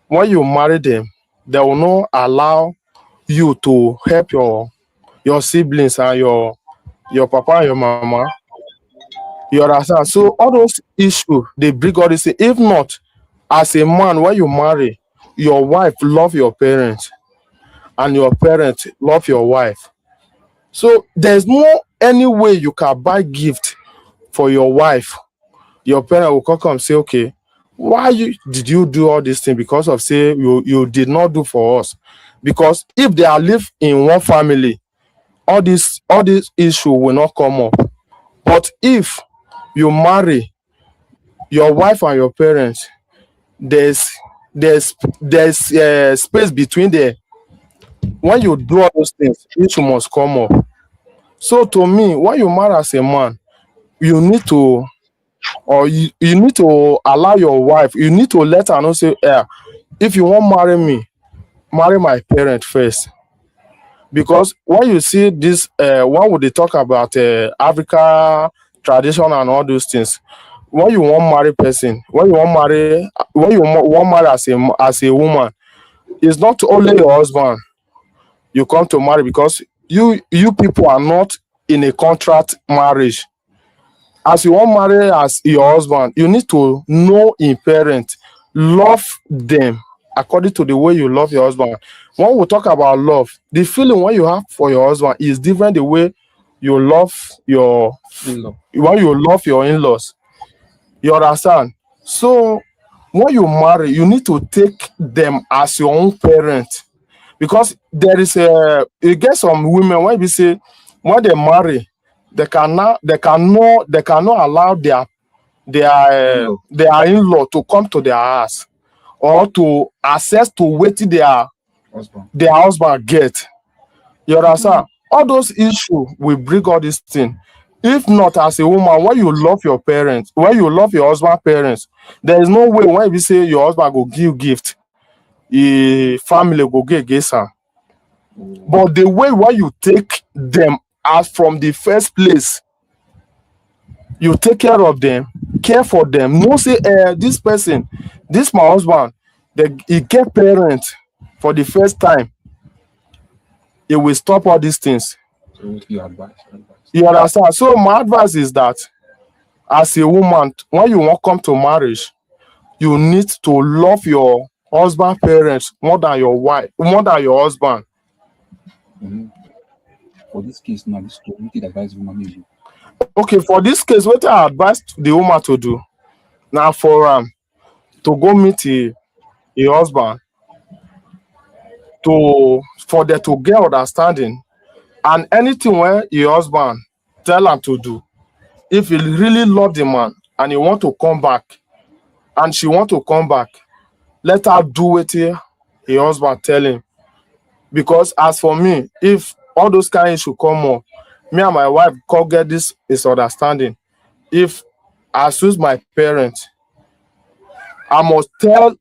when you marry them, they will not allow you to help your siblings and your papa and your mama. You understand? So all those issues they bring all this. If not, as a man, when you marry, your wife love your parents and your parents love your wife. So there's no any way you can buy gift for your wife. Your parent will come and say, okay, why did you do all this thing? Because of say you did not do for us. Because if they are live in one family, all this issue will not come up. But if you marry your wife and your parents, there's there's space between there. When you do all those things, issue must come up. So to me, when you marry as a man, you need to or you need to allow your wife, you need to let her know say, yeah, if you want marry me, marry my parent first. Because when you see this when would they talk about Africa tradition and all those things, when you want marry person, when you want marry as a woman, it's not only your husband you come to marry because you people are not in a contract marriage. As you wan marry as your husband, you need to know im parent, love dem according to the way you love your husband. When we talk about love, the feeling wey you have for your husband is different the way you love your when you love your in-laws. You understand? So when you marry, you need to take dem as your own parent because there is a you get some women wey be say when they marry, they cannot allow their in-law to come to their house or to access to wetin their husband get. You understand? All those issues will bring all this thing. If not, as a woman, when you love your parents, when you love your husband parents, there is no way when you say your husband go give gift, family go get against am. But the way why you take them as from the first place, you take care of them, care for them. No say, this person, this my husband, he get parents for the first time. It will stop all these things. So you advise. You understand? So my advice is that as a woman, when you want come to marriage, you need to love your husband parents more than your wife, more than your husband. For this case now, this community advise woman maybe. Okay, for this case, what I advise the woman to do now for to go meet a husband for them to get understanding and anything where your husband tell am to do. If you really love the man and you want to come back and she want to come back, let her do wetin her husband tell him. Because as for me, if all those kind issue come up, me and my wife come get this misunderstanding. If I choose my parents, I must tell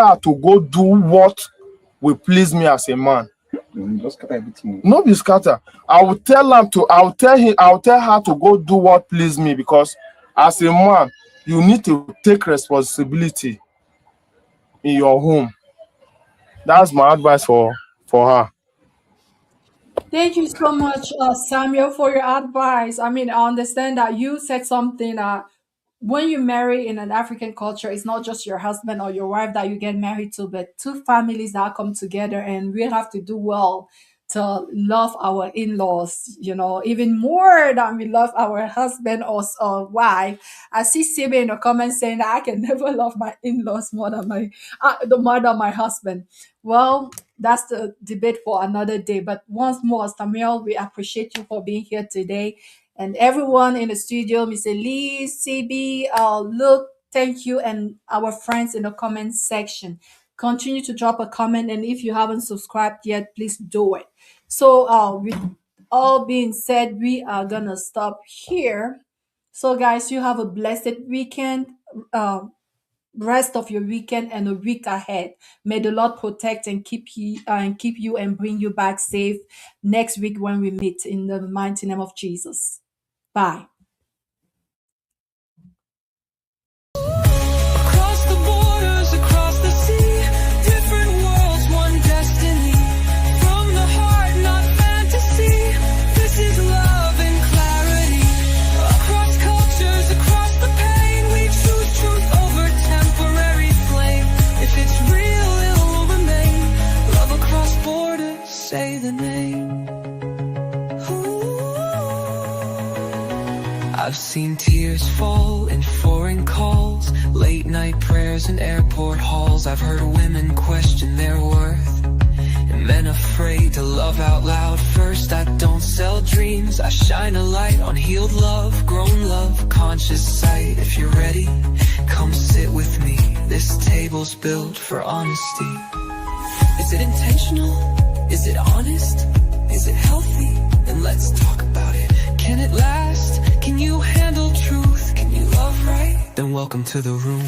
her to go do what will please me as a man. Just scatter everything. No be scatter. I will tell her to go do what please me because as a man, you need to take responsibility in your home. That's my advice for her. Thank you so much, Samuel, for your advice. I mean, I understand that you said something that when you marry in an African culture, it's not just your husband or your wife that you get married to, but two families that come together, and we have to do well to love our in-laws, even more than we love our husband or wife. I see Sibe in the comments saying that I can never love my in-laws more than my husband. Well, that's the debate for another day. But once more, Samuel, we appreciate you for being here today. And everyone in the studio, Mr. Lee, CB, Luke, thank you, and our friends in the comment section. Continue to drop a comment, and if you haven't subscribed yet, please do it. So, with all being said, we are gonna stop here. So, guys, you have a blessed weekend. rest of your weekend and a week ahead. May the Lord protect and keep you and bring you back safe next week when we meet in the mighty name of Jesus. Bye. Across the borders, across the sea, different worlds, one destiny. From the heart, not fantasy. This is love and clarity. Across cultures, across the pain, we choose truth over temporary flame. If it's real, it will remain. Love across borders, say the name. I've seen tears fall in foreign calls, late night prayers in airport halls. I've heard women question their worth, and men afraid to love out loud. First, I don't sell dreams, I shine a light on healed love, grown love, conscious sight. If you're ready, come sit with me. This table's built for honesty. Is it intentional? Is it honest? Is it healthy? Then let's talk about it. Can it last? Can you handle truth? Can you love right? Then welcome to the room.